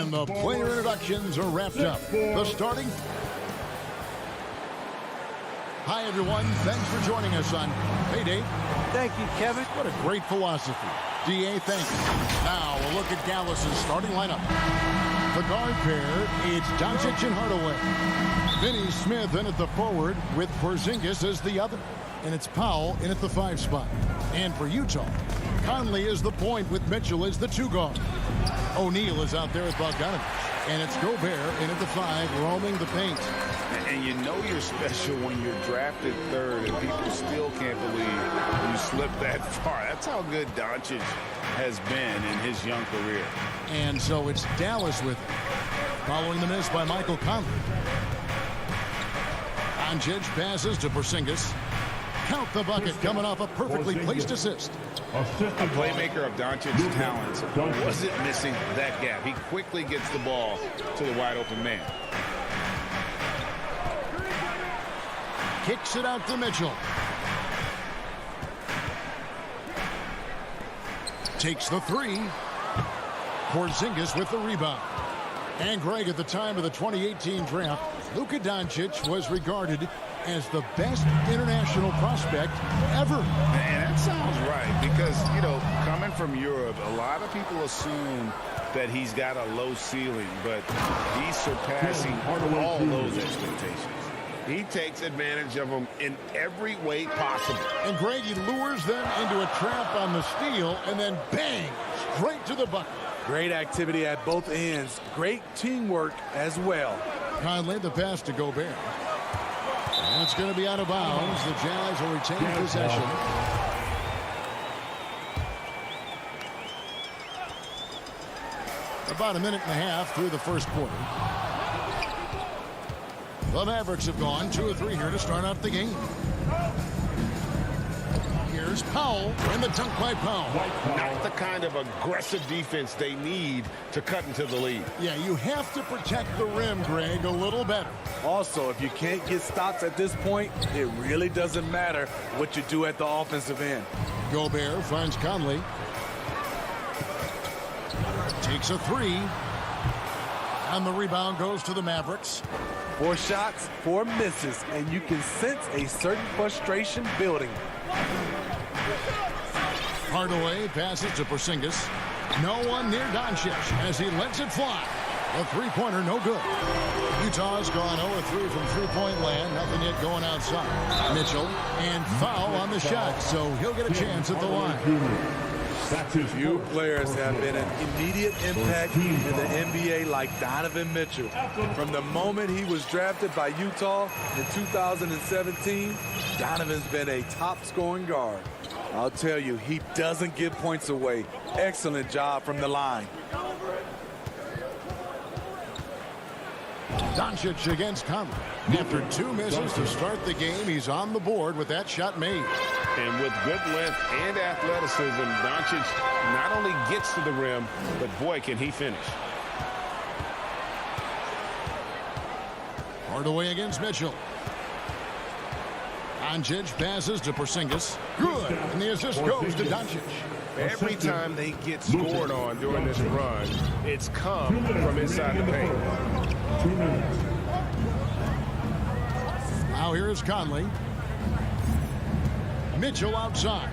And the player introductions are wrapped up. The starting... Hi, everyone. Thanks for joining us on Payday. Thank you, Kevin. What a great philosophy. DA, thanks. Now, we'll look at Dallas's starting lineup. The guard pair, it's Doncic and Hardaway. Finney Smith in at the forward with Porzingis as the other. And it's Powell in at the 5 spot. And for Utah, Conley is the point with Mitchell as the 2 guard. O'Neal is out there with Bogdanovich. And it's Gobert in at the 5, roaming the paint. And you know you're special when you're drafted 3rd and people still can't believe you slipped that far. That's how good Doncic has been in his young career. And so it's Dallas with it. Following the miss by Michael Conley. Doncic passes to Porzingis. Count the bucket coming off a perfectly placed assist. A playmaker of Doncic's talents wasn't missing that gap. He quickly gets the ball to the wide open man. Kicks it out to Mitchell. Takes the 3. Porzingis with the rebound. And Greg, at the time of the 2018 draft, Luka Doncic was regarded as the best international prospect ever. And that sounds right because, you know, coming from Europe, a lot of people assume that he's got a low ceiling, but he's surpassing all those expectations. He takes advantage of them in every way possible. And Greg, he lures them into a trap on the steal and then bang, straight to the bucket. Great activity at both ends. Great teamwork as well. Conley, the pass to Gobert. And it's going to be out of bounds. The Jazz will retain possession. About a minute and a half through the first quarter. The Mavericks have gone 2 of 3 here to start out the game. Here's Powell and the dunk by Powell. Not the kind of aggressive defense they need to cut into the lead. Yeah, you have to protect the rim, Greg, a little better. Also, if you can't get stops at this point, it really doesn't matter what you do at the offensive end. Gobert finds Conley. Takes a 3. And the rebound goes to the Mavericks. 4 shots, 4 misses, and you can sense a certain frustration building. Hardaway passes to Porzingis. No one near Doncic as he lets it fly. A 3-pointer, no good. Utah's gone 0-3 from 3-point land. Nothing yet going outside. Mitchell, and foul on the shot, so he'll get a chance at the line. Few players have been an immediate impact in the NBA like Donovan Mitchell. From the moment he was drafted by Utah in 2017, Donovan's been a top-scoring guard. I'll tell you, he doesn't give points away. Excellent job from the line. Doncic against Conley. After 2 misses to start the game, he's on the board with that shot made. And with good length and athleticism, Doncic not only gets to the rim, but boy, can he finish. Hardaway against Mitchell. Doncic passes to Porzingis. Good. And the assist goes to Doncic. Every time they get scored on during this run, it's come from inside the paint. Now here is Conley. Mitchell outside.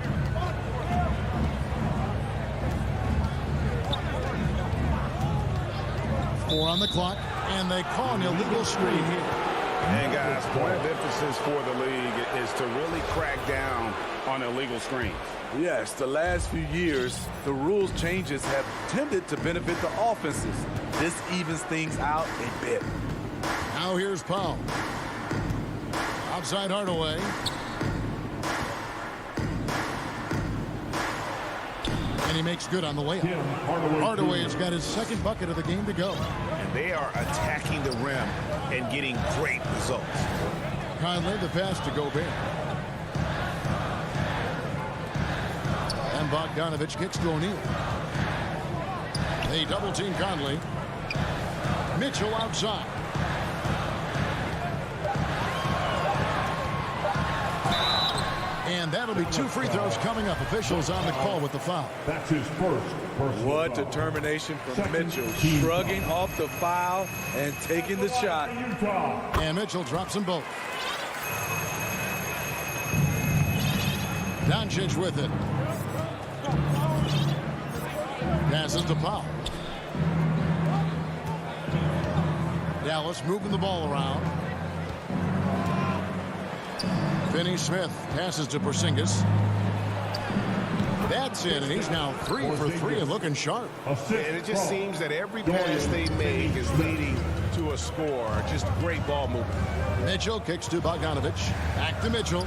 Four on the clock, and they call an illegal screen here. And guys, point of emphasis for the league is to really crack down on illegal screens. Yes, the last few years, the rules changes have tended to benefit the offenses. This evens things out a bit. Now here's Powell. Outside Hardaway. And he makes good on the layup. Hardaway has got his 2nd bucket of the game to go. And they are attacking the rim and getting great results. Conley, the pass to Gobert. And Bogdanovich kicks to O'Neal. They double team Conley. Mitchell outside. And And that'll be 2 free throws coming up. Officials on the call with the foul. That's his first personal What foul. determination from Mitchell, shrugging off the foul and taking the shot. And Mitchell drops them both. Doncic with it. Passes to Powell. Dallas moving the ball around. Finney Smith passes to Porzingis. That's it, and he's now 3 for 3 and looking sharp. And it just seems that every pass they make is leading to a score. Just great ball movement. Mitchell kicks to Bogdanovich. Back to Mitchell.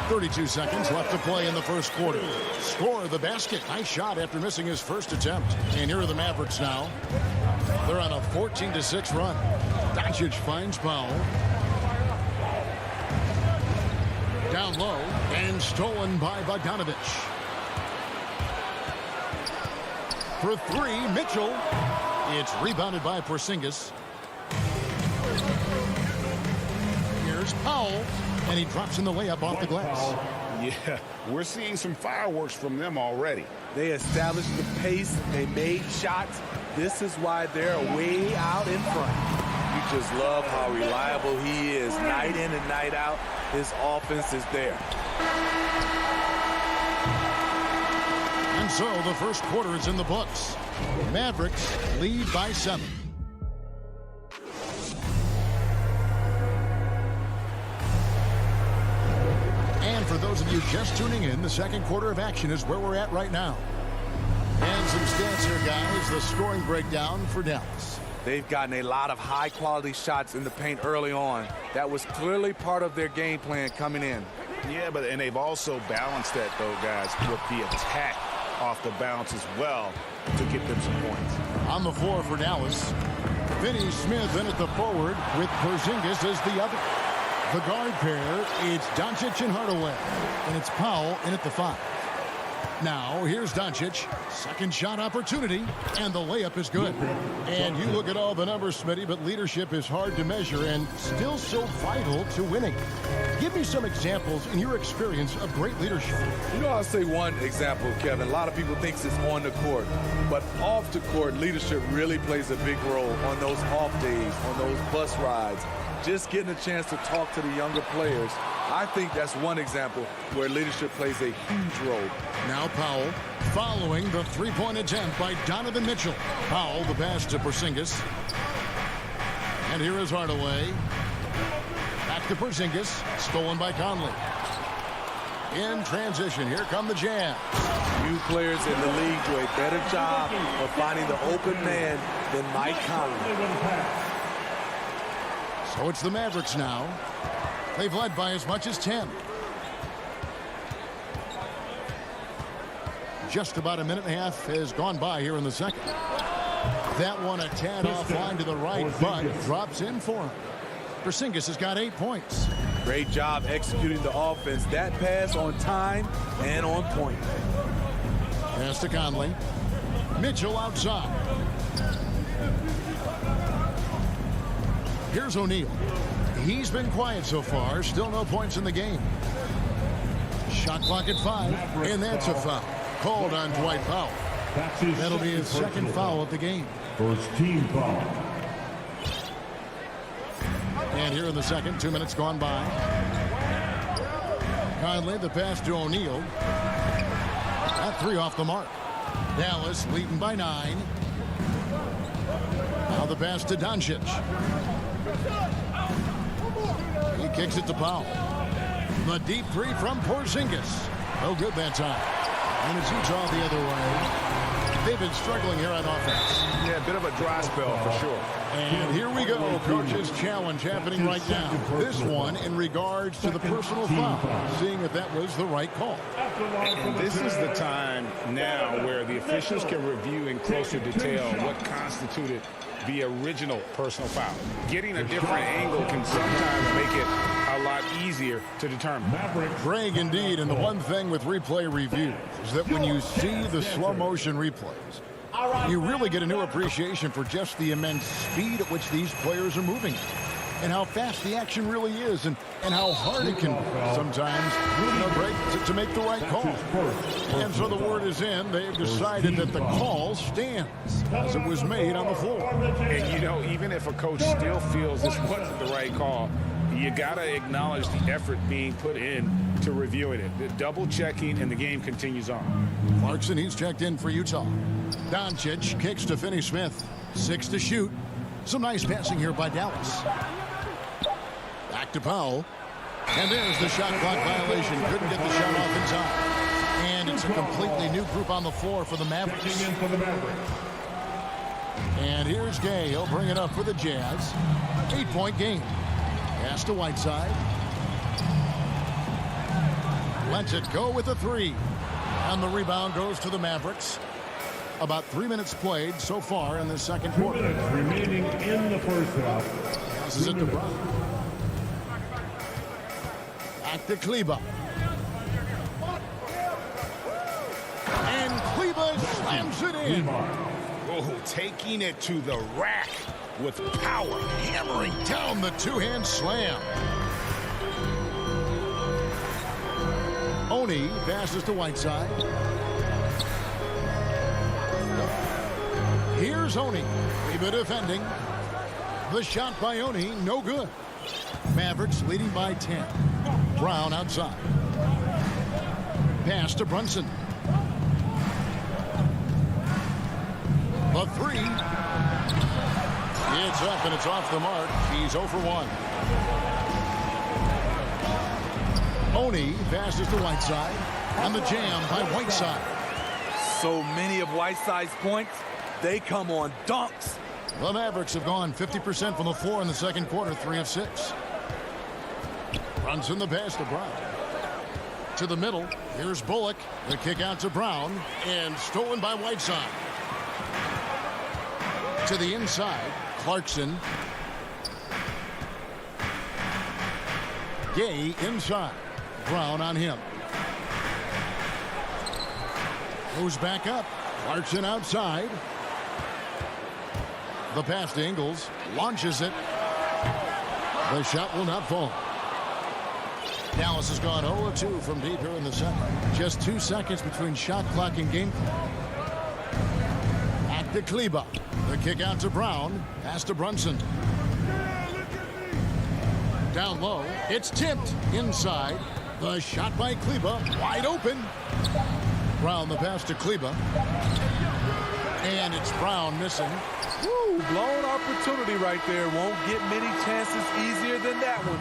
32 seconds left to play in the first quarter. Score the basket. Nice shot after missing his first attempt. And here are the Mavericks now. They're on a 14-6 run. Doncic finds Powell. Down low and stolen by Bogdanovich. For 3, Mitchell. It's rebounded by Porzingis. Here's Powell. And he drops in the layup off the glass. Yeah, we're seeing some fireworks from them already. They established the pace. They made shots. This is why they're way out in front. You just love how reliable he is. Night in and night out, his offense is there. And so the first quarter is in the books. Mavericks lead by 7. For those of you just tuning in, the second quarter of action is where we're at right now. And some stats here, guys. The scoring breakdown for Dallas. They've gotten a lot of high-quality shots in the paint early on. That was clearly part of their game plan coming in. Yeah, and they've also balanced that, though, guys, with the attack off the bounce as well to get them some points. On the floor for Dallas, Finney Smith in at the forward with Porzingis as the other. The guard pair, it's Doncic and Hardaway. And it's Powell in at the 5. Now, here's Doncic. Second shot opportunity, and the layup is good. And you look at all the numbers, Smitty, but leadership is hard to measure and still so vital to winning. Give me some examples in your experience of great leadership. You know, I'll say one example, Kevin. A lot of people think it's on the court, but off the court, leadership really plays a big role on those off days, on those bus rides. Just getting a chance to talk to the younger players. I think that's one example where leadership plays a huge role. Now Powell following the three-point attempt by Donovan Mitchell. Powell, the pass to Porzingis. And here is Hardaway. Back to Porzingis. Stolen by Conley. In transition, here come the Jazz. Few players in the league do a better job of finding the open man than Mike Conley. So it's the Mavericks now. They've led by as much as 10. Just about a minute and a half has gone by here in the second. That one a tad offline to the right, but drops in for him. Porzingis has got 8 points. Great job executing the offense. That pass on time and on point. Pass to Conley. Mitchell outside. Here's O'Neal. He's been quiet so far. Still no points in the game. Shot clock at 5, and that's a foul. Called on Dwight Powell. That'll be his second foul of the game. First team foul. And here in the second, 2 minutes gone by. Conley, the pass to O'Neal. That 3 off the mark. Dallas leading by 9. Now the pass to Doncic. He kicks it to Powell. The deep 3 from Porzingis. No good that time. And it's Utah the other way. They've been struggling here on offense. Yeah, a bit of a dry spell for sure. And here we go. Coach's challenge happening right now. This one in regards to the personal foul. Seeing if that was the right call. And this is the time now where the officials can review in closer detail what constituted the original personal foul. Getting a different angle can sometimes make it a lot easier to determine. Greg, indeed, and the one thing with replay reviews is that when you see the slow motion replays, you really get a new appreciation for just the immense speed at which these players are moving. and how fast the action really is and how hard it can be sometimes, Greg, to make the right call. And so the word is in. They've decided that the call stands as it was made on the floor. And, even if a coach still feels this wasn't the right call, you got to acknowledge the effort being put in to reviewing it. The double checking, and the game continues on. Clarkson, he's checked in for Utah. Doncic kicks to Finney-Smith. 6 to shoot. Some nice passing here by Dallas. Back to Powell. And there's the shot clock violation. Couldn't get the shot off in time. And it's a completely new group on the floor for the Mavericks. And here's Gay. He'll bring it up for the Jazz. 8-point game. Pass to Whiteside. Lets it go with a 3. And the rebound goes to the Mavericks. About 3 minutes played so far in the second quarter. 2 minutes remaining in the first half. Passes it to Brown. Back to Kleba. And Kleba slams it in. Oh, taking it to the rack with power. Hammering down the two-hand slam. Oni passes to Whiteside. Here's Oni. Kleba defending. The shot by Oni, no good. Mavericks leading by 10. Brown outside. Pass to Brunson. The 3. It's up and it's off the mark. He's 0 for 1. Oni passes to Whiteside. And the jam by Whiteside. So many of Whiteside's points, they come on dunks. The Mavericks have gone 50% from the floor in the second quarter, 3 of 6. Brunson the pass to Brown. To the middle, here's Bullock. The kick out to Brown, and stolen by Whiteside. To the inside, Clarkson. Gay inside. Brown on him. Goes back up. Clarkson outside. The pass to Ingles. Launches it. The shot will not fall. Dallas has gone 0-2 from deep here in the second. Just 2 seconds between shot clock and game clock. Back to Kleba. The kick out to Brown. Pass to Brunson. Down low. It's tipped inside. The shot by Kleba. Wide open. Brown the pass to Kleba. And it's Brown missing. Woo, blown opportunity right there. Won't get many chances easier than that one.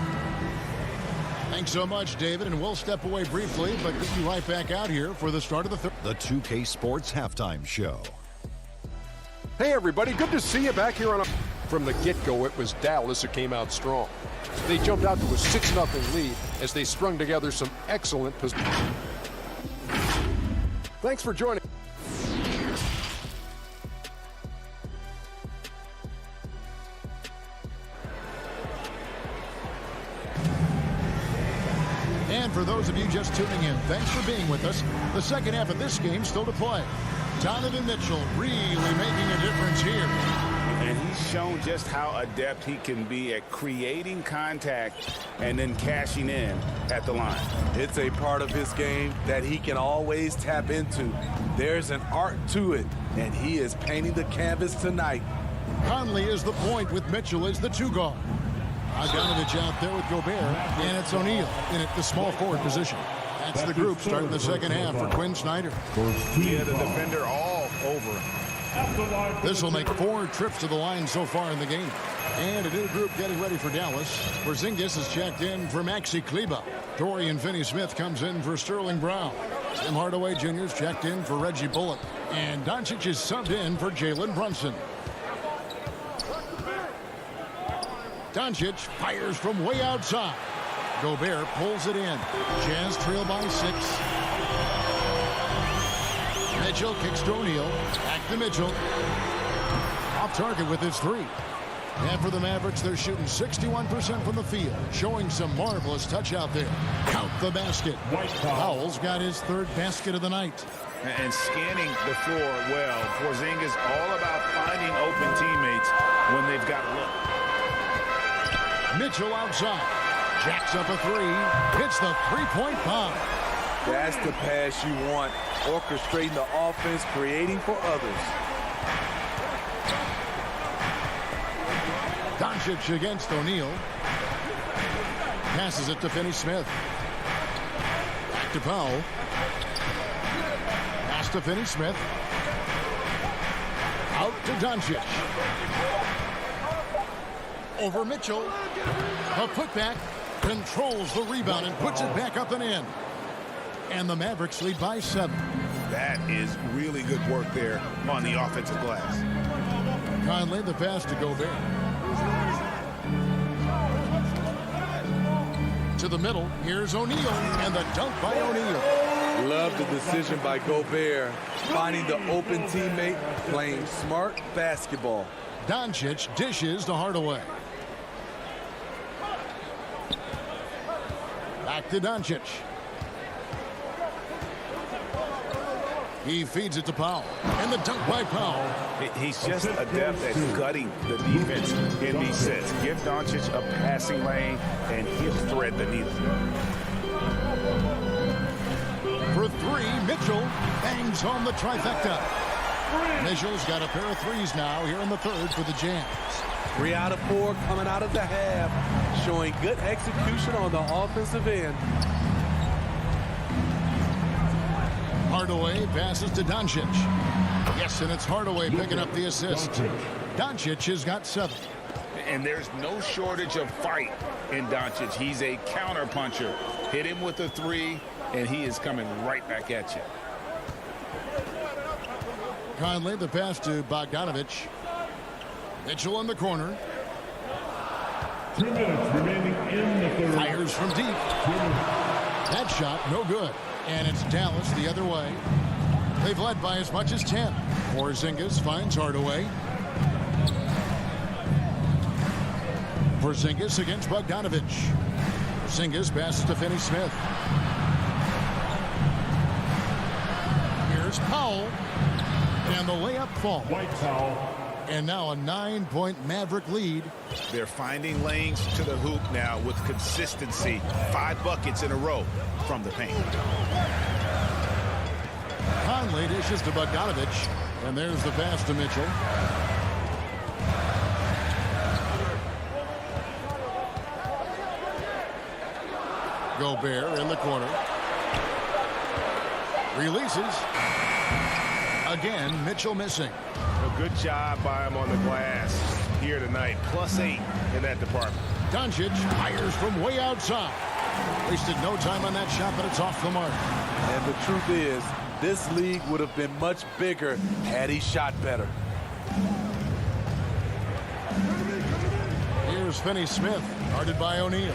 Thanks so much, David, and we'll step away briefly, but get you right back out here for the start of the third. The 2K Sports Halftime Show. Hey, everybody. Good to see you back here on a... From the get-go, it was Dallas who came out strong. They jumped out to a 6-0 lead as they strung together some excellent positions. Thanks for joining. And for those of you just tuning in, thanks for being with us. The second half of this game still to play. Donovan Mitchell really making a difference here. And he's shown just how adept he can be at creating contact and then cashing in at the line. It's a part of his game that he can always tap into. There's an art to it, and he is painting the canvas tonight. Conley is the point with Mitchell as the 2 guard. Bogdanovich out there with Gobert, and it's O'Neal in at the small forward position. That's the group starting the second half for Quinn Snyder. He had a defender all over him. This will make 4 trips to the line so far in the game. And a new group getting ready for Dallas. Porzingis is checked in for Maxi Kleba. Dorian Finney-Smith comes in for Sterling Brown. Tim Hardaway Jr. is checked in for Reggie Bullock. And Doncic is subbed in for Jalen Brunson. Doncic fires from way outside. Gobert pulls it in. Jazz trail by 6. Mitchell kicks to O'Neal. Back to Mitchell. Off target with his 3. And for the Mavericks, they're shooting 61% from the field, showing some marvelous touch out there. Count the basket. Powell's got his 3rd basket of the night. And scanning the floor well. Porzingis all about finding open teammates when they've got a look. Mitchell outside. Jacks up a three. Hits the three-point bomb. That's the pass you want. Orchestrating the offense, creating for others. Doncic against O'Neal. Passes it to Finney-Smith. Back to Powell. Pass to Finney-Smith. Out to Doncic. Over Mitchell. A putback. Controls the rebound and puts it back up and in. And the Mavericks lead by 7. That is really good work there on the offensive glass. Conley, the pass to Gobert. To the middle. Here's O'Neal. And the dunk by O'Neal. Love the decision by Gobert. Finding the open teammate, playing smart basketball. Doncic dishes to Hardaway. Back to Doncic. He feeds it to Powell. And the dunk by Powell. He's just adept at gutting the defense in these sets. Give Doncic a passing lane, and he'll thread the needle. For three, Mitchell bangs home the trifecta. Mitchell's got a pair of threes now here in the third for the Jams. 3 out of 4 coming out of the half, showing good execution on the offensive end. Hardaway passes to Doncic. Yes, and it's Hardaway picking up the assist. Doncic has got 7. And there's no shortage of fight in Doncic. He's a counter puncher. Hit him with a 3, and he is coming right back at you. Conley, the pass to Bogdanovich. Mitchell in the corner. 2 minutes remaining in the third. Fires from deep. That shot, no good. And it's Dallas the other way. They've led by as much as 10. Porzingis finds Hardaway. Porzingis against Bogdanovich. Porzingis passes to Finney-Smith. Here's Powell. And the layup falls. White foul. And now a 9-point Maverick lead. They're finding lanes to the hoop now with consistency. 5 buckets in a row from the paint. Conley dishes to Bogdanovich. And there's the pass to Mitchell. Gobert in the corner. Releases. Again, Mitchell missing. A good job by him on the glass here tonight. +8 in that department. Doncic fires from way outside. Wasted no time on that shot, but it's off the mark. And the truth is, this league would have been much bigger had he shot better. Here's Finney-Smith, guarded by O'Neal.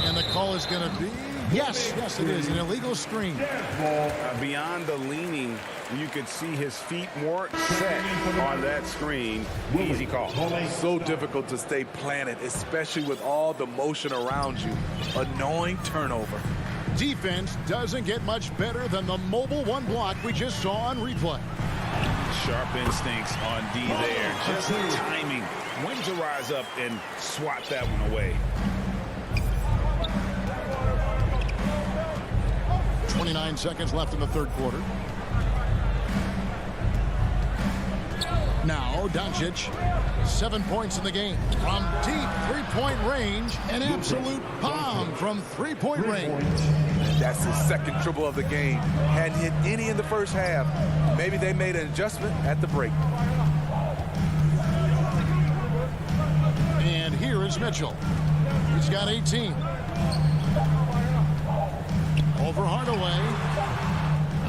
And the call is going to be... Yes, it is. An illegal screen. Beyond the leaning, you could see his feet more set on that screen. Easy call. So difficult to stay planted, especially with all the motion around you. Annoying turnover. Defense doesn't get much better than the mobile one block we just saw on replay. Sharp instincts on D there. Just timing when to rise up and swat that one away. 29 seconds left in the third quarter. Now, Doncic, 7 points in the game. From deep three-point range, an absolute bomb from three-point range. That's his second triple of the game. Hadn't hit any in the first half. Maybe they made an adjustment at the break. And here is Mitchell. He's got 18. Over Hardaway.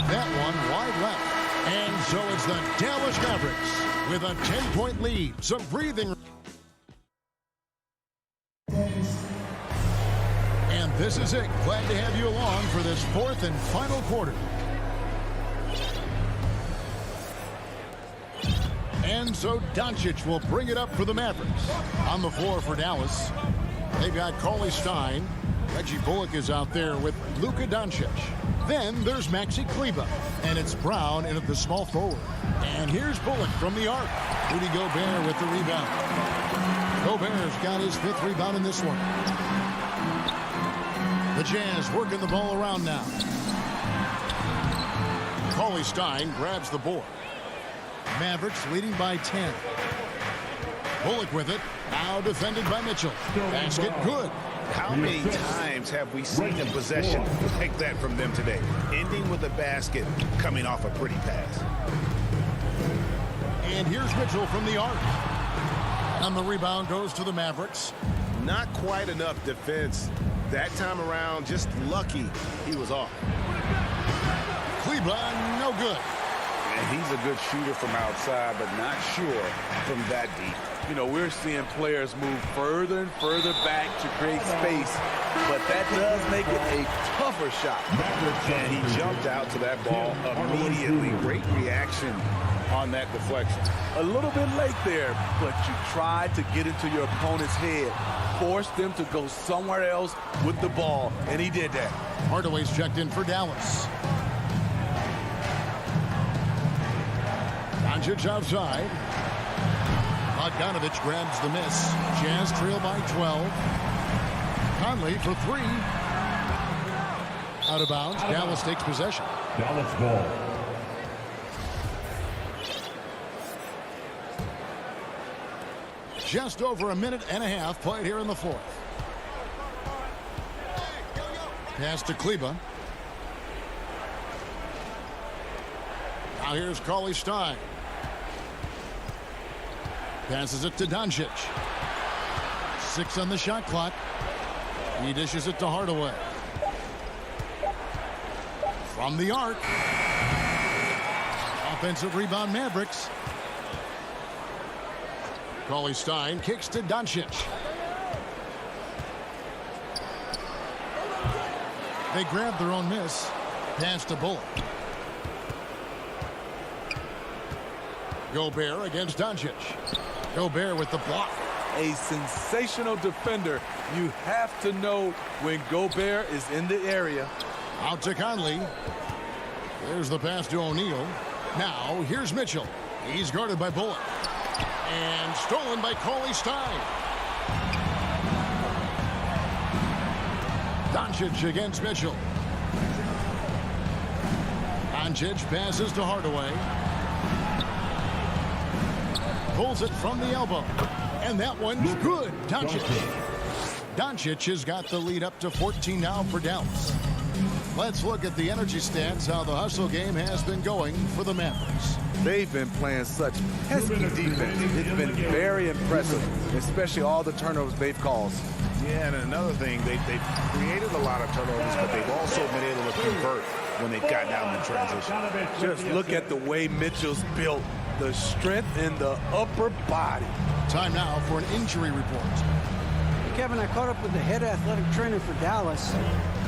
That one wide left. And so it's the Dallas Mavericks with a 10-point lead. Some breathing. And this is it. Glad to have you along for this fourth and final quarter. And so Doncic will bring it up for the Mavericks. On the floor for Dallas, they've got Cauley Stein. Reggie Bullock is out there with Luka Doncic. Then there's Maxi Kleber. And it's Brown in at the small forward. And here's Bullock from the arc. Rudy Gobert with the rebound. Gobert's got his 5th rebound in this one. The Jazz working the ball around now. Cauley Stein grabs the board. Mavericks leading by 10. Bullock with it. Now defended by Mitchell. Basket good. How many times have we seen a possession like that from them today? Ending with a basket, coming off a pretty pass. And here's Mitchell from the arc. And the rebound goes to the Mavericks. Not quite enough defense. That time around, just lucky he was off. Kleber, no good. And he's a good shooter from outside, but not sure from that deep. You know, we're seeing players move further and further back to create space, but that does make it a tougher shot. And he jumped out to that ball immediately. Great reaction on that deflection. A little bit late there, but you tried to get into your opponent's head, force them to go somewhere else with the ball, and he did that. Hardaway's checked in for Dallas. Doncic outside. Bogdanovich grabs the miss. Jazz trail by 12. Conley for 3. Out of bounds. Dallas takes possession. Dallas ball. Just over a minute and a half played here in the 4th. Pass to Kleber. Now here's Cauley Stein. Passes it to Doncic. 6 on the shot clock. He dishes it to Hardaway. From the arc. Offensive rebound Mavericks. Cauley Stein kicks to Doncic. They grab their own miss. Pass to Bullock. Gobert against Doncic. Gobert with the block. A sensational defender. You have to know when Gobert is in the area. Out to Conley. There's the pass to O'Neal. Now here's Mitchell. He's guarded by Bullock. And stolen by Cauley Stein. Doncic against Mitchell. Doncic passes to Hardaway. Pulls it from the elbow. And that one's good. Doncic has got the lead up to 14 now for Dallas. Let's look at the energy stats, how the hustle game has been going for the Mavericks. They've been playing such pesky defense. It's been very impressive, especially all the turnovers they've caused. Yeah, and another thing, they've created a lot of turnovers, but they've also been able to convert when they've gotten out in transition. Just look at the way Mitchell's built. The strength in the upper body. Time now for an injury report. Kevin, I caught up with the head athletic trainer for Dallas.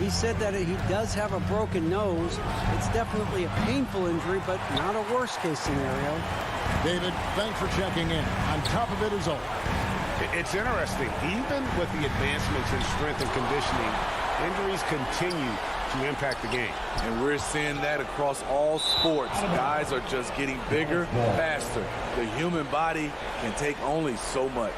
He said that he does have a broken nose. It's definitely a painful injury, but not a worst-case scenario. David, thanks for checking in. On top of it is all. It's interesting. Even with the advancements in strength and conditioning, injuries continue to impact the game. And we're seeing that across all sports. Guys are just getting bigger, faster. The human body can take only so much.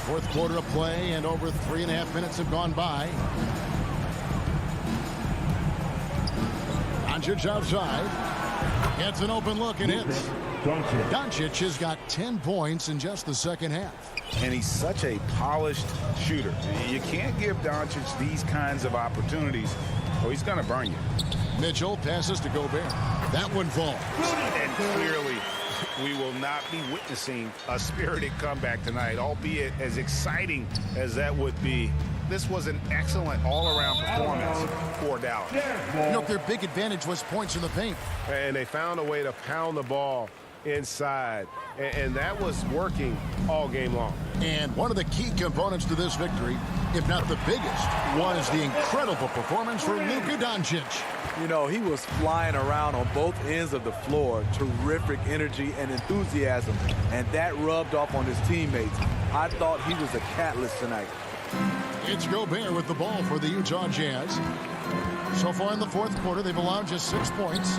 Fourth quarter of play, and over 3.5 minutes have gone by. Doncic outside. Gets an open look and hits. Doncic has got 10 points in just the second half. And he's such a polished shooter. You can't give Doncic these kinds of opportunities, or he's going to burn you. Mitchell passes to Gobert. That one falls. And clearly, we will not be witnessing a spirited comeback tonight, albeit as exciting as that would be. This was an excellent all-around performance for Dallas. You know, their big advantage was points in the paint. And they found a way to pound the ball inside, and that was working all game long. And one of the key components to this victory, if not the biggest, was the incredible performance for Luka Doncic. You know, he was flying around on both ends of the floor. Terrific energy and enthusiasm, and that rubbed off on his teammates. I thought he was a catalyst tonight. It's Gobert with the ball for the Utah Jazz. So far in the fourth quarter, they've allowed just 6 points.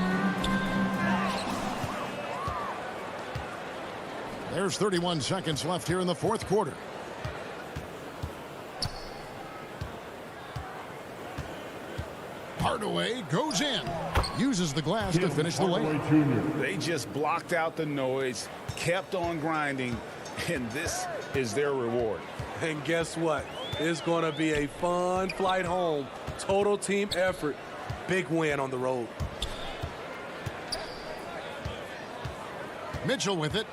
There's 31 seconds left here in the fourth quarter. Hardaway goes in. Uses the glass to finish the lane. They just blocked out the noise, kept on grinding, and this is their reward. And guess what? It's going to be a fun flight home. Total team effort. Big win on the road. Mitchell with it.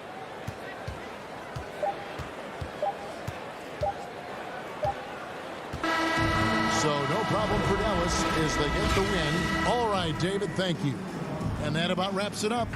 So no problem for Dallas as they get the win. All right, David, thank you. And that about wraps it up.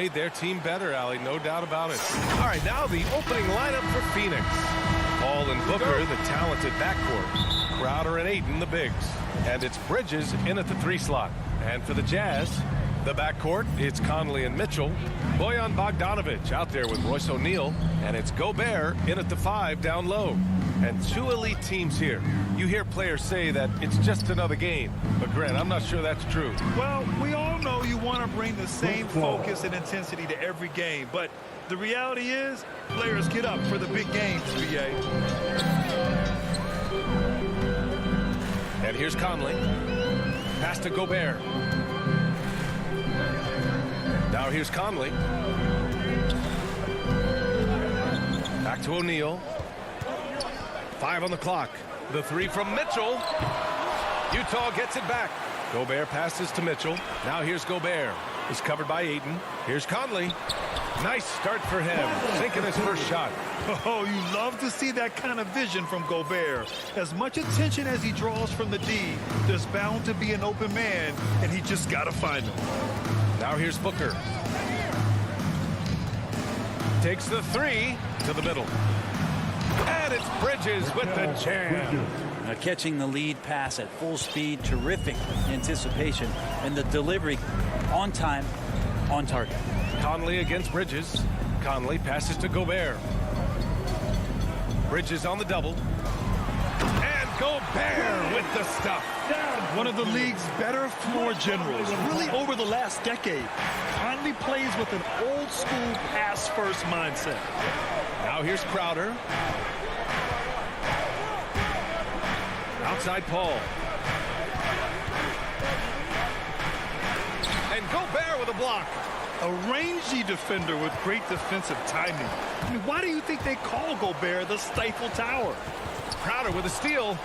made their team better, Allie, no doubt about it. All right, now the opening lineup for Phoenix. Paul and Booker, the talented backcourt. Crowder and Ayton, the bigs. And it's Bridges in at the 3 slot. And for the Jazz, the backcourt, it's Conley and Mitchell. Bojan Bogdanovic out there with Royce O'Neal. And it's Gobert in at the 5 down low. And 2 elite teams here. You hear players say that it's just another game. But, Grant, I'm not sure that's true. Well, we all know you want to bring the same focus and intensity to every game. But the reality is, players get up for the big games, BA. And here's Conley. Pass to Gobert. Now here's Conley. Back to O'Neal. 5 on the clock. The 3 from Mitchell. Utah gets it back. Gobert passes to Mitchell. Now here's Gobert. It's covered by Ayton. Here's Conley. Nice start for him. Sinking his first shot. Oh, you love to see that kind of vision from Gobert. As much attention as he draws from the D, there's bound to be an open man, and he just got to find him. Now here's Booker. Takes the 3 to the middle. And it's Bridges with the jam. Catching the lead pass at full speed, terrific anticipation, and the delivery on time, on target. Conley against Bridges. Conley passes to Gobert. Bridges on the double. And Gobert with the stuff. One of the league's better floor generals, really over the last decade. Conley plays with an old-school pass-first mindset. Now here's Crowder. Outside Paul. And Gobert with a block. A rangy defender with great defensive timing. I mean, why do you think they call Gobert the Stifle Tower? Crowder with a steal.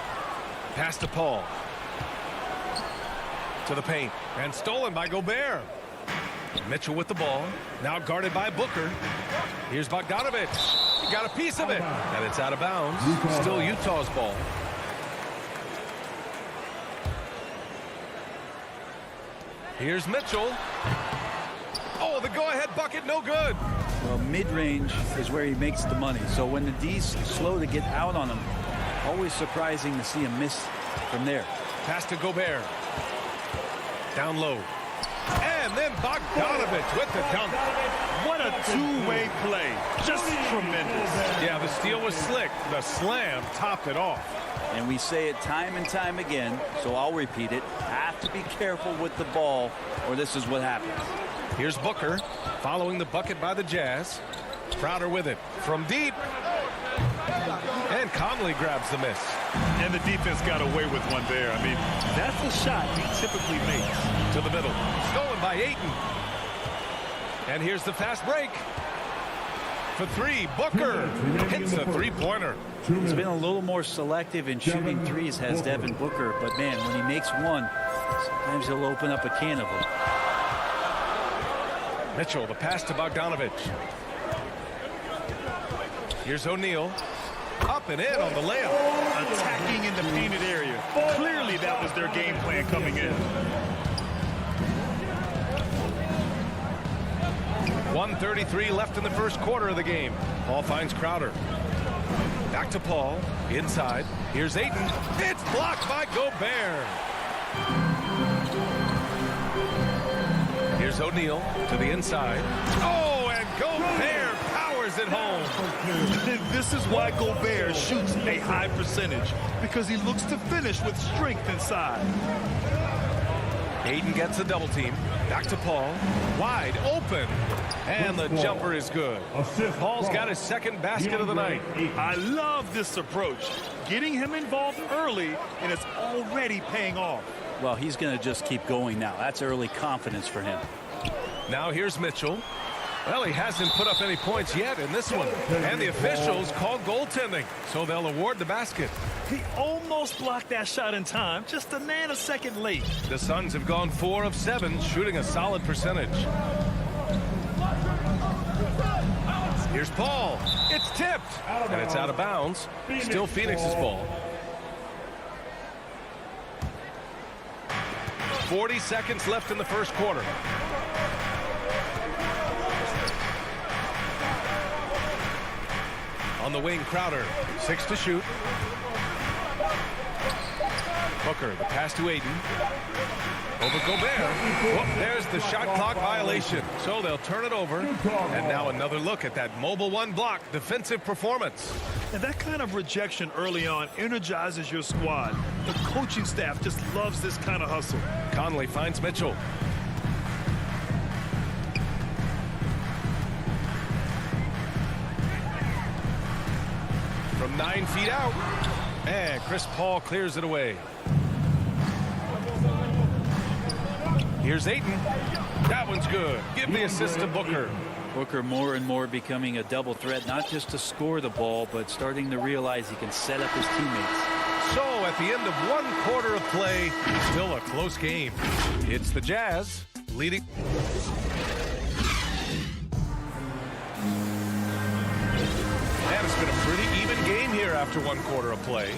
Pass to Paul. To the paint. And stolen by Gobert. Mitchell with the ball. Now guarded by Booker. Here's Bogdanovic. He got a piece of it. And it's out of bounds. Still Utah's ball. Here's Mitchell. Oh, the go-ahead bucket, no good. Well, mid-range is where he makes the money. So when the D's slow to get out on him, always surprising to see him miss from there. Pass to Gobert. Down low. And then Bogdanovic with the dunk. What a two-way play. Just tremendous. Yeah, the steal was slick. The slam topped it off. And we say it time and time again, so I'll repeat it. Have to be careful with the ball, or this is what happens. Here's Booker following the bucket by the Jazz. Crowder with it from deep. And Conley grabs the miss. And the defense got away with one there. I mean, that's the shot he typically makes. To the middle. Stolen by Ayton. And here's the fast break. For 3, Booker hits a three-pointer. He's been a little more selective in shooting threes, has Devin Booker. But, man, when he makes one, sometimes he'll open up a can of them. Mitchell, the pass to Bogdanovic. Here's O'Neal. Up and in on the layup. Attacking in the painted area. Clearly that was their game plan coming in. 1:33 left in the first quarter of the game. Paul finds Crowder. Back to Paul. Inside. Here's Ayton. It's blocked by Gobert. Here's O'Neal to the inside. Oh, and Gobert powers it home. This is why Gobert shoots a high percentage, because he looks to finish with strength inside. Ayton gets the double team. Back to Paul. Wide open. And the jumper is good. Paul's got his second basket of the night. I love this approach. Getting him involved early, and it's already paying off. Well, he's going to just keep going now. That's early confidence for him. Now here's Mitchell. Well, he hasn't put up any points yet in this one. And the officials called goaltending, so they'll award the basket. He almost blocked that shot in time, just a nanosecond late. The Suns have gone 4 of 7, shooting a solid percentage. Here's Paul. It's tipped. And it's out of bounds. Still Phoenix's ball. 40 seconds left in the first quarter. On the wing, Crowder. 6 to shoot. Booker, the pass to Ayton. Over Gobert. Whoop, there's the shot clock violation. So they'll turn it over. And now another look at that mobile one block defensive performance. And that kind of rejection early on energizes your squad. The coaching staff just loves this kind of hustle. Conley finds Mitchell. From 9 feet out. And Chris Paul clears it away. Here's Ayton. That one's good. Give the assist to Booker. Booker more and more becoming a double threat, not just to score the ball, but starting to realize he can set up his teammates. So at the end of 1 quarter of play, still a close game. It's the Jazz leading. And it's been a pretty even game here after 1 quarter of play.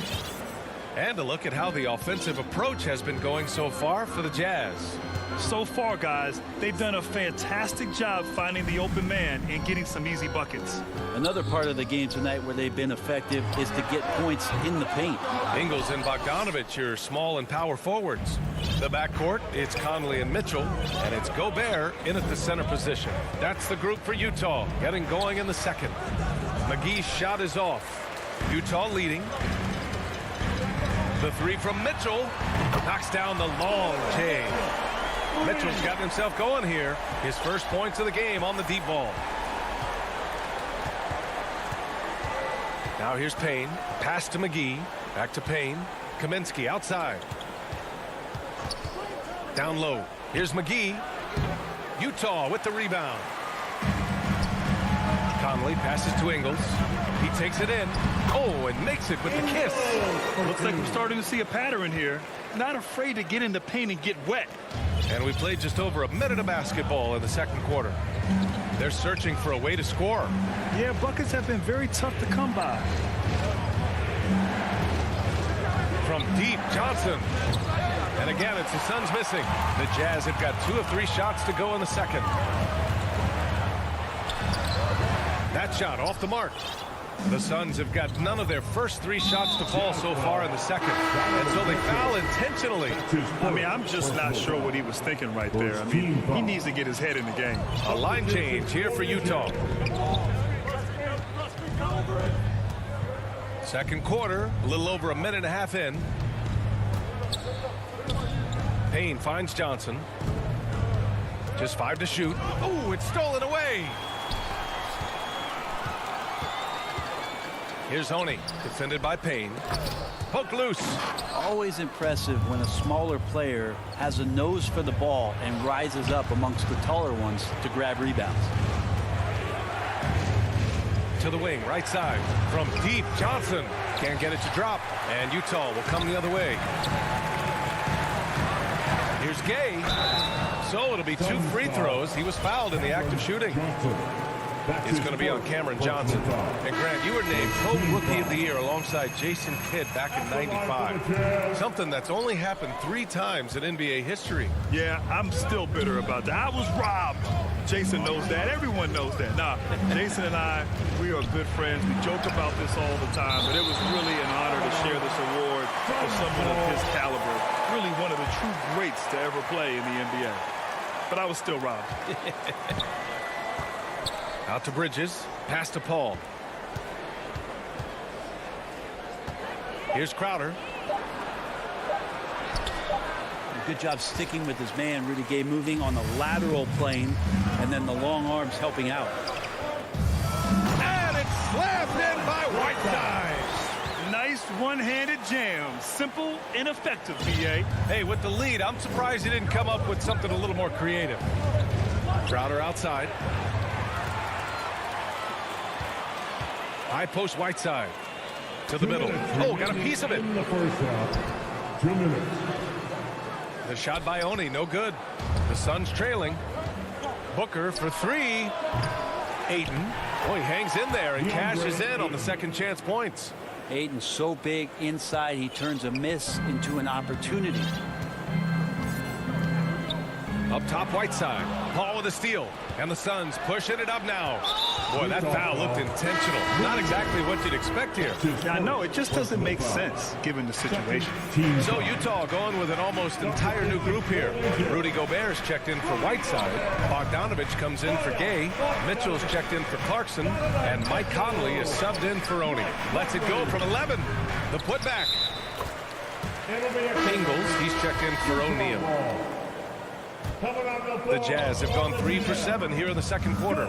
And a look at how the offensive approach has been going so far for the Jazz. So far, guys, they've done a fantastic job finding the open man and getting some easy buckets. Another part of the game tonight where they've been effective is to get points in the paint. Ingles and Bogdanovich, your small and power forwards. The backcourt, it's Conley and Mitchell, and it's Gobert in at the center position. That's the group for Utah, getting going in the second. McGee's shot is off. Utah leading. The 3 from Mitchell knocks down the long J. Mitchell's gotten himself going here. His first points of the game on the deep ball. Now here's Payne. Pass to McGee. Back to Payne. Kaminsky outside. Down low. Here's McGee. Utah with the rebound. Conley passes to Ingles. He takes it in. Oh, and makes it with the kiss. Looks like we're starting to see a pattern here. Not afraid to get in the paint and get wet. And we played just over a minute of basketball in the second quarter. They're searching for a way to score. Yeah, buckets have been very tough to come by. From deep, Johnson. And again, it's the Suns missing. The Jazz have got 2 of 3 shots to go in the second. That shot off the mark. The Suns have got none of their first 3 shots to fall so far in the second. And so they foul intentionally. I mean, I'm just not sure what he was thinking right there. I mean, he needs to get his head in the game. A line change here for Utah. Second quarter, a little over a minute and a half in. Payne finds Johnson. Just 5 to shoot. Oh, it's stolen away. Here's Honey, defended by Payne. Poke loose. Always impressive when a smaller player has a nose for the ball and rises up amongst the taller ones to grab rebounds. To the wing, right side. From deep, Johnson can't get it to drop. And Utah will come the other way. Here's Gay. So it'll be 2 free throws. He was fouled in the act of shooting. It's going to be on Cameron Johnson. And Grant, you were named Co-Rookie of the Year alongside Jason Kidd back in '95. Something that's only happened 3 times in NBA history. Yeah, I'm still bitter about that. I was robbed. Jason knows that. Everyone knows that. Nah, Jason and I, we are good friends. We joke about this all the time, but it was really an honor to share this award for someone of his caliber. Really one of the true greats to ever play in the NBA. But I was still robbed. Out to Bridges. Pass to Paul. Here's Crowder. Good job sticking with his man. Rudy Gay moving on the lateral plane, and then the long arms helping out. And it's slammed in by Whiteside. Nice one-handed jam. Simple and effective, B.A. Hey, with the lead, I'm surprised he didn't come up with something a little more creative. Crowder outside. High post Whiteside. To the middle. Oh, got a piece of it. In the first half, 2 minutes. The shot by Oni, no good. The Suns trailing. Booker for 3. Ayton. Oh, he hangs in there and cashes in on the second chance points. Ayton's so big inside, he turns a miss into an opportunity. Up top, Whiteside. Paul with a steal. And the Suns pushing it up now. Boy, that foul looked intentional. Not exactly what you'd expect here. I know, it just doesn't make sense given the situation. So Utah going with an almost entire new group here. Rudy Gobert's checked in for Whiteside. Bogdanovich comes in for Gay. Mitchell's checked in for Clarkson. And Mike Conley is subbed in for Oni. Lets it go from 11. The putback. Ingles, he's checked in for O'Neal. The Jazz have gone 3 for 7 here in the second quarter.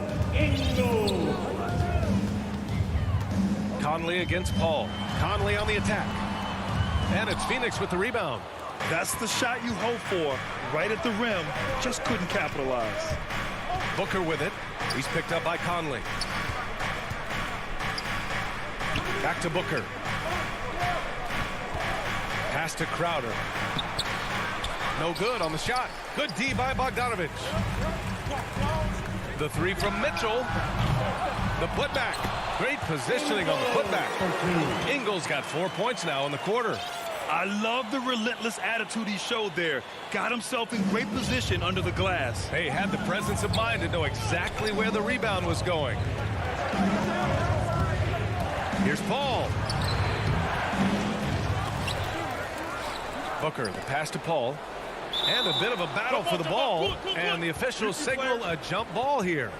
Conley against Paul. Conley on the attack. And it's Phoenix with the rebound. That's the shot you hope for. Right at the rim. Just couldn't capitalize. Booker with it. He's picked up by Conley. Back to Booker. Pass to Crowder. No good on the shot. Good D by Bogdanovich. The three from Mitchell. The putback. Great positioning on the putback. Ingles got 4 points now in the quarter. I love the relentless attitude he showed there. Got himself in great position under the glass. Hey, had the presence of mind to know exactly where the rebound was going. Here's Paul. Booker, the pass to Paul. And a bit of a battle for the ball. And the officials signal a jump ball here.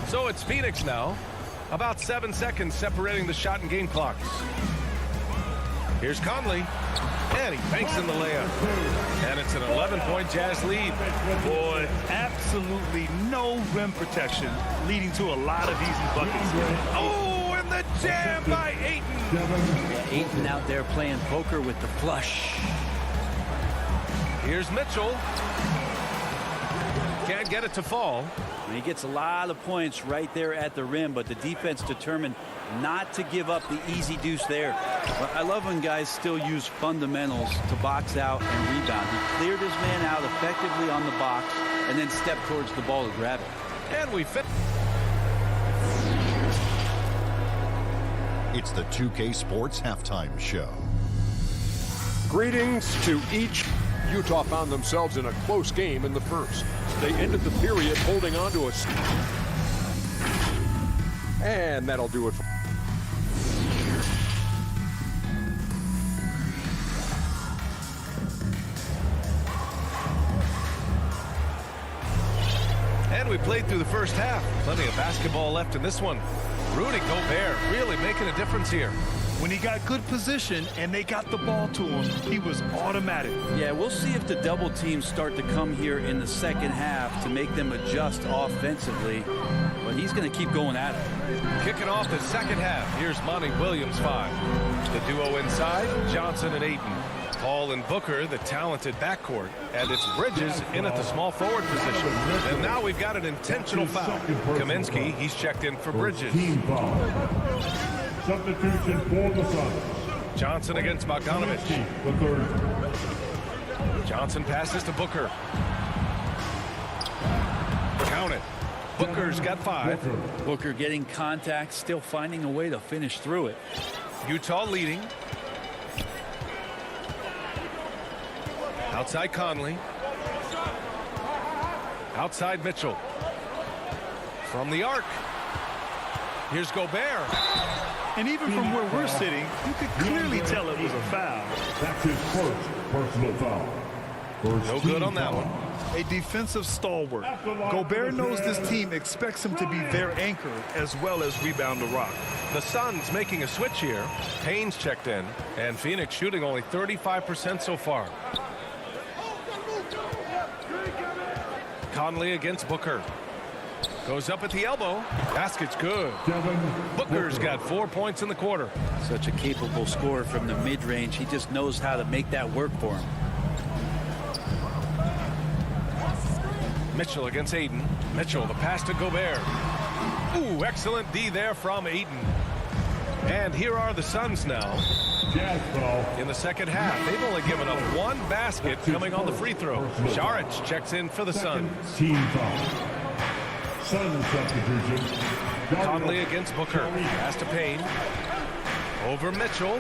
So it's Phoenix now. About 7 seconds separating the shot and game clocks. Here's Conley. And he banks in the layup. And it's an 11-point Jazz lead. Boy, absolutely no rim protection, leading to a lot of easy buckets. Oh, and the jam by Ayton. Yeah, Ayton out there playing poker with the flush. Here's Mitchell. Can't get it to fall. He gets a lot of points right there at the rim, but the defense determined not to give up the easy deuce there. But I love when guys still use fundamentals to box out and rebound. He cleared his man out effectively on the box and then stepped towards the ball to grab it. And we fit. It's the 2K Sports Halftime Show. Greetings to each. Utah found themselves in a close game in the first. They ended the period holding on to us. And that'll do it. And we played through the first half. Plenty of basketball left in this one. Rudy Gobert really making a difference here. When he got good position and they got the ball to him, he was automatic. Yeah, we'll see if the double teams start to come here in the second half to make them adjust offensively. But he's going to keep going at it. Kicking off the second half. Here's Monty Williams 5. The duo inside, Johnson and Ayton. Paul and Booker, the talented backcourt. And it's Bridges in at the small forward position. And now we've got an intentional foul. Kaminsky, he's checked in for Bridges. Substitution for the Suns. Johnson against Bogdanovich. The third. Johnson passes to Booker. Count it. Booker's got 5. Booker getting contact, still finding a way to finish through it. Utah leading. Outside Conley. Outside Mitchell. From the arc. Here's Gobert. And even from where we're sitting, you could clearly tell it was a foul. That's his first personal foul. No good on that one. A defensive stalwart. Gobert knows this team expects him to be their anchor as well as rebound the rock. The Suns making a switch here. Payne's checked in. And Phoenix shooting only 35% so far. Conley against Booker. Goes up at the elbow. Basket's good. Booker's got 4 points in the quarter. Such a capable scorer from the mid-range. He just knows how to make that work for him. Mitchell against Ayton. Mitchell, the pass to Gobert. Ooh, excellent D there from Ayton. And here are the Suns now. In the second half, they've only given up 1 basket coming on the free throw. Šarić checks in for the Suns. Team foul. Suns substitution. Conley against Booker. Pass to Payne. Over Mitchell.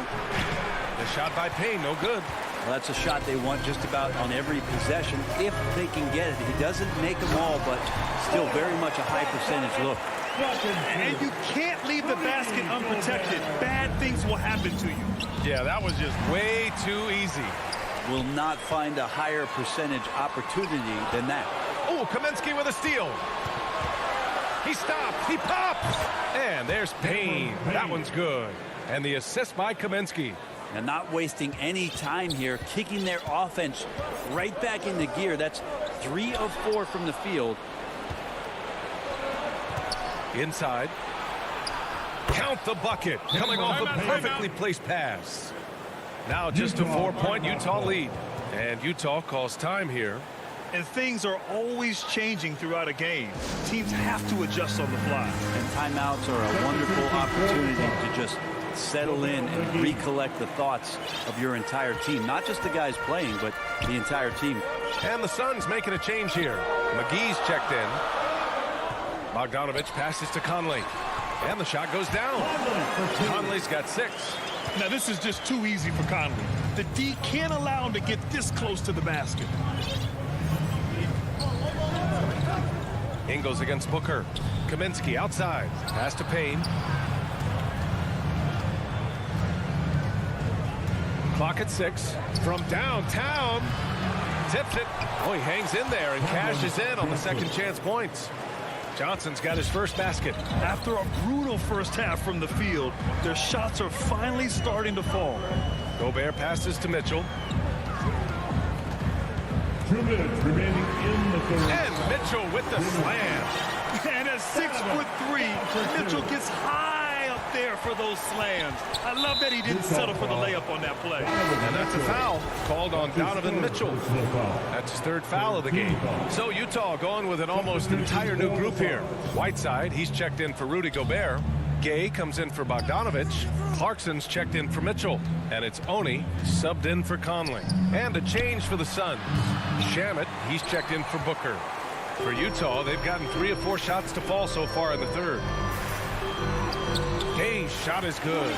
The shot by Payne, no good. Well, that's a shot they want just about on every possession if they can get it. He doesn't make them all, but still very much a high percentage look. And you can't leave the basket unprotected. Bad things will happen to you. Yeah, that was just way too easy. Will not find a higher percentage opportunity than that. Oh, Kaminsky with a steal. He stops. He pops. And there's Payne. That one's good. And the assist by Kaminsky. And not wasting any time here, kicking their offense right back into gear. That's 3 of 4 from the field. Inside. Count the bucket. Coming off a perfectly placed pass. Now just a 4-point Utah lead. And Utah calls time here. And things are always changing throughout a game. Teams have to adjust on the fly. And timeouts are a wonderful opportunity to just settle in and recollect the thoughts of your entire team. Not just the guys playing, but the entire team. And the Suns making a change here. McGee's checked in. Bogdanovich passes to Conley. And the shot goes down. Conley's got 6. Now, this is just too easy for Conley. The D can't allow him to get this close to the basket. Ingles against Booker. Kaminsky outside. Pass to Payne. Clock at 6. From downtown. Tips it. Oh, he hangs in there and cashes in on the second chance points. Johnson's got his first basket. After a brutal first half from the field, their shots are finally starting to fall. Gobert passes to Mitchell. 2 minutes remaining in the third. And Mitchell with the slam. And at 6'3", Mitchell gets high up there for those slams. I love that he didn't settle for the layup on that play. And that's a foul called on Donovan Mitchell. That's his 3rd foul of the game. So Utah going with an almost entire new group here. Whiteside, he's checked in for Rudy Gobert. Gay comes in for Bogdanovich. Clarkson's checked in for Mitchell. And it's Oni subbed in for Conley. And a change for the Suns. Shamet, he's checked in for Booker. For Utah, they've gotten 3 of 4 shots to fall so far in the 3rd. Gay's shot is good.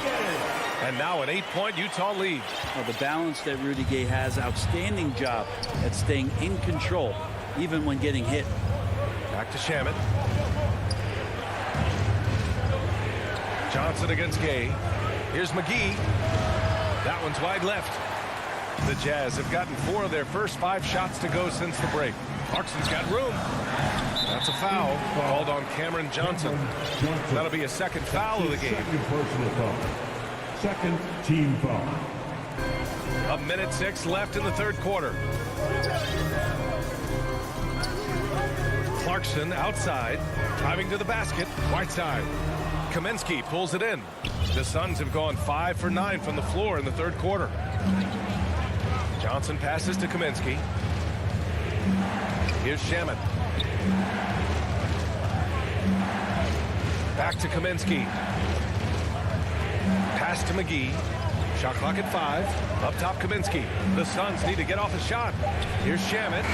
And now an 8-point Utah lead. Well, the balance that Rudy Gay has, outstanding job at staying in control, even when getting hit. Back to Shamet. Johnson against Gay. Here's McGee. That one's wide left. The Jazz have gotten 4 of their first 5 shots to go since the break. Clarkson's got room. That's a foul called on Cameron Johnson. That'll be a 2nd foul of the game. Second team foul. 1:06 left in the 3rd quarter. Clarkson outside, driving to the basket. Whiteside. Kaminsky pulls it in. The Suns have gone 5 for 9 from the floor in the 3rd quarter. Johnson passes to Kaminsky. Here's Shamet. Back to Kaminsky. Pass to McGee. Shot clock at 5. Up top, Kaminsky. The Suns need to get off a shot. Here's Shamet.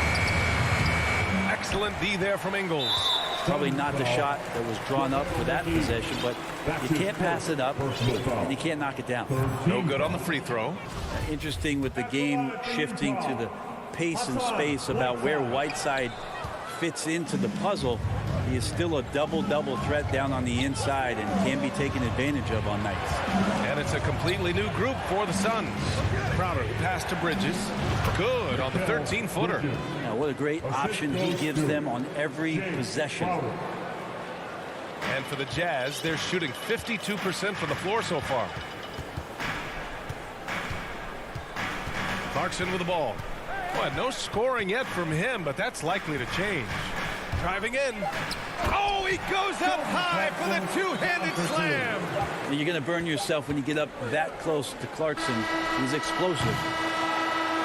Excellent D there from Ingles. Probably not the shot that was drawn up for that possession, but you can't pass it up and you can't knock it down. No good on the free throw. Interesting with the game shifting to the pace and space about where Whiteside fits into the puzzle. He is still a double-double threat down on the inside and can be taken advantage of on nights. And it's a completely new group for the Suns. Crowder pass to Bridges. Good on the 13-footer. Now, what a great option he gives them on every possession. And for the Jazz, they're shooting 52% from the floor so far. Clarkson with the ball. Well, no scoring yet from him, but that's likely to change. Driving in. Oh, he goes up high for the 2-handed slam. You're going to burn yourself when you get up that close to Clarkson. He's explosive.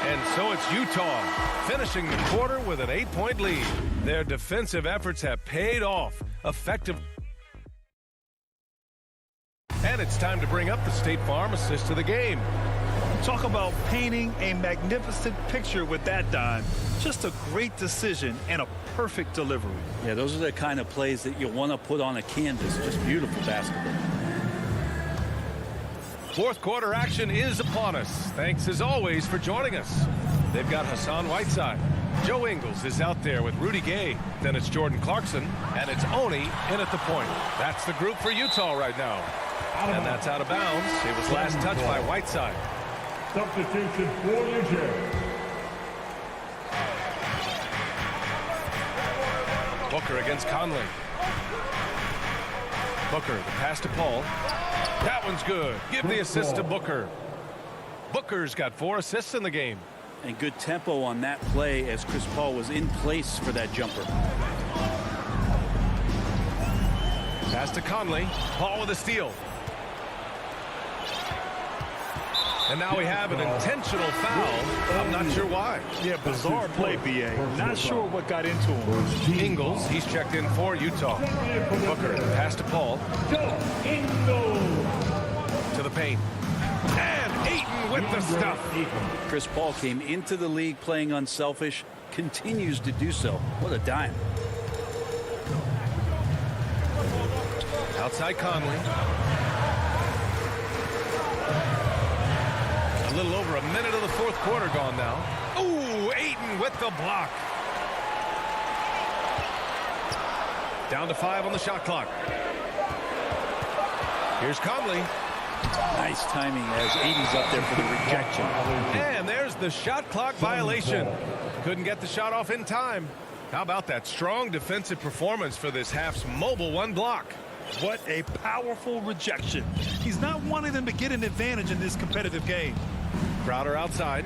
And so it's Utah finishing the quarter with an 8-point lead. Their defensive efforts have paid off. Effective. And it's time to bring up the State Farm assist of the game. Talk about painting a magnificent picture with that dime. Just a great decision and a perfect delivery. Yeah, those are the kind of plays that you want to put on a canvas. Just beautiful basketball. Fourth quarter action is upon us. Thanks as always for joining us. They've got Hassan Whiteside. Joe Ingles is out there with Rudy Gay. Then it's Jordan Clarkson, and it's Oni in at the point. That's the group for Utah right now. And that's out of bounds. It was last touched by Whiteside. Substitution for New Jersey. Booker against Conley. Booker, the pass to Paul. That one's good. Give the assist to Booker. Booker's got 4 assists in the game. And good tempo on that play as Chris Paul was in place for that jumper. Pass to Conley. Paul with a steal. And now we have an intentional foul. I'm not sure why. Yeah, bizarre play, B.A. Not sure what got into him. Ingles, he's checked in for Utah. Booker, pass to Paul. To the paint. And Ayton with the stuff. Chris Paul came into the league playing unselfish, continues to do so. What a dime. Outside Conley. A little over a minute of the fourth quarter gone now. Ooh, Ayton with the block. Down to 5 on the shot clock. Here's Conley. Nice timing as Ayton's up there for the rejection. And there's the shot clock violation. Couldn't get the shot off in time. How about that strong defensive performance for this half's mobile 1 block? What a powerful rejection. He's not wanting them to get an advantage in this competitive game. Crowder outside.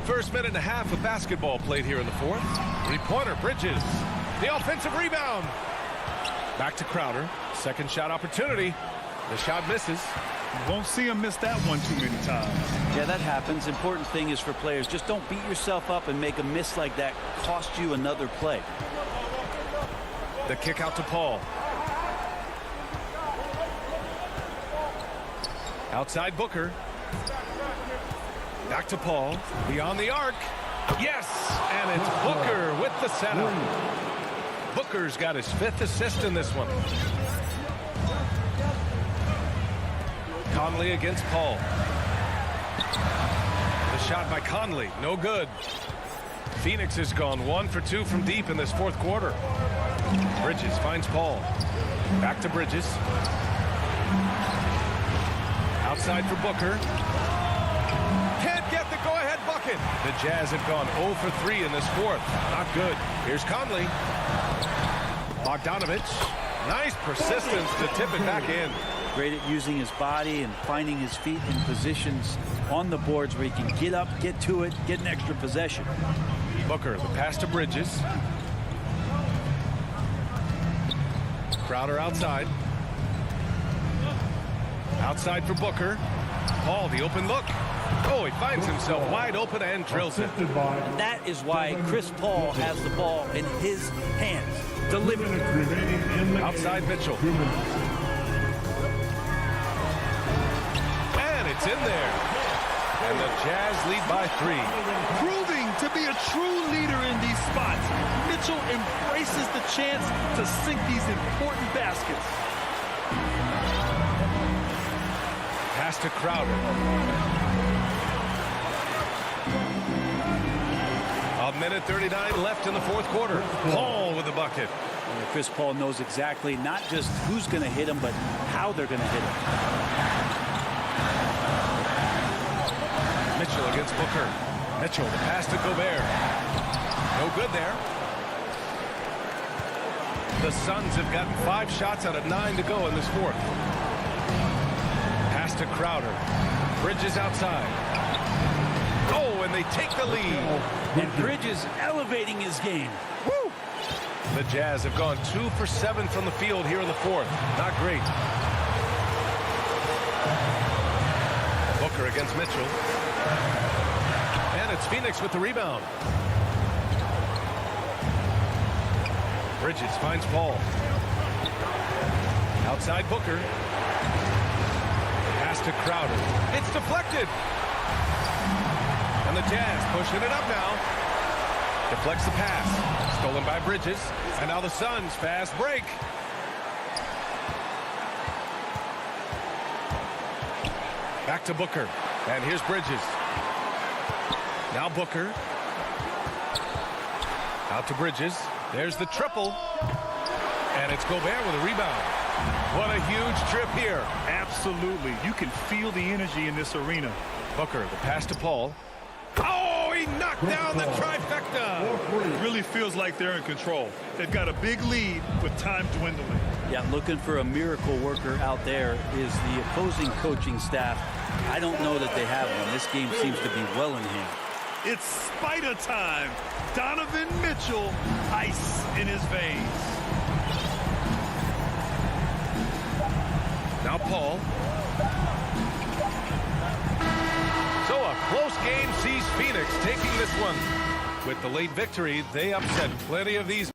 First minute and a half of basketball played here in the fourth. 3-pointer, Bridges. The offensive rebound. Back to Crowder. Second shot opportunity. The shot misses. You won't see him miss that one too many times. Yeah, that happens. Important thing is for players, just don't beat yourself up and make a miss like that cost you another play. The kick out to Paul. Outside Booker. Back to Paul. Beyond the arc. Yes! And it's Booker with the setup. Booker's got his 5th assist in this one. Conley against Paul. The shot by Conley. No good. Phoenix has gone 1 for 2 from deep in this fourth quarter. Bridges finds Paul. Back to Bridges. Outside for Booker. Can't get the go-ahead bucket. The Jazz have gone 0 for 3 in this fourth. Not good. Here's Conley. Bogdanovich. Nice persistence to tip it back in. Great at using his body and finding his feet in positions on the boards where he can get up, get to it, get an extra possession. Booker, the pass to Bridges. Crowder outside. Outside for Booker. Paul, the open look. Oh, he finds himself wide open and drills it. That is why Chris Paul has the ball in his hands. Delivered. Outside Mitchell. And it's in there. And the Jazz lead by 3. Proving to be a true leader in these spots. Mitchell embraces the chance to sink these important baskets. Pass to Crowder. A minute 39 left in the fourth quarter. Paul with the bucket. And Chris Paul knows exactly not just who's going to hit him, but how they're going to hit him. Mitchell against Booker. Mitchell, the pass to Gobert. No good there. The Suns have gotten 5 shots out of 9 to go in this fourth. Pass to Crowder. Bridges outside. Oh, and they take the lead. And Bridges elevating his game. Woo! The Jazz have gone 2 for 7 from the field here in the fourth. Not great. Booker against Mitchell. And it's Phoenix with the rebound. Bridges finds Paul. Outside Booker. Pass to Crowder. It's deflected. And the Jazz pushing it up now. Deflects the pass. Stolen by Bridges. And now the Suns fast break. Back to Booker. And here's Bridges. Now Booker. Out to Bridges. There's the triple. And it's Gobert with a rebound. What a huge trip here. Absolutely. You can feel the energy in this arena. Booker, the pass to Paul. Oh, he knocked down the trifecta. It really feels like they're in control. They've got a big lead with time dwindling. Yeah, looking for a miracle worker out there is the opposing coaching staff. I don't know that they have one. This game seems to be well in hand. It's Spider time. Donovan Mitchell, ice in his veins. Now Paul. So a close game sees Phoenix taking this one. With the late victory, they upset plenty of these.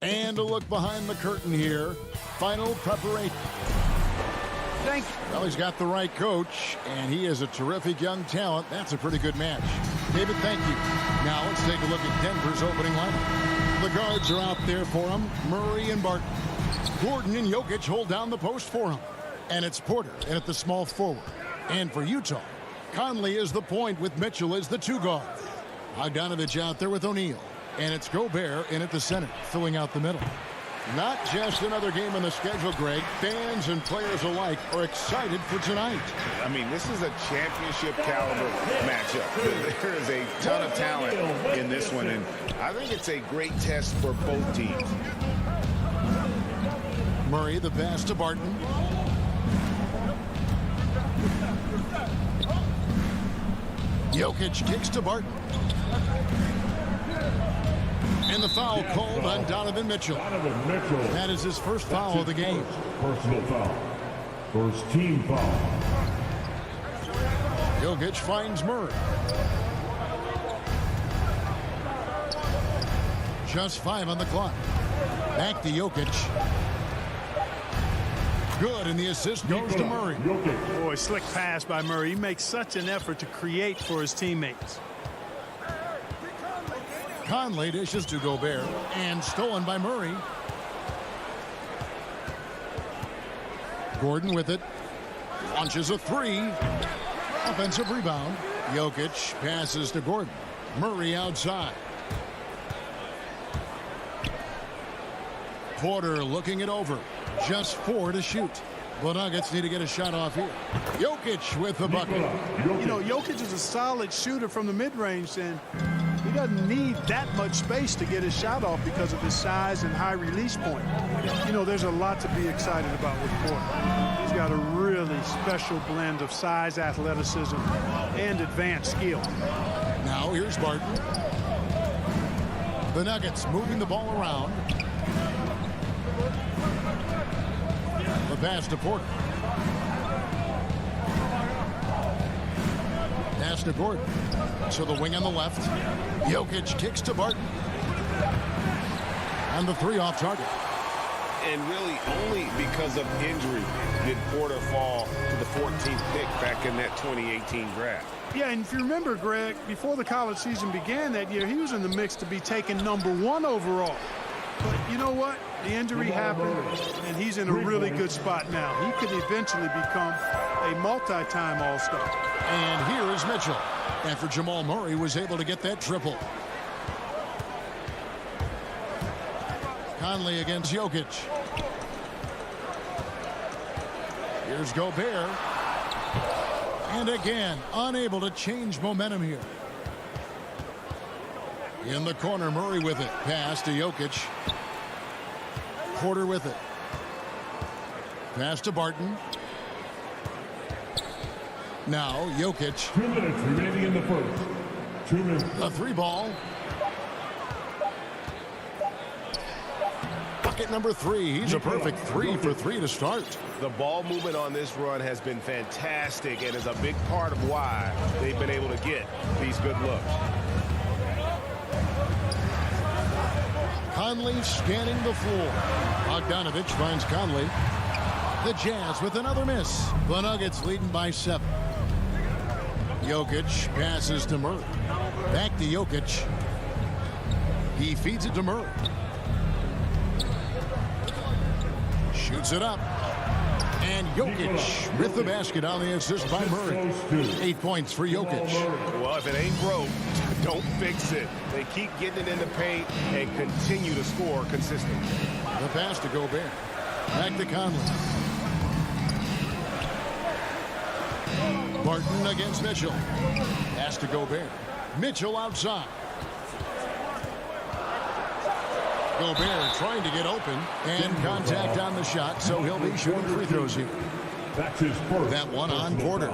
And a look behind the curtain here. Final preparation. Thank you. Well, he's got the right coach, and he is a terrific young talent. That's a pretty good match. David, thank you. Now let's take a look at Denver's opening lineup. The guards are out there for him. Murray and Barton. Gordon and Jokic hold down the post for him. And it's Porter in at the small forward. And for Utah, Conley is the point with Mitchell as the 2 guard. Bogdanovich out there with O'Neal. And it's Gobert in at the center, filling out the middle. Not just another game on the schedule, Greg. Fans and players alike are excited for tonight. I mean, this is a championship caliber matchup. There is a ton of talent in this one, and I think it's a great test for both teams. Murray, the pass to Barton. Jokic kicks to Barton. And the foul called on Donovan Mitchell. That is his first foul of the game. Personal foul. First team foul. Jokic finds Murray. Just 5 on the clock. Back to Jokic. Good, and the assist goes to Murray. Boy, slick pass by Murray. He makes such an effort to create for his teammates. Conley dishes to Gobert, and stolen by Murray. Gordon with it. Launches a 3. Offensive rebound. Jokic passes to Gordon. Murray outside. Porter looking it over. Just 4 to shoot. The Nuggets need to get a shot off here. Jokic with the bucket. You know, Jokic is a solid shooter from the mid-range, and he doesn't need that much space to get his shot off because of his size and high release point. You know, there's a lot to be excited about with Porter. He's got a really special blend of size, athleticism, and advanced skill. Now here's Barton. The Nuggets moving the ball around. The pass to Porter. Pass to Gordon. So the wing on the left. Jokic kicks to Barton. And the 3 off target. And really only because of injury did Porter fall to the 14th pick back in that 2018 draft. Yeah, and if you remember, Greg, before the college season began that year, he was in the mix to be taken #1 overall. But you know what? The injury happened, and he's in a really good spot now. He could eventually become a multi-time All-Star. And here is Mitchell. After Jamal Murray was able to get that triple. Conley against Jokic. Here's Gobert. And again, unable to change momentum here. In the corner, Murray with it. Pass to Jokic. Porter with it. Pass to Barton. Now Jokic. 2 minutes remaining in the first. 2 minutes. A 3 ball. Bucket number 3. He's a perfect 3 for 3 to start. The ball movement on this run has been fantastic and is a big part of why they've been able to get these good looks. Conley scanning the floor. Bogdanovich finds Conley. The Jazz with another miss. The Nuggets leading by 7. Jokic passes to Murray. Back to Jokic. He feeds it to Murray. Shoots it up. And Jokic with the basket on the assist by Murray. 8 points for Jokic. Well, if it ain't broke, don't fix it. They keep getting it in the paint and continue to score consistently. The pass to Gobert. Back to Conley. Barton against Mitchell. Pass to Gobert. Mitchell outside. Gobert trying to get open. And contact on the shot, so he'll be shooting free throws here. That's his first. That one on Porter.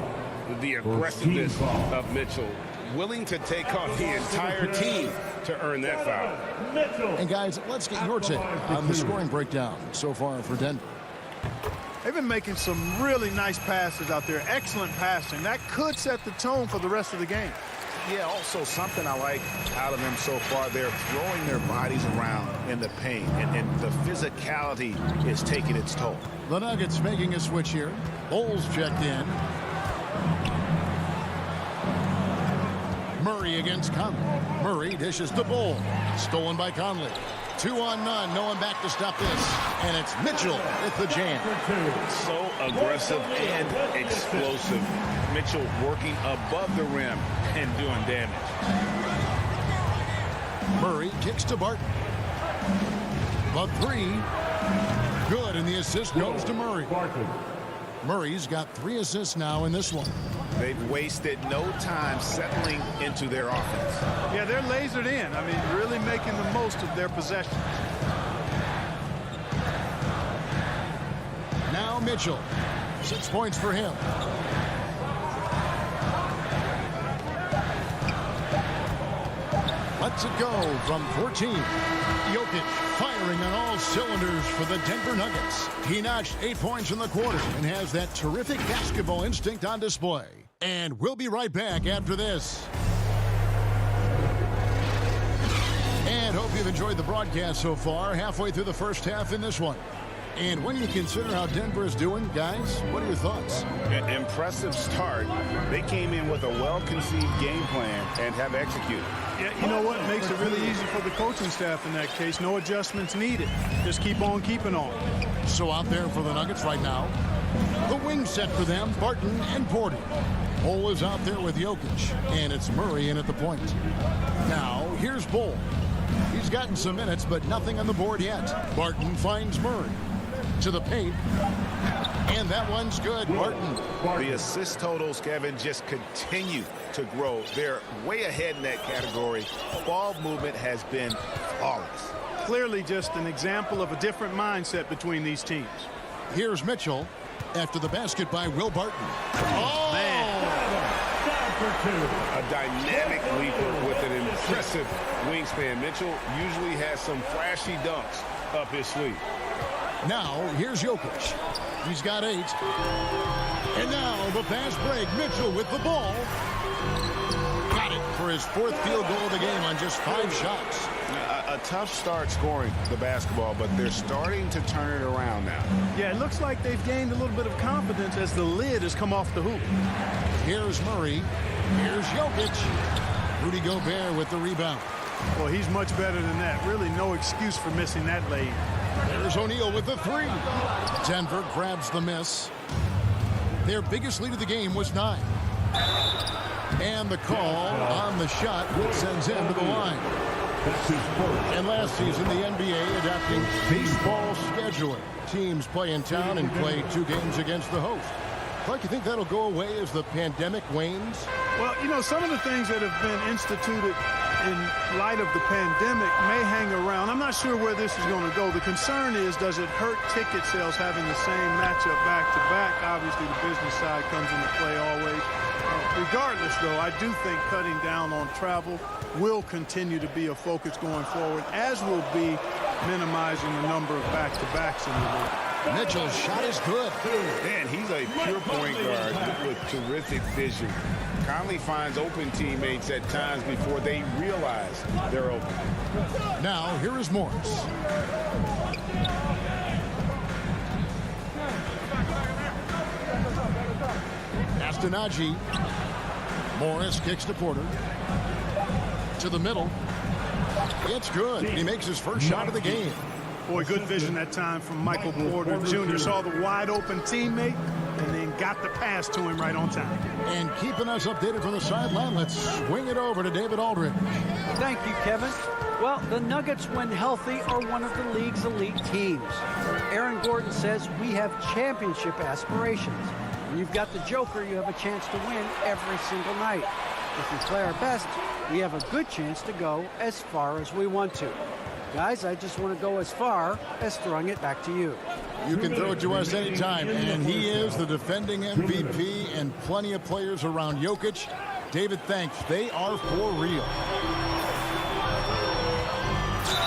The aggressiveness of Mitchell, willing to take on the entire team to earn that foul. And guys, let's get your take on the scoring breakdown so far for Denver. They've been making some really nice passes out there. Excellent passing. That could set the tone for the rest of the game. Yeah, also something I like out of them so far, they're throwing their bodies around in the paint, and the physicality is taking its toll. The Nuggets making a switch here. Bulls checked in. Murray against Conley. Murray dishes to Bull. Stolen by Conley. 2-on-none. No one back to stop this. And it's Mitchell with the jam. So aggressive and explosive. Mitchell working above the rim and doing damage. Murray kicks to Barton. The three. Good, and the assist goes to Murray. Murray's got 3 assists now in this one. They've wasted no time settling into their offense. Yeah, they're lasered in. I mean, really making the most of their possessions. Now Mitchell. 6 points for him. Lets it go from 14. Jokic firing on all cylinders for the Denver Nuggets. He notched 8 points in the quarter and has that terrific basketball instinct on display. And we'll be right back after this. And hope you've enjoyed the broadcast so far. Halfway through the first half in this one. And when you consider how Denver is doing, guys, what are your thoughts? An impressive start. They came in with a well-conceived game plan and have executed. Yeah, you know what? Makes it really easy for the coaching staff in that case. No adjustments needed. Just keep on keeping on. So out there for the Nuggets right now, the wing set for them, Barton and Porter. Bull is out there with Jokic, and it's Murray in at the point. Now, here's Bull. He's gotten some minutes, but nothing on the board yet. Barton finds Murray to the paint, and that one's good. Barton. The assist totals, Kevin, just continue to grow. They're way ahead in that category. Ball movement has been flawless. Clearly just an example of a different mindset between these teams. Here's Mitchell after the basket by Will Barton. Oh, man. A dynamic leaper with an impressive wingspan. Mitchell usually has some flashy dunks up his sleeve. Now, here's Jokic. He's got 8. And now the fast break. Mitchell with the ball. Got it for his 4th field goal of the game on just 5 shots. A tough start scoring the basketball, but they're starting to turn it around now. Yeah, it looks like they've gained a little bit of confidence as the lid has come off the hoop. Here's Murray. Here's Jokic. Rudy Gobert with the rebound. Well, he's much better than that. Really no excuse for missing that lane. There's O'Neal with the 3. Denver grabs the miss. Their biggest lead of the game was 9. And the call on the shot sends him to the line. And last season, the NBA adopting baseball scheduling. Teams play in town and play 2 games against the host. Clark, you think that'll go away as the pandemic wanes? Well, you know, some of the things that have been instituted in light of the pandemic may hang around. I'm not sure where this is going to go. The concern is, does it hurt ticket sales having the same matchup back-to-back? Obviously, the business side comes into play always. Regardless, though, I do think cutting down on travel will continue to be a focus going forward, as will be minimizing the number of back-to-backs in the league. Mitchell's shot is good. Man, he's a pure point guard with terrific vision. Conley finds open teammates at times before they realize they're open. Now, here is Morris. Astonagi. Morris kicks to Porter. To the middle. It's good. He makes his first shot of the game. Boy, good vision that time from Michael Porter Jr. Saw the wide-open teammate and then got the pass to him right on time. And keeping us updated from the sideline, let's swing it over to David Aldridge. Thank you, Kevin. Well, the Nuggets, when healthy, are one of the league's elite teams. Aaron Gordon says we have championship aspirations. When you've got the Joker, you have a chance to win every single night. If we play our best, we have a good chance to go as far as we want to. Guys, I just want to go as far as throwing it back to you. You can throw it to us anytime, and he is the defending MVP and plenty of players around Jokic. David, thanks. They are for real.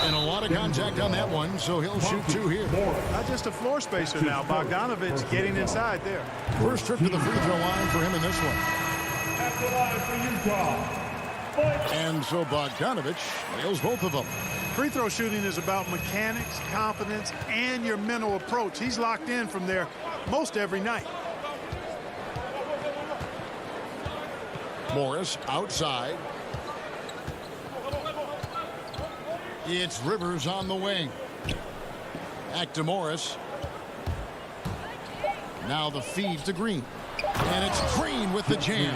And a lot of contact on that one, so he'll shoot 2 here. Not just a floor spacer now. Bogdanovich getting inside there. First trip to the free throw line for him in this one. At the line for Utah, And so Bogdanovich nails both of them. Free throw shooting is about mechanics, confidence, and your mental approach. He's locked in from there most every night. Morris outside. It's Rivers on the wing. Back to Morris. Now the feed to Green. And it's Green with the jam.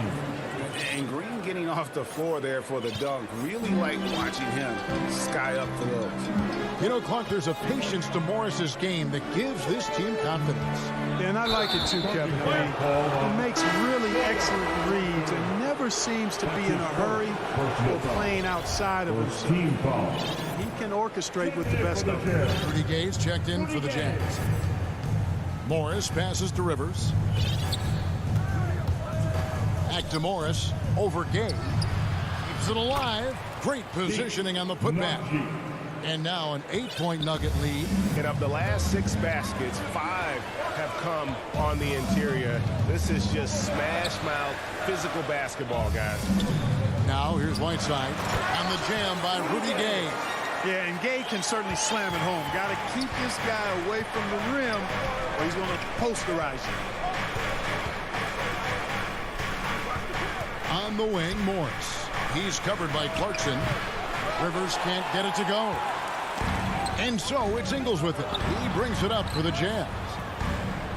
And Green getting off the floor there for the dunk. Really like watching him sky up to those. You know, Clark, there's a patience to Morris's game that gives this team confidence. Yeah, and I like it too, Kevin. He makes really excellent reads and never seems to be in a hurry or playing outside of himself. He can orchestrate with the best of them. Rudy Gay's checked in for the Jazz. Morris passes to Rivers. Back to Morris. Over Gay. Keeps it alive. Great positioning on the putback. And now an 8-point Nugget lead. And of the last 6 baskets, 5 have come on the interior. This is just smash mouth physical basketball, guys. Now here's Whiteside. And the jam by Rudy Gay. Yeah, and Gay can certainly slam it home. Got to keep this guy away from the rim or he's going to posterize you. On the wing, Morris. He's covered by Clarkson. Rivers can't get it to go. And so it's Ingles with it. He brings it up for the Jazz.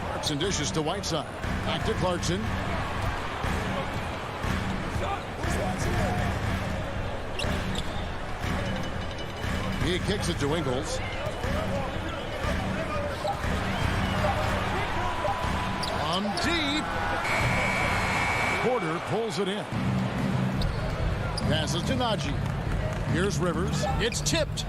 Clarkson dishes to Whiteside. Back to Clarkson. He kicks it to Ingles. On deep. Porter pulls it in. Passes to Najee. Here's Rivers. It's tipped.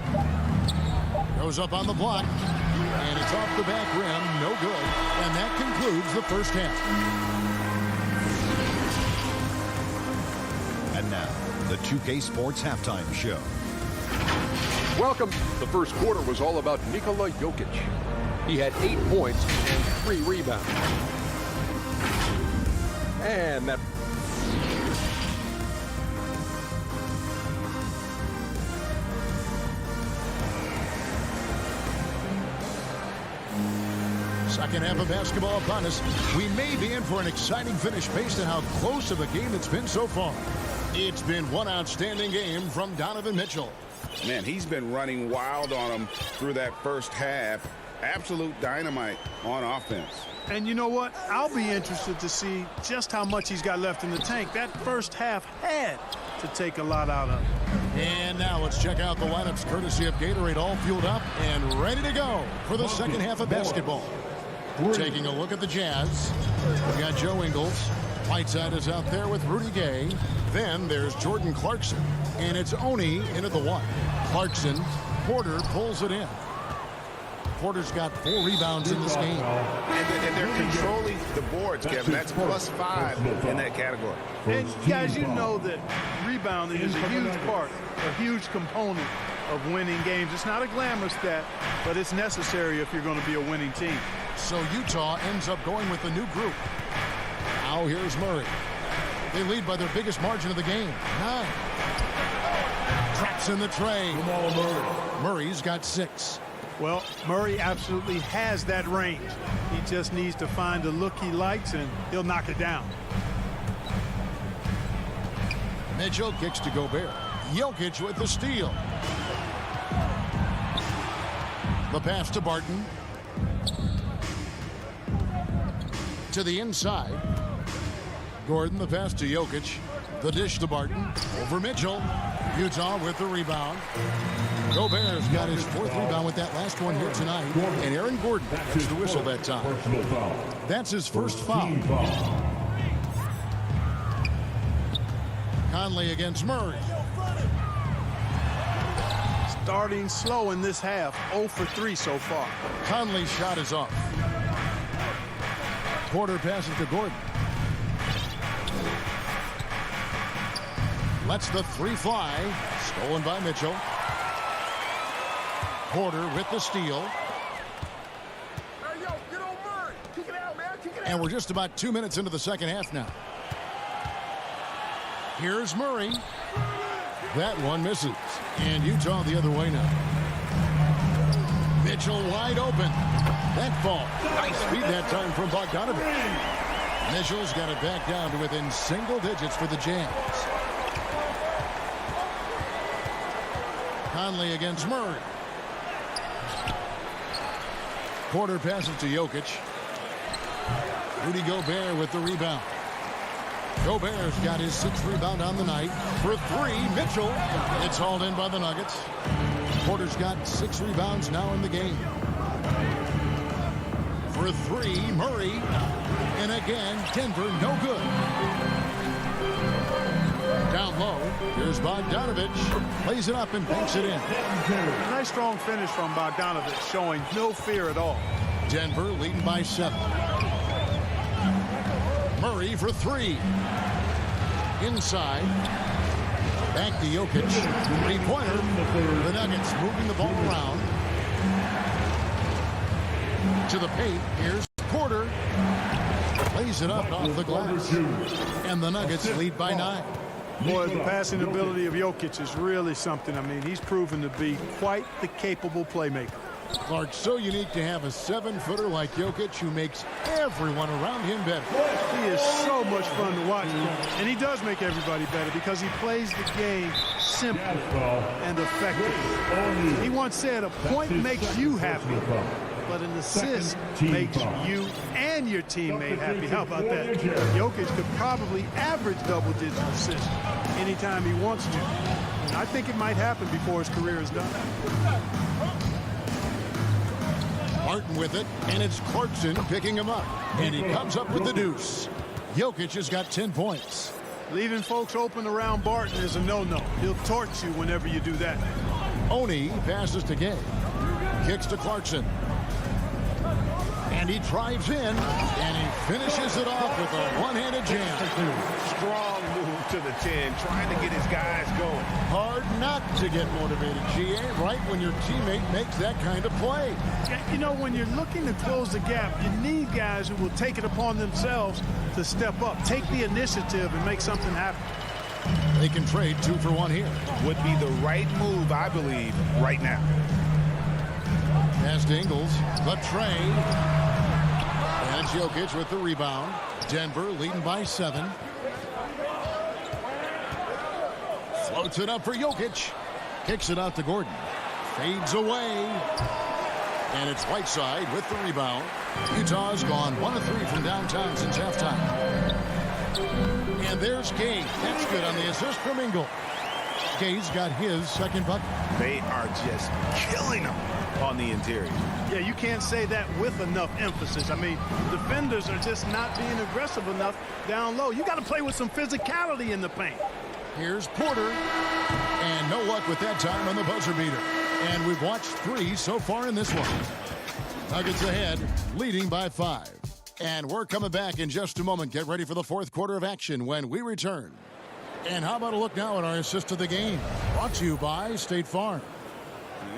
Goes up on the block. And it's off the back rim. No good. And that concludes the first half. And now, the 2K Sports Halftime Show. Welcome. The first quarter was all about Nikola Jokic. He had 8 points and 3 rebounds. And that... Second half of basketball upon us. We may be in for an exciting finish based on how close of a game it's been so far. It's been one outstanding game from Donovan Mitchell. Man, he's been running wild on him through that first half. Absolute dynamite on offense. And you know what? I'll be interested to see just how much he's got left in the tank. That first half had to take a lot out of him. And now let's check out the lineups courtesy of Gatorade, all fueled up and ready to go for the second half of basketball. Taking a look at the Jazz. We've got Joe Ingles. Whiteside is out there with Rudy Gay. Then there's Jordan Clarkson. And it's Oni into the 1. Clarkson. Porter pulls it in. Porter's got 4 rebounds in this game. And they're controlling the boards, Kevin. That's +5 in that category. And guys, you know that rebounding is a huge part, a huge component of winning games. It's not a glamorous stat, but it's necessary if you're going to be a winning team. So Utah ends up going with the new group. Now here's Murray. They lead by their biggest margin of the game, 9. Traps in the tray. Murray's got 6. Well, Murray absolutely has that range. He just needs to find the look he likes, and he'll knock it down. Mitchell kicks to Gobert. Jokic with the steal. The pass to Barton. To the inside. Gordon, the pass to Jokic. The dish to Barton. Over Mitchell. Utah with the rebound. Gobert's got his 4th rebound with that last one here tonight. And Aaron Gordon gets the whistle that time. That's his first foul. Conley against Murray. Starting slow in this half. 0 for 3 so far. Conley's shot is off. Porter passes to Gordon. Lets the 3 fly. Stolen by Mitchell. Porter with the steal. Hey, yo, get on Murray. Kick it out, man. Kick it out. And we're just about 2 minutes into the second half now. Here's Murray. That one misses. And Utah the other way now. Mitchell wide open. That fall. Nice feed that time from Bogdanovich. Mitchell's got it back down to within single digits for the Jazz. Conley against Murray. Porter passes to Jokic. Rudy Gobert with the rebound. Gobert's got his 6th rebound on the night. For 3, Mitchell. It's hauled in by the Nuggets. Porter's got 6 rebounds now in the game. For 3, Murray. And again, Denver no good. Down low, here's Bogdanovich. Plays it up and banks it in. A nice strong finish from Bogdanovich, showing no fear at all. Denver leading by 7. Murray for 3. Inside. Back to Jokic. 3-pointer. The Nuggets moving the ball around. To the paint. Here's Porter. Plays it up off the glass. And the Nuggets lead by 9. Boy, the passing ability of Jokic is really something. I mean, he's proven to be quite the capable playmaker. Clark, so unique to have a 7-footer like Jokic who makes everyone around him better. He is so much fun to watch. And he does make everybody better because he plays the game simple and effective. He once said, a point makes you happy, but an assist makes you and your teammate happy. How about that? Jokic could probably average double-digit assists anytime he wants to. And I think it might happen before his career is done. Martin with it, and it's Clarkson picking him up. And he comes up with the deuce. Jokic has got 10 points. Leaving folks open around Barton is a no-no. He'll torch you whenever you do that. Oni passes to Gay. Kicks to Clarkson. And he drives in, and he finishes it off with a one-handed jam. Strong move to the 10, trying to get his guys going. Hard not to get motivated, GA, right when your teammate makes that kind of play. You know, when you're looking to close the gap, you need guys who will take it upon themselves to step up, take the initiative, and make something happen. They can trade 2 for 1 here. Would be the right move, I believe, right now. Pass to Ingles, the trade. And Jokic with the rebound. Denver leading by 7. Floats it up for Jokic. Kicks it out to Gordon. Fades away. And it's Whiteside with the rebound. Utah's gone 1 of 3 from downtown since halftime. And there's Gay. That's good on the assist from Ingles. Gay's got his 2nd bucket. They are just killing him on the interior. Yeah, you can't say that with enough emphasis. I mean, defenders are just not being aggressive enough down low. You got to play with some physicality in the paint. Here's Porter. And no luck with that time on the buzzer beater. And we've watched 3 so far in this one. Nuggets ahead, leading by 5. And we're coming back in just a moment. Get ready for the 4th quarter of action when we return. And how about a look now at our assist of the game? Brought to you by State Farm.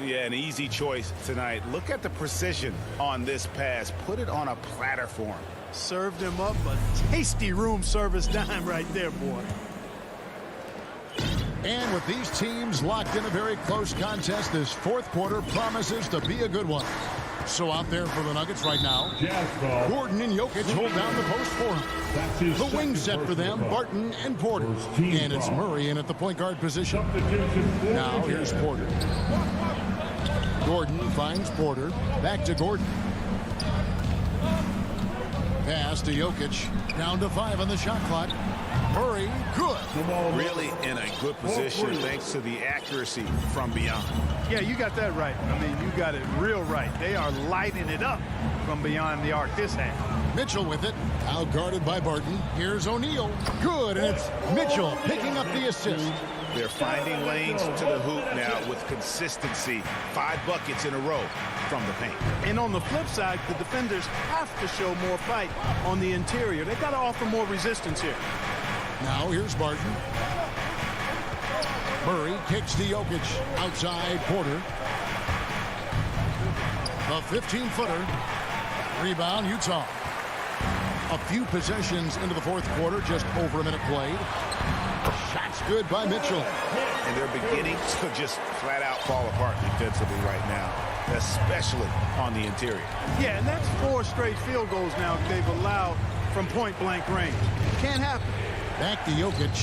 Yeah, an easy choice tonight. Look at the precision on this pass. Put it on a platter for him. Served him up a tasty room service dime right there, boy. And with these teams locked in a very close contest, this 4th quarter promises to be a good one. So out there for the Nuggets right now, Gordon and Jokic hold down the post for him. The wing set for them, Barton and Porter. And it's Murray in at the point guard position. Now here's Porter. Gordon finds Porter. Back to Gordon. Pass to Jokic. Down to 5 on the shot clock. Murray, good. Really in a good position thanks to the accuracy from beyond. Yeah, you got that right. I mean, you got it real right. They are lighting it up from beyond the arc this half. Mitchell with it. Out guarded by Barton. Here's O'Neal. Good, and it's Mitchell picking up the assist. They're finding lanes to the hoop now with consistency. 5 buckets in a row from the paint. And on the flip side, the defenders have to show more fight on the interior. They've got to offer more resistance here. Now here's Barton. Murray kicks to Jokic. Outside Porter. A 15-footer. Rebound Utah. A few possessions into the 4th quarter. Just over a minute played. Shots good by Mitchell. And they're beginning to just flat out fall apart defensively right now, especially on the interior. Yeah, and that's 4 straight field goals now they've allowed from point-blank range. Can't happen. Back to Jokic.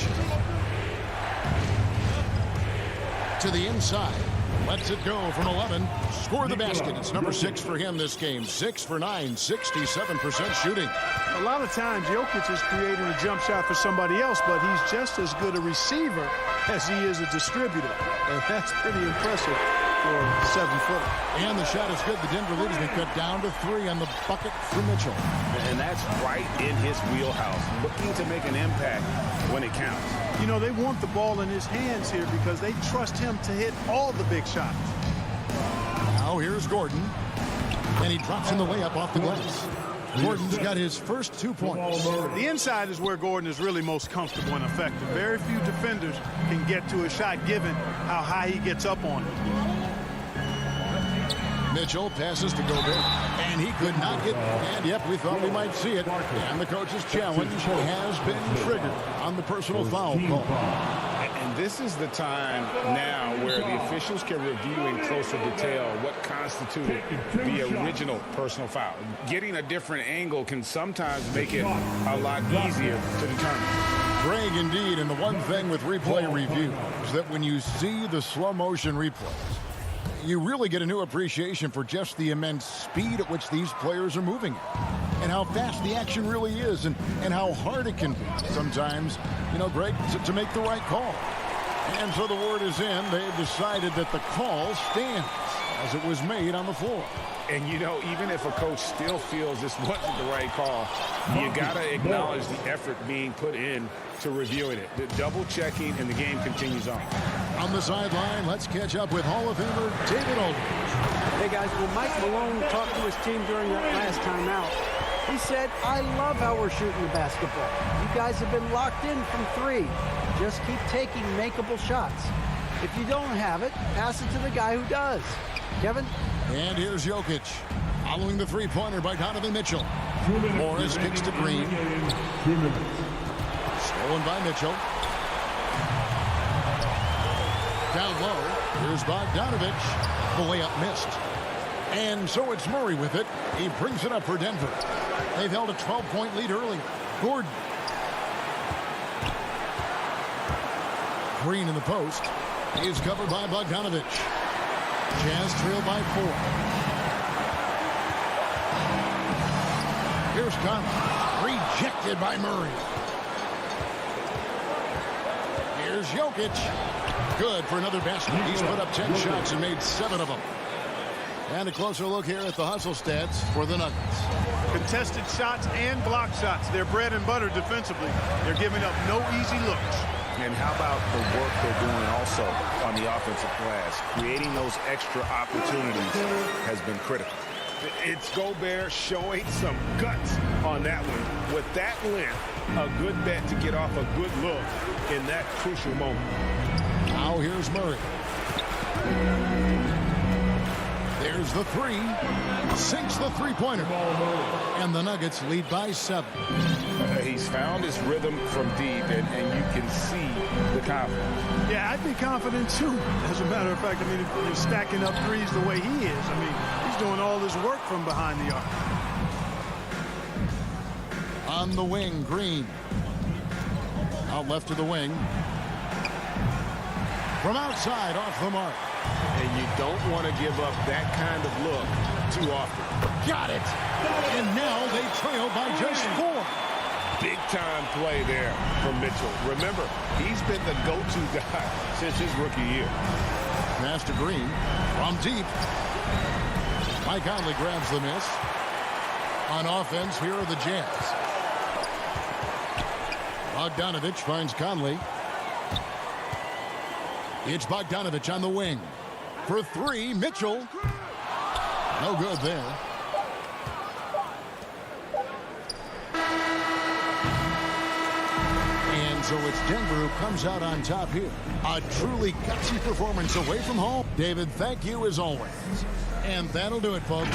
To the inside. Lets it go from 11. Score the basket. It's number 6 for him this game. 6 for 9, 67% shooting. A lot of times, Jokic is creating a jump shot for somebody else, but he's just as good a receiver as he is a distributor. And that's pretty impressive for a 7-footer. And the shot is good. The Denver lead has been cut down to 3 on the bucket for Mitchell. And that's right in his wheelhouse, looking to make an impact when it counts. You know, they want the ball in his hands here because they trust him to hit all the big shots. Now here's Gordon. And he drops in the layup off the glass. Gordon's got his first 2 points. The inside is where Gordon is really most comfortable and effective. Very few defenders can get to a shot given how high he gets up on it. Mitchell passes to Gobert, and he could not get, and yep, we thought we might see it. And the coach's challenge has been triggered on the personal foul call. And this is the time now where the officials can review in closer detail what constituted the original personal foul. Getting a different angle can sometimes make it a lot easier to determine. Greg, indeed, and the one thing with replay review is that when you see the slow motion replays, you really get a new appreciation for just the immense speed at which these players are moving and how fast the action really is and how hard it can be sometimes, you know, Greg, to make the right call. And so the word is in. They've decided that the call stands as it was made on the floor. And, you know, even if a coach still feels this wasn't the right call, you got to acknowledge the effort being put in to reviewing it. The double checking, and the game continues on. On the sideline, let's catch up with Hall of Famer David Aldridge. Hey, guys, when Mike Malone talked to his team during that last time out, he said, I love how we're shooting the basketball. You guys have been locked in from 3. Just keep taking makeable shots. If you don't have it, pass it to the guy who does. Kevin? And here's Jokic. Following the three-pointer by Donovan Mitchell. Morris kicks to Green. Stolen by Mitchell. Down low. Here's Bogdanovich. The layup missed. And so it's Murray with it. He brings it up for Denver. They've held a 12-point lead early. Gordon. Green in the post. He is covered by Bogdanovich. Jazz trail by 4. Here's Conley. Rejected by Murray. Here's Jokic. Good for another basket. He's put up 10 shots and made 7 of them. And a closer look here at the hustle stats for the Nuggets. Contested shots and block shots. They're bread and butter defensively. They're giving up no easy looks. And how about the work they're doing also on the offensive glass? Creating those extra opportunities has been critical. It's Gobert showing some guts on that one. With that length, a good bet to get off a good look in that crucial moment. Now here's Murray. There's the 3. Sinks the three-pointer. And the Nuggets lead by 7. He's found his rhythm from deep, and you can see the confidence. Yeah, I'd be confident too. As a matter of fact, I mean, if you're stacking up threes the way he is, I mean, he's doing all this work from behind the arc. On the wing, Green. Out left to the wing. From outside, off the mark. And you don't want to give up that kind of look too often. Got it. And now they trail by just 4. Big-time play there from Mitchell. Remember, he's been the go-to guy since his rookie year. Pass to Green from deep. Mike Conley grabs the miss. On offense, here are the Jazz. Bogdanovich finds Conley. It's Bogdanovich on the wing. For 3, Mitchell. No good there. And so it's Denver who comes out on top here. A truly gutsy performance away from home. David, thank you as always. And that'll do it, folks.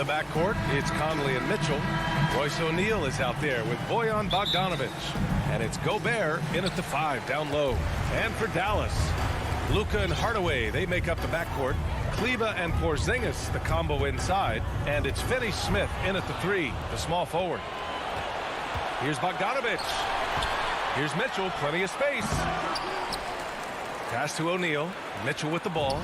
Backcourt, it's Conley and Mitchell. Royce O'Neal is out there with Bojan Bogdanovic. And it's Gobert in at the 5 down low. And for Dallas, Luka and Hardaway, they make up the backcourt. Kleba and Porzingis, the combo inside. And it's Finney Smith in at the 3, the small forward. Here's Bogdanovic. Here's Mitchell, plenty of space. Pass to O'Neal. Mitchell with the ball.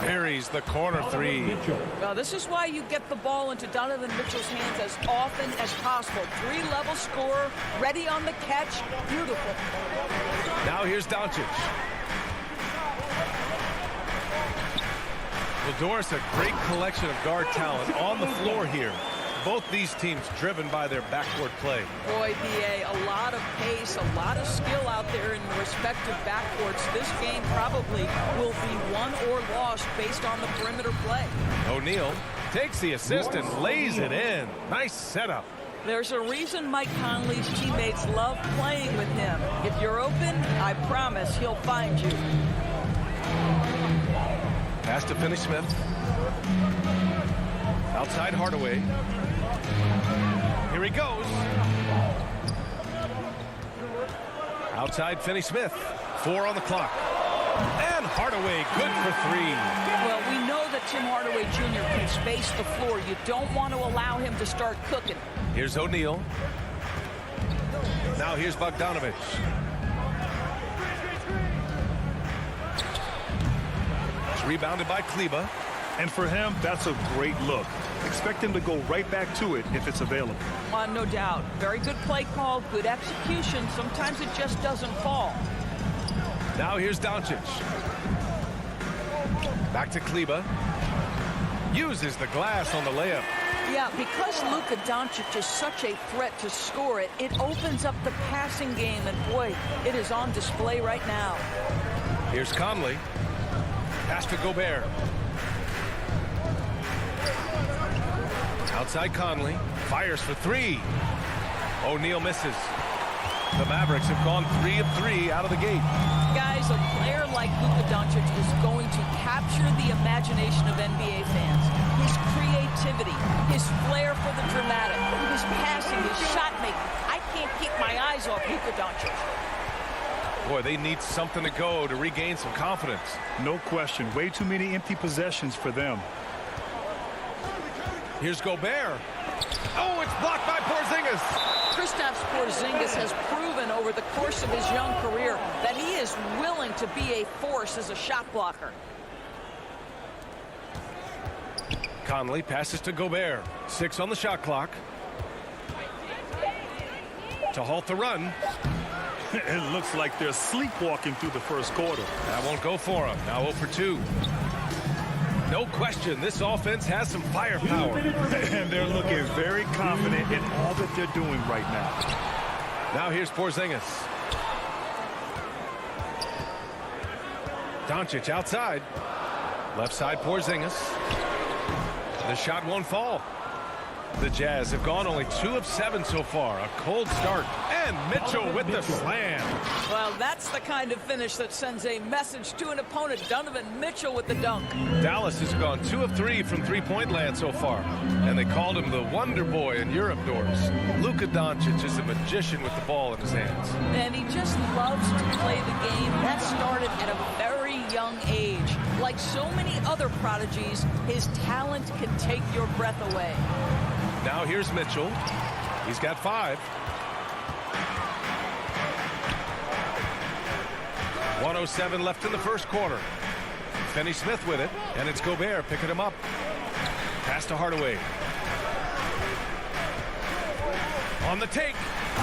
Buries the corner 3. Well, this is why you get the ball into Donovan Mitchell's hands as often as possible. 3-level scorer, ready on the catch. Beautiful. Now here's Doncic. Well, Doris, a great collection of guard talent on the floor here. Both these teams driven by their backcourt play. Boy, B.A., a lot of pace, a lot of skill out there in the respective backcourts. This game probably will be won or lost based on the perimeter play. O'Neal takes the assist and lays it in. Nice setup. There's a reason Mike Conley's teammates love playing with him. If you're open, I promise he'll find you. Pass to Finney Smith. Outside Hardaway. Here he goes. Outside Finney-Smith. 4 on the clock. And Hardaway good for 3. Well, we know that Tim Hardaway Jr. can space the floor. You don't want to allow him to start cooking. Here's O'Neal. Now here's Bogdanovich. It's rebounded by Kleba. And for him, that's a great look. Expect him to go right back to it if it's available. No doubt. Very good play call, good execution. Sometimes it just doesn't fall. Now here's Doncic. Back to Kleba. Uses the glass on the layup. Yeah, because Luka Doncic is such a threat to score it, it opens up the passing game, and boy, it is on display right now. Here's Conley. Pass to Gobert. Outside Conley. Fires for 3. O'Neal misses. The Mavericks have gone 3 of 3 out of the gate. Guys, a player like Luka Doncic is going to capture the imagination of NBA fans. His creativity, his flair for the dramatic, his passing, his shot making. I can't keep my eyes off Luka Doncic. Boy, they need something to go to regain some confidence. No question. Way too many empty possessions for them. Here's Gobert. Oh, it's blocked by Porzingis. Kristaps Porzingis has proven over the course of his young career that he is willing to be a force as a shot blocker. Conley passes to Gobert. 6 on the shot clock. To halt the run. It looks like they're sleepwalking through the first quarter. That won't go for him. Now 0 for 2. No question, this offense has some firepower. And they're looking very confident in all that they're doing right now. Now here's Porzingis. Doncic outside. Left side Porzingis. The shot won't fall. The Jazz have gone only 2 of 7 so far. A cold start. And Mitchell with the slam. Well, that's the kind of finish that sends a message to an opponent. Donovan Mitchell with the dunk. Dallas has gone 2 of 3 from three-point land so far. And they called him the Wonder Boy in Europe doors. Luka Doncic is a magician with the ball in his hands. And he just loves to play the game. That started at a very young age. Like so many other prodigies, his talent can take your breath away. Now here's Mitchell. He's got 5. 1:07 left in the first quarter. Finney-Smith with it, and it's Gobert picking him up. Pass to Hardaway. On the take,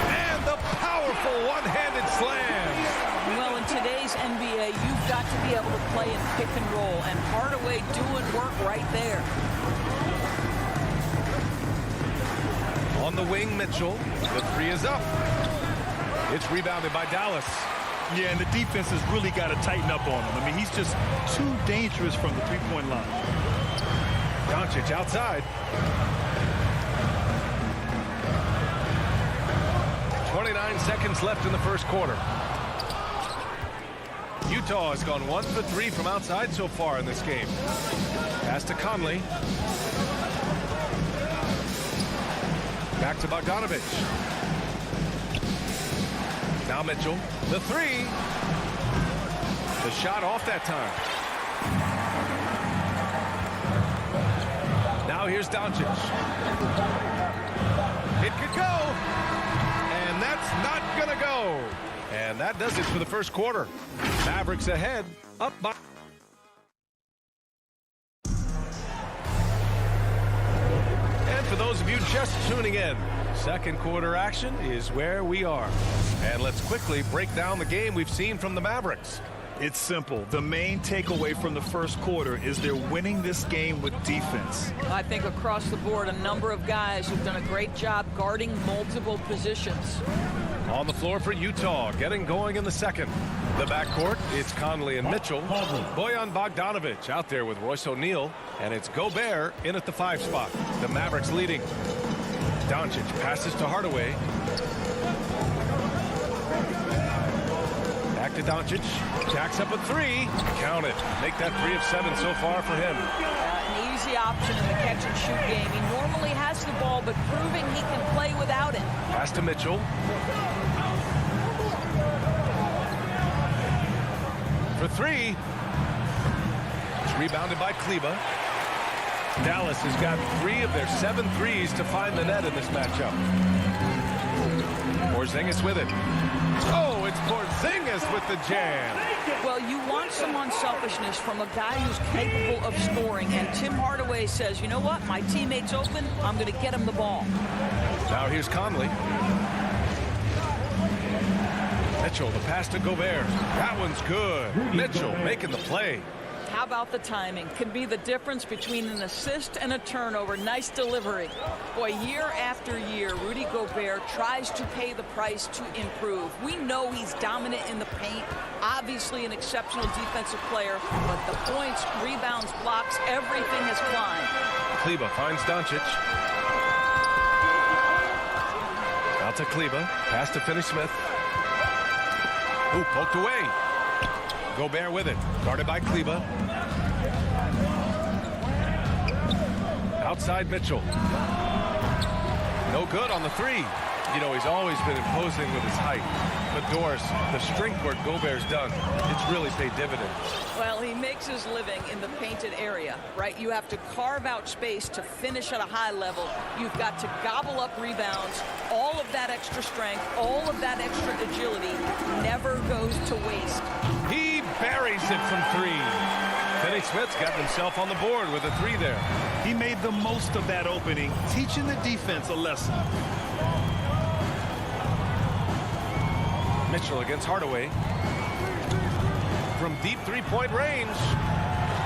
and the powerful one-handed slam. Well, in today's NBA, you've got to be able to play in pick and roll, and Hardaway doing work right there. On the wing, Mitchell. The 3 is up. It's rebounded by Dallas. Yeah, and the defense has really got to tighten up on him. I mean, he's just too dangerous from the three-point line. Doncic outside. 29 seconds left in the first quarter. Utah has gone 1 for 3 from outside so far in this game. Pass to Conley. Back to Bogdanovich. Now Mitchell. The 3. The shot off that time. Now here's Doncic. It could go. And that's not going to go. And that does it for the first quarter. Mavericks ahead. Up by. And for those of you just tuning in, second quarter action is where we are. And let's quickly break down the game we've seen from the Mavericks. It's simple. The main takeaway from the first quarter is they're winning this game with defense. I think across the board, a number of guys who've done a great job guarding multiple positions. On the floor for Utah, getting going in the second. The backcourt, it's Conley and Mitchell. Bojan Bogdanovich out there with Royce O'Neal. And it's Gobert in at the 5 spot. The Mavericks leading. Doncic passes to Hardaway. Back to Luka Doncic jacks up a three. Count it. Make that 3 of 7 so far for him. An easy option in the catch-and-shoot game. He normally has the ball, but proving he can play without it. Pass to Mitchell. For three. It's rebounded by Kleba. Dallas has got 3 of their 7 threes to find the net in this matchup. Porzingis with it. Oh, it's Porzingis with the jam. Well, you want some unselfishness from a guy who's capable of scoring, and Tim Hardaway says, you know what, my teammate's open, I'm going to get him the ball. Now here's Conley. Mitchell, the pass to Gobert. That one's good. Mitchell making the play. How about the timing? Can be the difference between an assist and a turnover. Nice delivery. Boy, year after year, Rudy Gobert tries to pay the price to improve. We know he's dominant in the paint, obviously an exceptional defensive player, but the points, rebounds, blocks, everything has climbed. Kleba finds Doncic. Out to Kleba. Pass to Finney-Smith. Ooh, poked away. Gobert with it. Guarded by Kleba. Outside Mitchell. No good on the three. You know, he's always been imposing with his height. But Doris, the strength work Gobert's done, it's really paid dividends. Well, he makes his living in the painted area, right? You have to carve out space to finish at a high level. You've got to gobble up rebounds. All of that extra strength, all of that extra agility never goes to waste. He buries it from 3. Finney-Smith's got himself on the board with a 3 there. He made the most of that opening, teaching the defense a lesson. Mitchell against Hardaway. From deep three-point range.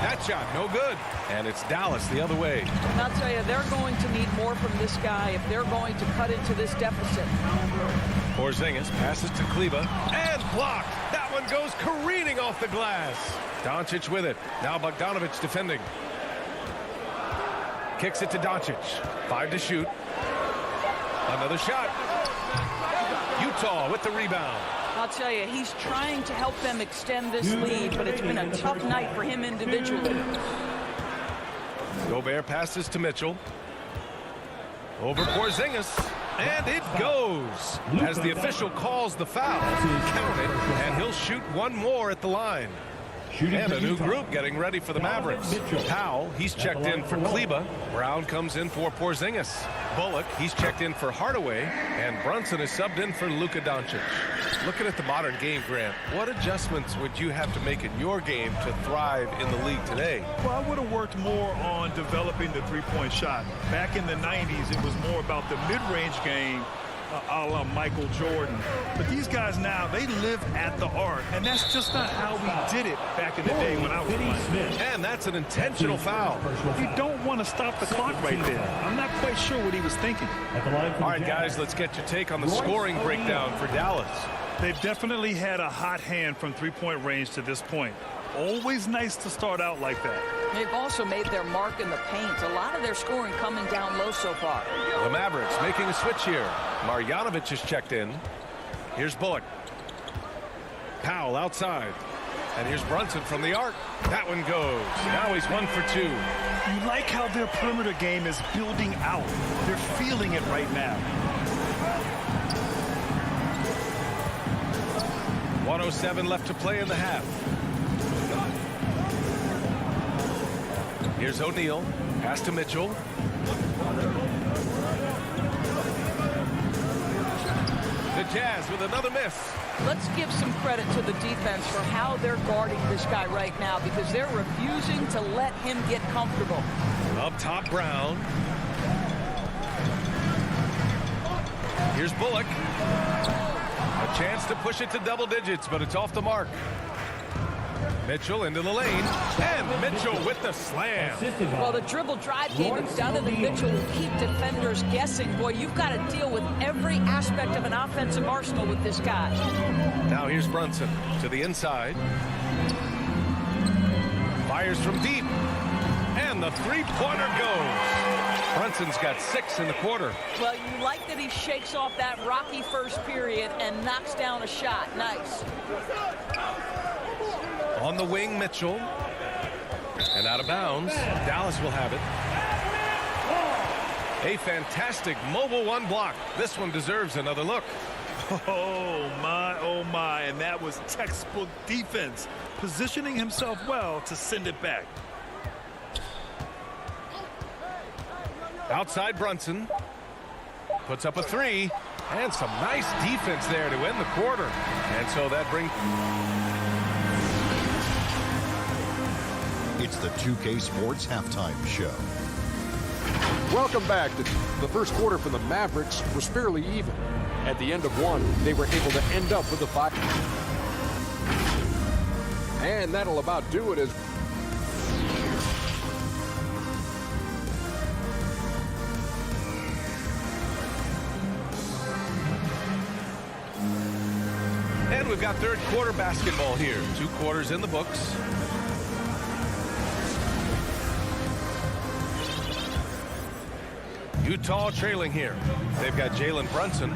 That shot, no good. And it's Dallas the other way. And I'll tell you, they're going to need more from this guy if they're going to cut into this deficit. Porzingis passes to Kleba. And blocked. That one goes careening off the glass. Doncic with it. Now Bogdanovic defending. Kicks it to Doncic. 5 to shoot. Another shot. Utah with the rebound. I'll tell you, he's trying to help them extend this lead, but it's been a tough night for him individually. Gobert passes to Mitchell. Over Porzingis. And it goes. As the official calls the foul. Count it, and he'll shoot one more at the line. And a new group getting ready for the Mavericks. Powell, he's checked in for Kleba. Brown comes in for Porzingis. Bullock, he's checked in for Hardaway. And Brunson is subbed in for Luka Doncic. Looking at the modern game, Grant, what adjustments would you have to make in your game to thrive in the league today? Well, I would have worked more on developing the three-point shot. Back in the 90s, it was more about the mid-range game, a la Michael Jordan. But these guys now, they live at the arc, and that's just not how we did it back in the day when I was playing. And that's an intentional foul. You don't want to stop the clock right there. I'm not quite sure what he was thinking. All right, guys, let's get your take on the scoring breakdown for Dallas. They've definitely had a hot hand from three-point range to this point. Always nice to start out like that. They've also made their mark in the paint. A lot of their scoring coming down low so far. The Mavericks making a switch here. Marjanovic is checked in. Here's Bullock. Powell outside. And here's Brunson from the arc. That one goes. Now he's 1 for 2. You like how their perimeter game is building out. They're feeling it right now. 1:07 left to play in the half. Here's O'Neal. Pass to Mitchell. The Jazz with another miss. Let's give some credit to the defense for how they're guarding this guy right now, because they're refusing to let him get comfortable. Up top, Brown. Here's Bullock. A chance to push it to double digits, but it's off the mark. Mitchell into the lane, and Mitchell with the slam. Well, the dribble drive game of Donovan Mitchell will keep defenders guessing. Boy, you've got to deal with every aspect of an offensive arsenal with this guy. Now here's Brunson to the inside. Fires from deep, and the three-pointer goes. Brunson's got 6 in the quarter. Well, you like that he shakes off that rocky first period and knocks down a shot. Nice. On the wing, Mitchell. And out of bounds. Dallas will have it. A fantastic mobile one block. This one deserves another look. Oh, my. And that was textbook defense. Positioning himself well to send it back. Outside Brunson. Puts up a 3. And some nice defense there to end the quarter. And so that brings... It's the 2K Sports Halftime Show. Welcome back. The first quarter for the Mavericks was fairly even. At the end of one, they were able to end up with a 5. And that'll about do it as... And we've got third quarter basketball here. 2 quarters in the books. Utah trailing here. They've got Jalen Brunson,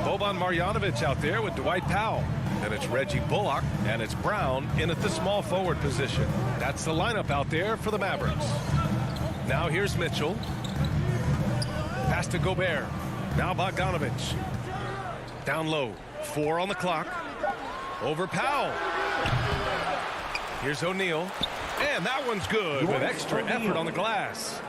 Boban Marjanovic out there with Dwight Powell. Then it's Reggie Bullock, and it's Brown in at the small forward position. That's the lineup out there for the Mavericks. Now here's Mitchell. Pass to Gobert. Now Bogdanovic. Down low. 4 on the clock. Over Powell. Here's O'Neal. And that one's good with extra effort on the glass.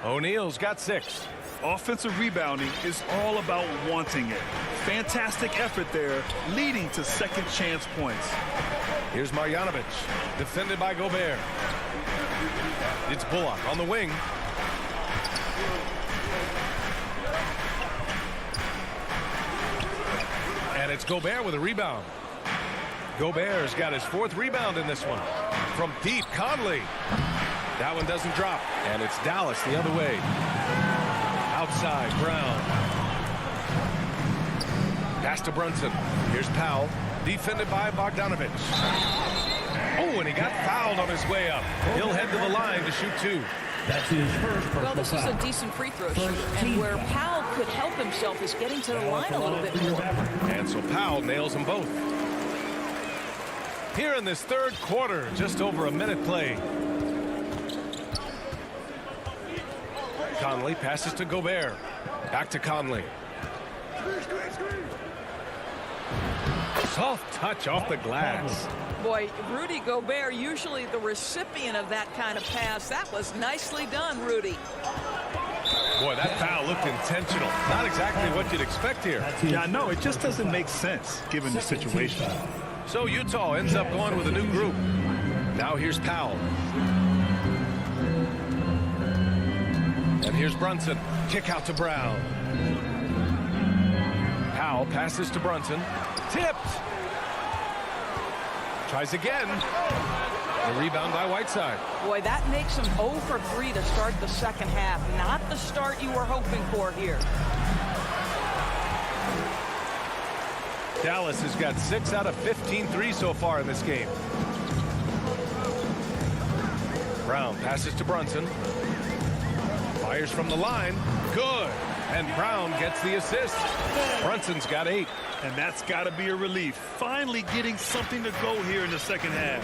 O'Neal's got 6. Offensive rebounding is all about wanting it. Fantastic effort there, leading to second chance points. Here's Marjanovic, defended by Gobert. It's Bullock on the wing. And it's Gobert with a rebound. Gobert's got his 4th rebound in this one. From deep, Conley. That one doesn't drop. And it's Dallas the other way. Outside, Brown. Pass to Brunson. Here's Powell. Defended by Bogdanovic. Oh, and he got fouled on his way up. He'll head to the line to shoot 2. That's his first Well, this is a decent free throw shoot. And where Powell could help himself is getting to the line a little bit more. And so Powell nails them both. Here in this third quarter, just over a minute played. Conley passes to Gobert. Back to Conley. Soft touch off the glass. Boy, Rudy Gobert, usually the recipient of that kind of pass. That was nicely done, Rudy. Boy, that foul looked intentional. Not exactly what you'd expect here. Yeah, I know. It just doesn't make sense given the situation. So Utah ends up going with a new group. Now here's Powell. And here's Brunson. Kick out to Brown. Powell passes to Brunson. Tipped. Tries again. The rebound by Whiteside. Boy, that makes him 0 for 3 to start the second half. Not the start you were hoping for here. Dallas has got 6 out of 15 threes so far in this game. Brown passes to Brunson. Fires from the line. Good. And Brown gets the assist. Brunson's got 8. And that's got to be a relief. Finally getting something to go here in the second half.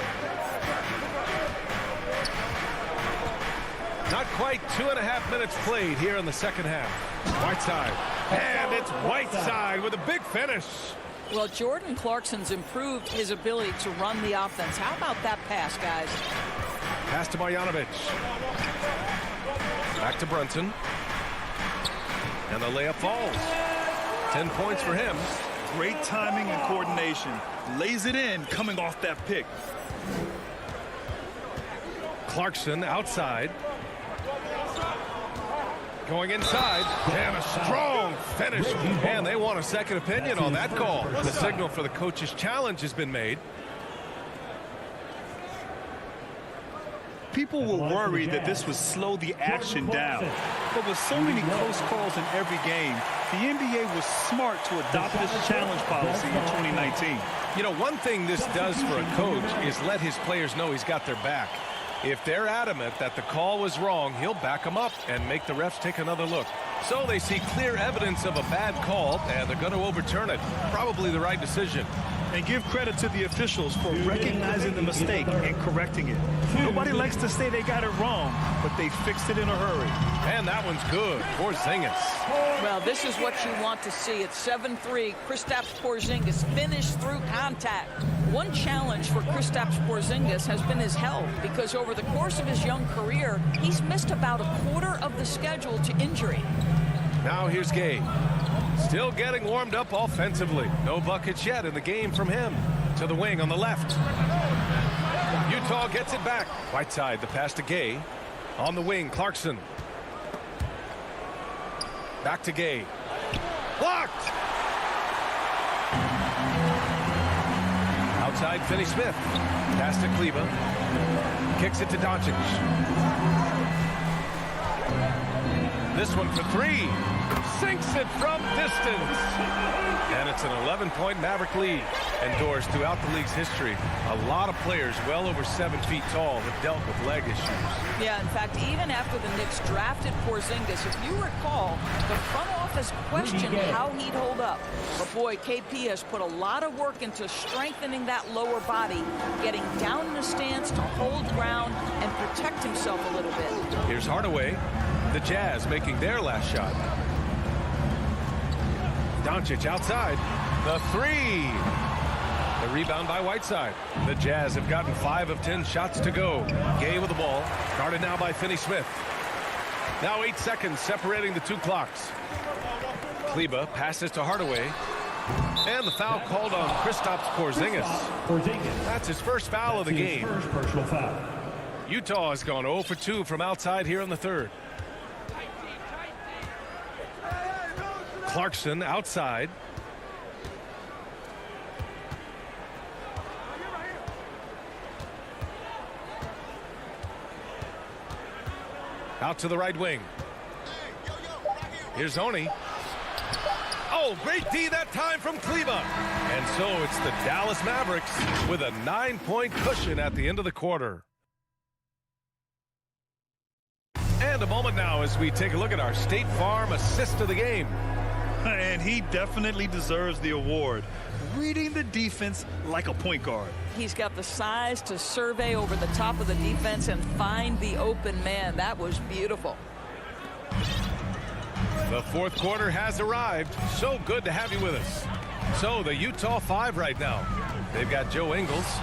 Not quite 2.5 minutes played here in the second half. Whiteside. And it's Whiteside with a big finish. Well, Jordan Clarkson's improved his ability to run the offense. How about that pass, guys? Pass to Marjanovic. Back to Brunson. And the layup falls. 10 points for him. Great timing and coordination. Lays it in coming off that pick. Clarkson outside. Going inside. And a strong finish. And they want a second opinion on that call. The signal for the coach's challenge has been made. People were worried that this would slow the action down. But with so many close calls in every game, the NBA was smart to adopt this challenge policy in 2019. You know, one thing this does for a coach is let his players know he's got their back. If they're adamant that the call was wrong, he'll back them up and make the refs take another look. So they see clear evidence of a bad call, and they're going to overturn it. Probably the right decision. And give credit to the officials for recognizing the mistake and correcting it. Nobody likes to say they got it wrong, but they fixed it in a hurry. And that one's good. Porzingis. Well, this is what you want to see. At 7-3, Kristaps Porzingis finished through contact. One challenge for Kristaps Porzingis has been his health, because over the course of his young career, he's missed about a quarter of the schedule to injury. Now here's Gay. Still getting warmed up offensively. No buckets yet in the game from him. To the wing on the left. Utah gets it back. Whiteside, the pass to Gay. On the wing, Clarkson. Back to Gay. Blocked! Outside, Finney-Smith. Pass to Kleber. Kicks it to Doncic. This one for three. Sinks it from distance. And it's an 11-point Maverick lead. Endorsed throughout the league's history. A lot of players well over 7 feet tall have dealt with leg issues. Yeah, in fact, even after the Knicks drafted Porzingis, if you recall, the front office questioned how he'd hold up. But boy, KP has put a lot of work into strengthening that lower body, getting down in the stance to hold ground and protect himself a little bit. Here's Hardaway. The Jazz making their last shot. Doncic outside. The three. The rebound by Whiteside. The Jazz have gotten 5 of 10 shots to go. Gay with the ball. Guarded now by Finney-Smith. Now 8 seconds separating the two clocks. Kleber passes to Hardaway. And the foul called on Kristaps Porzingis. That's his first foul of the game. First personal foul. Utah has gone 0 for 2 from outside here in the third. Clarkson outside. Out to the right wing. Here's Oni. Oh, great D that time from Kleber. And so it's the Dallas Mavericks with a 9-point cushion at the end of the quarter. And a moment now as we take a look at our State Farm assist of the game. And he definitely deserves the award. Reading the defense like a point guard. He's got the size to survey over the top of the defense and find the open man. That was beautiful. The fourth quarter has arrived. So good to have you with us. So the Utah 5 right now. They've got Joe Ingles,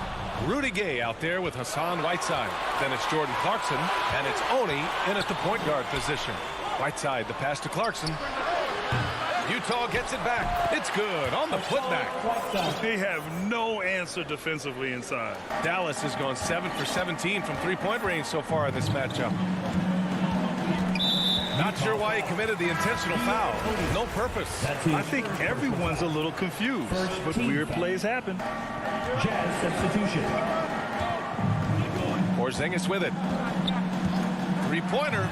Rudy Gay out there with Hassan Whiteside. Then it's Jordan Clarkson, and it's Oni in at the point guard position. Whiteside, the pass to Clarkson. Utah gets it back. It's good on the putback. They have no answer defensively inside. Dallas has gone 7 for 17 from three-point range so far in this matchup. Not sure why he committed the intentional foul. No purpose. I think everyone's a little confused, but weird plays happen. Jazz substitution. Porzingis with it. Three-pointer.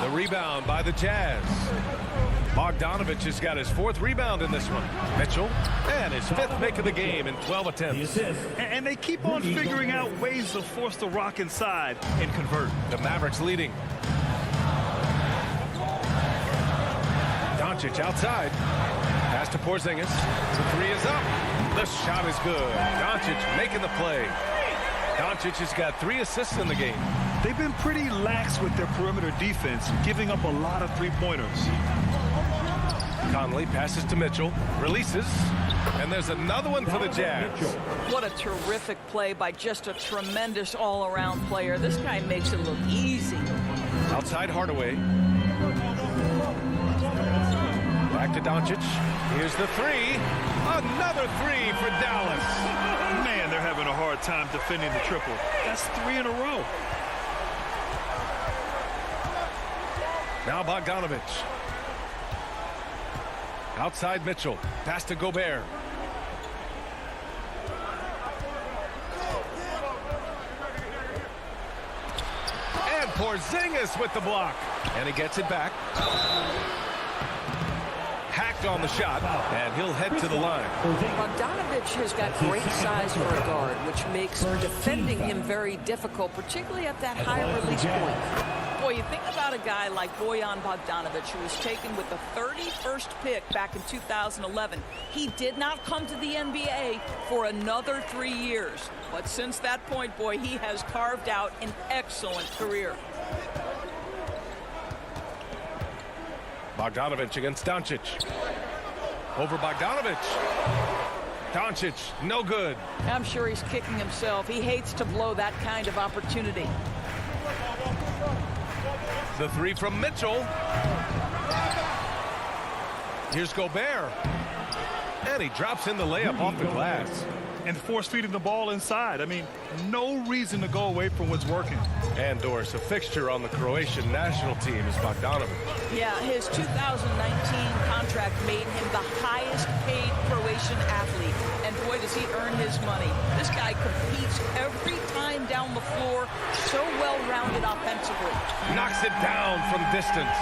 The rebound by the Jazz. Bogdanovich has got his 4th rebound in this one. Mitchell, and his 5th make of the game in 12 attempts. And they keep on figuring out ways to force the rock inside and convert. The Mavericks leading. Doncic outside. Pass to Porzingis. The 3 is up. The shot is good. Doncic making the play. Doncic has got 3 assists in the game. They've been pretty lax with their perimeter defense, giving up a lot of three-pointers. Conley passes to Mitchell, releases, and there's another one for the Jazz. What a terrific play by just a tremendous all-around player. This guy makes it look easy. Outside Hardaway. Back to Doncic. Here's the 3. Another 3 for Dallas. Man, they're having a hard time defending the triple. That's 3 in a row. Now Bogdanovich. Outside Mitchell. Pass to Gobert. And Porzingis with the block. And he gets it back. Hack blocked on the shot, and he'll head to the line. Bogdanovich has got great size for a guard, which makes defending him very difficult, particularly at that higher release point. Boy, you think about a guy like Bojan Bogdanovic, who was taken with the 31st pick back in 2011. He did not come to the NBA for another 3 years. But since that point, boy, he has carved out an excellent career. Bogdanovich against Doncic. Over Bogdanovich. Doncic, no good. I'm sure he's kicking himself. He hates to blow that kind of opportunity. The three from Mitchell. Here's Gobert. And he drops in the layup off the glass. And force-feeding the ball inside. I mean, no reason to go away from what's working. And Doris, a fixture on the Croatian national team is Bogdanovic. Yeah, his 2019 contract made him the highest-paid Croatian athlete. And boy, does he earn his money. This guy competes every time down the floor, so well-rounded offensively. Knocks it down from distance.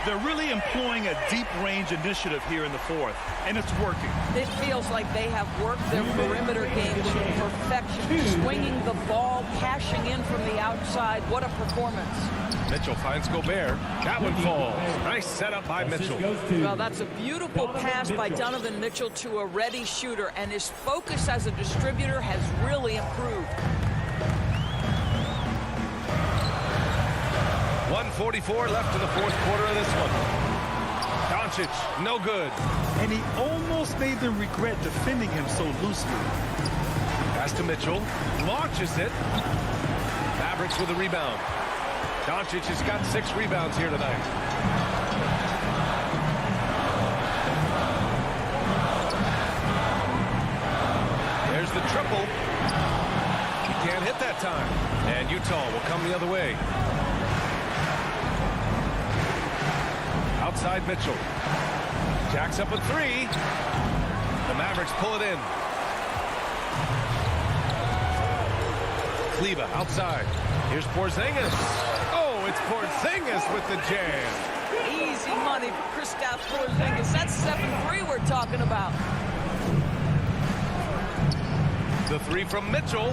They're really employing a deep-range initiative here in the fourth, and it's working. It feels like they have worked their perimeter game to perfection, swinging the ball, cashing in from the outside. What a performance. Mitchell finds Gobert. That one falls. Nice setup by Mitchell. Well, that's a beautiful pass by Donovan Mitchell to a ready shooter, and his focus as a distributor has really improved. 1:44 left in the fourth quarter of this one. Doncic, no good. And he almost made them regret defending him so loosely. Pass to Mitchell. Launches it. Mavericks with a rebound. Doncic has got 6 rebounds here tonight. There's the triple. He can't hit that time. And Utah will come the other way. Outside Mitchell. Jacks up a 3. The Mavericks pull it in. Kleba outside. Here's Porzingis. Oh, it's Porzingis with the jam. Easy money for Kristaps Porzingis. That's 7-3 we're talking about. The 3 from Mitchell.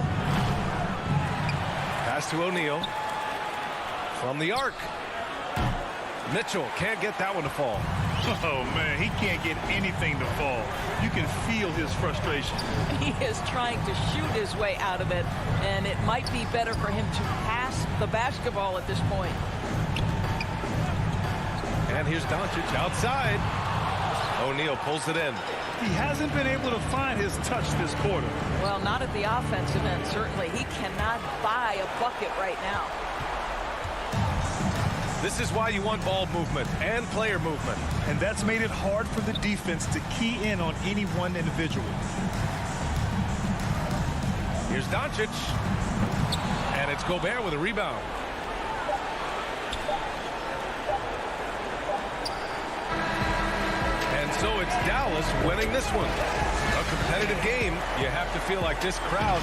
Pass to O'Neal. From the arc. Mitchell can't get that one to fall. Oh, man, he can't get anything to fall. You can feel his frustration. He is trying to shoot his way out of it, and it might be better for him to pass the basketball at this point. And here's Doncic outside. O'Neal pulls it in. He hasn't been able to find his touch this quarter. Well, not at the offensive end, certainly. He cannot buy a bucket right now. This is why you want ball movement and player movement. And that's made it hard for the defense to key in on any one individual. Here's Doncic. And it's Gobert with a rebound. And so it's Dallas winning this one. A competitive game. You have to feel like this crowd.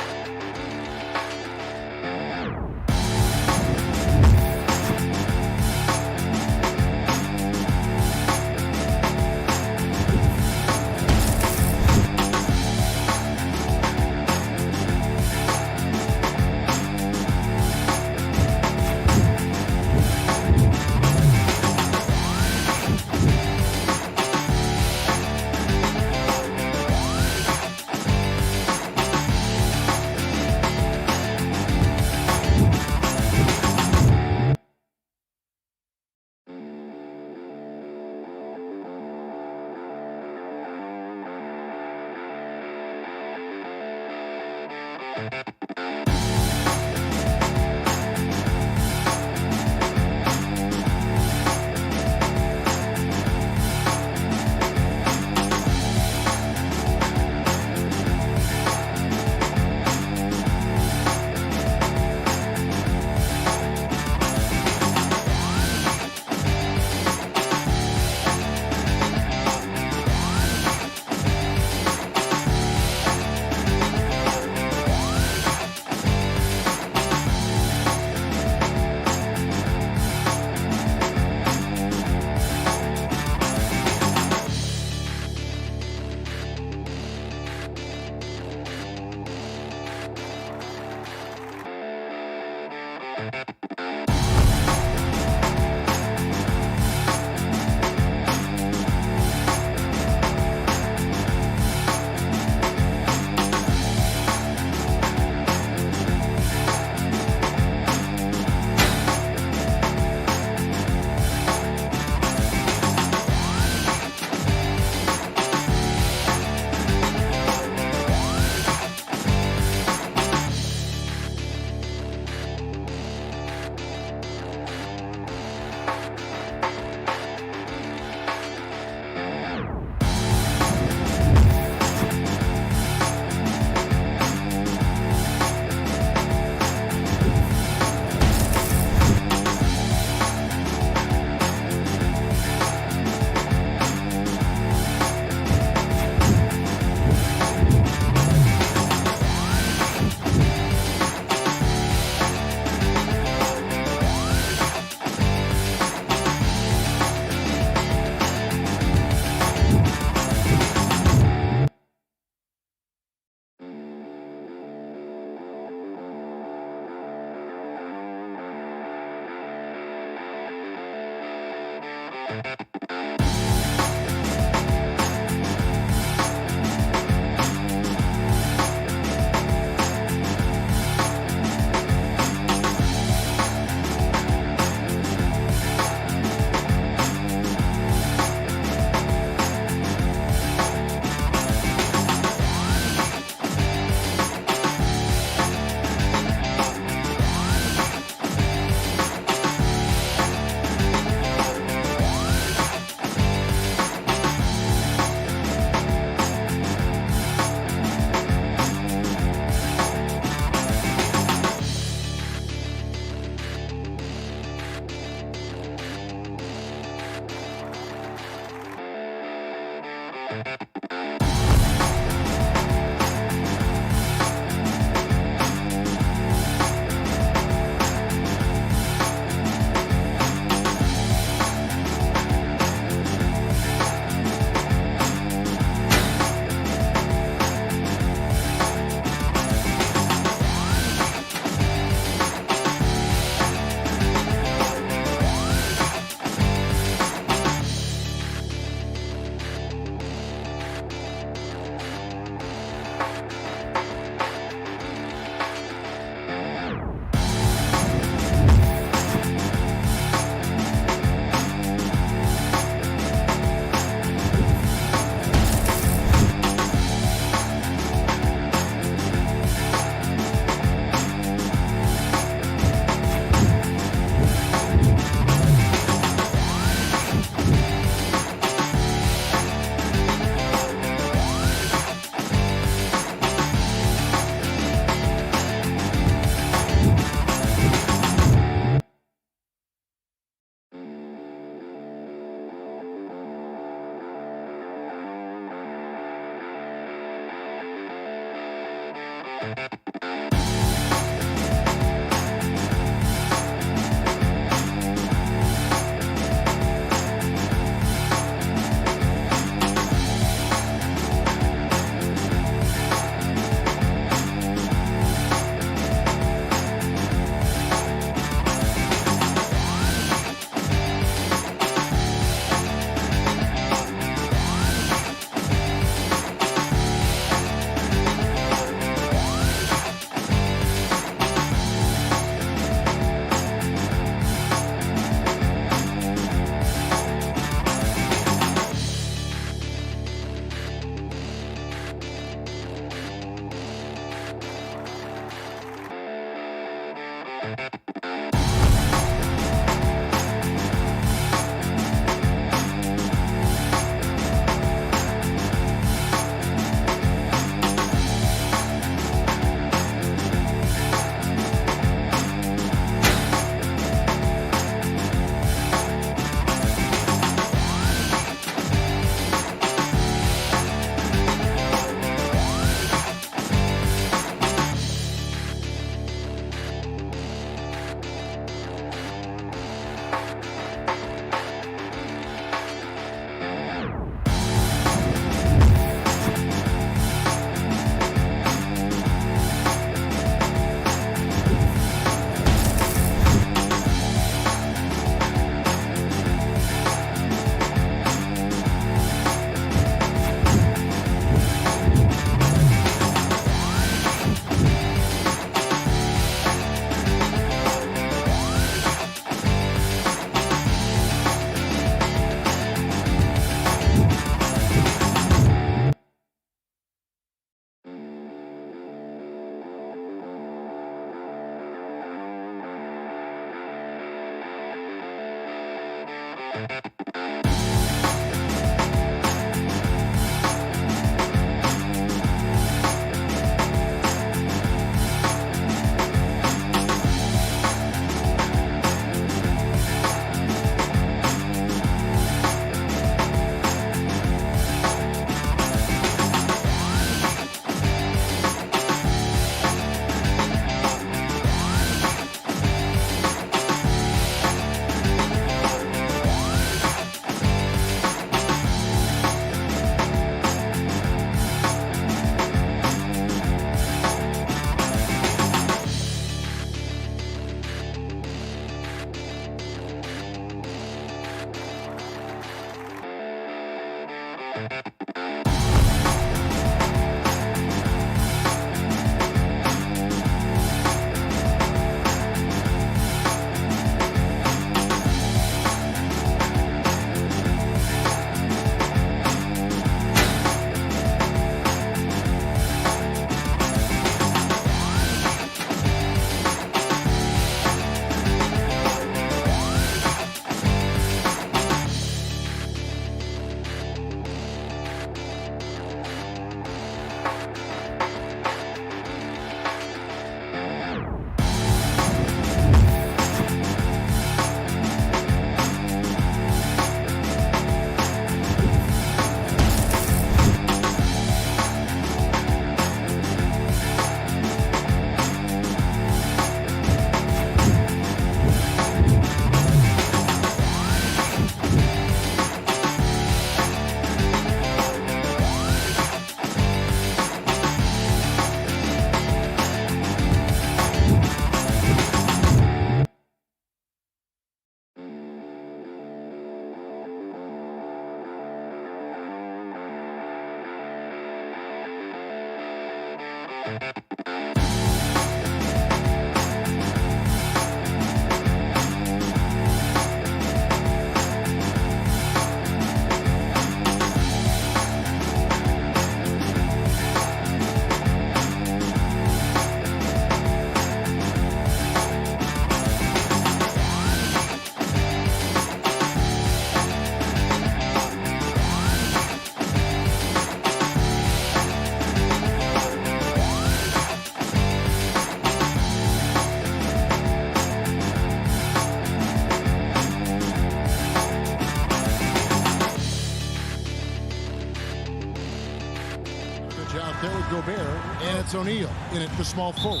Out there with Gobert, and it's O'Neal in at the small forward.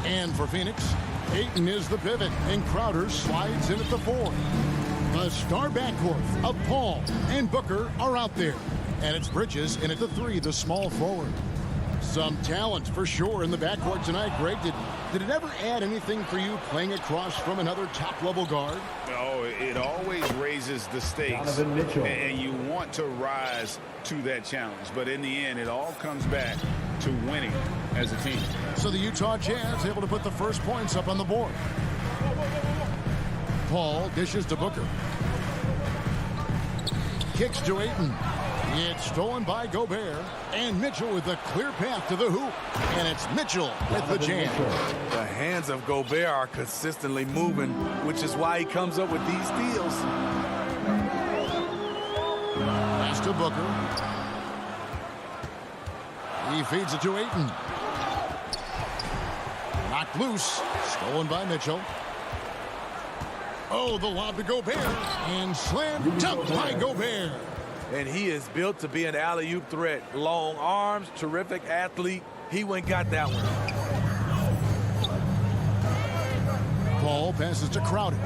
And for Phoenix, Ayton is the pivot, and Crowder slides in at the 4. The star backcourt of Paul and Booker are out there. And it's Bridges in at the 3, the small forward. Some talent for sure in the backcourt tonight. Greg, did it ever add anything for you playing across from another top-level guard? No, it always raises the stakes, and you want to rise to that challenge. But in the end, it all comes back to winning as a team. So the Utah Jazz able to put the first points up on the board. Paul dishes to Booker. Kicks to Ayton. It's stolen by Gobert, and Mitchell with a clear path to the hoop. And it's Mitchell with the jam. The hands of Gobert are consistently moving, which is why he comes up with these steals. Pass to Booker. He feeds it to Ayton. Knocked loose. Stolen by Mitchell. Oh, the lob to Gobert. And slammed dunked by Gobert. And he is built to be an alley-oop threat. Long arms, terrific athlete. He went and got that one. Paul passes to Crowder.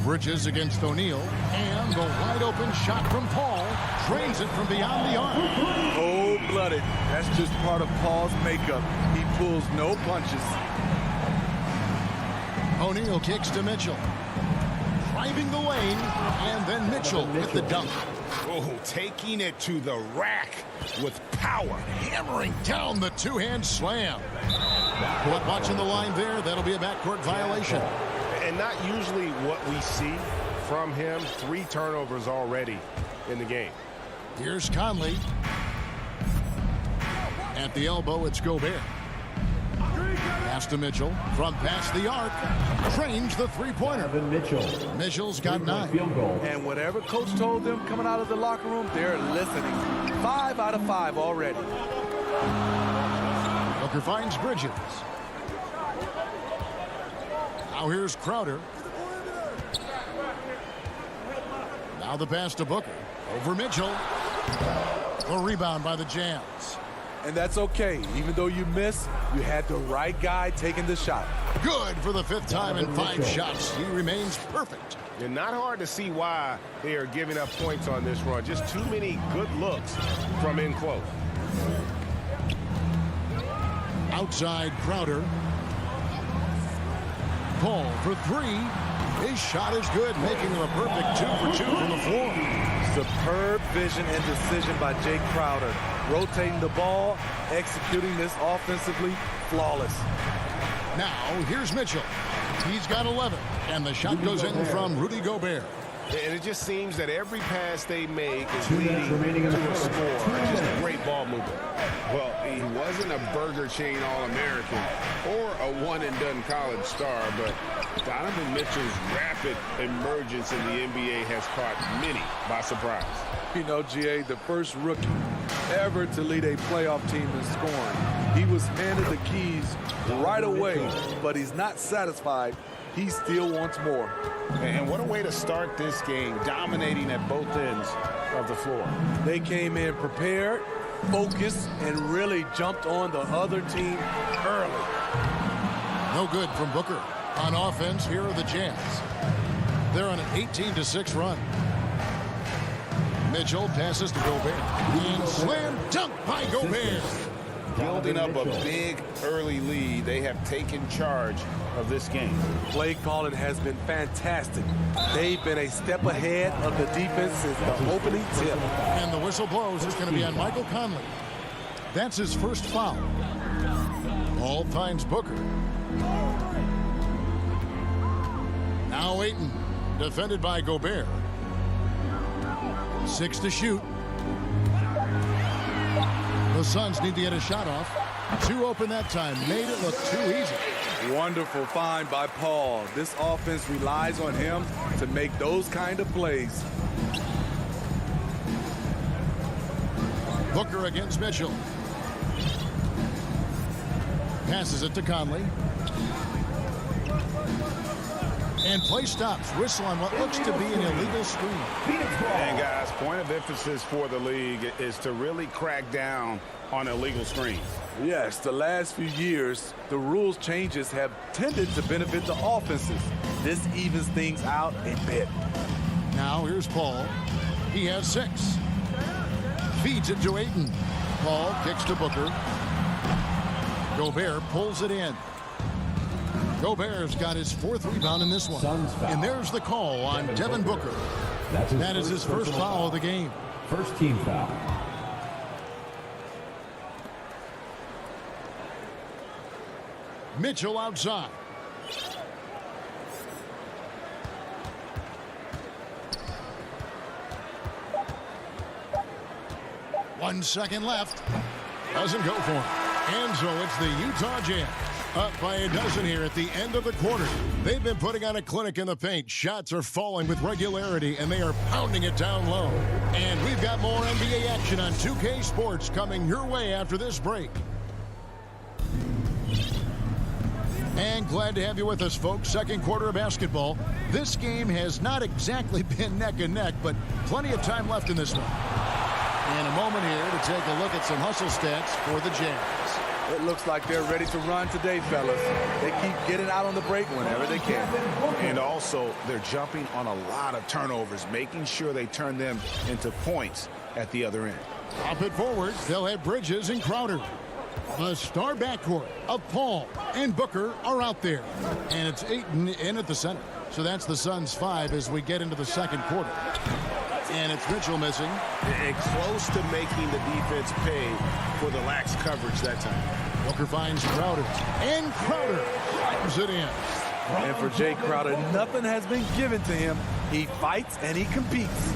Bridges against O'Neal. And the wide-open shot from Paul drains it from beyond the arc. Cold-blooded. That's just part of Paul's makeup. He pulls no punches. O'Neal kicks to Mitchell. Driving the lane, and then Mitchell with the dunk. Oh, taking it to the rack with power. Hammering down the two-hand slam. But watching the line there, that'll be a backcourt violation. And not usually what we see from him. 3 turnovers already in the game. Here's Conley. At the elbow, it's Gobert. Pass to Mitchell from past the arc. Trains the three-pointer. Mitchell's got 9. And whatever coach told them coming out of the locker room, they're listening. 5 out of 5 already. Booker finds Bridges. Now here's Crowder. Now the pass to Booker. Over Mitchell. The rebound by the Jazz. And that's okay. Even though you miss, you had the right guy taking the shot. Good for the 5th time in 5 shots. He remains perfect. And not hard to see why they are giving up points on this run. Just too many good looks from in close. Outside Crowder. Paul for 3. His shot is good, making him a perfect 2 for 2 from floor. Superb vision and decision by Jake Crowder. Rotating the ball, executing this offensively, flawless. Now, here's Mitchell. He's got 11, and the shot goes in from Rudy Gobert. And it just seems that every pass they make is leading to a score. Just a great ball movement. Well, he wasn't a Burger Chain All-American or a one-and-done college star, but Donovan Mitchell's rapid emergence in the NBA has caught many by surprise. You know, GA, the first rookie ever to lead a playoff team in scoring. He was handed the keys right away, but he's not satisfied. He still wants more. And what a way to start this game, dominating at both ends of the floor. They came in prepared, focused, and really jumped on the other team early. No good from Booker. On offense, here are the Jazz. They're on an 18-6 run. Mitchell passes to Gobert. And slam dunk by Gobert. Building up a big early lead, they have taken charge of this game. Play calling has been fantastic. They've been a step ahead of the defense since the opening tip. And the whistle blows. It's going to be on Michael Conley. That's his first foul. Ball finds Booker. Now Ayton, defended by Gobert. 6 to shoot. The Suns need to get a shot off. 2 open that time. Made it look too easy. Wonderful find by Paul. This offense relies on him to make those kind of plays. Booker against Mitchell. Passes it to Conley. And play stops. Whistle on what looks to be an illegal screen. And guys, point of emphasis for the league is to really crack down on illegal screens. Yes, the last few years, the rules changes have tended to benefit the offenses. This evens things out a bit. Now here's Paul. He has 6. Feeds it to Ayton. Paul kicks to Booker. Gobert pulls it in. Gobert's got his 4th rebound in this one. And there's the call on Devin Booker. That is his first foul of the game. First team foul. Mitchell outside. One second left. Doesn't go for him. And so it's the Utah Jazz. Up by a dozen here at the end of the quarter. They've been putting on a clinic in the paint. Shots are falling with regularity, and they are pounding it down low. And we've got more NBA action on 2K Sports coming your way after this break. And glad to have you with us, folks. Second quarter of basketball. This game has not exactly been neck and neck, but plenty of time left in this one. And a moment here to take a look at some hustle stats for the Jazz. It looks like they're ready to run today, fellas. They keep getting out on the break whenever they can. And also, they're jumping on a lot of turnovers, making sure they turn them into points at the other end. Up it forward, they'll have Bridges and Crowder. The star backcourt of Paul and Booker are out there. And it's Ayton in at the center. So that's the Suns' 5 as we get into the second quarter. And it's Mitchell missing. And close to making the defense pay for the lax coverage that time. Booker finds Crowder. And Crowder slams it in. And for Jay Crowder, nothing has been given to him. He fights and he competes.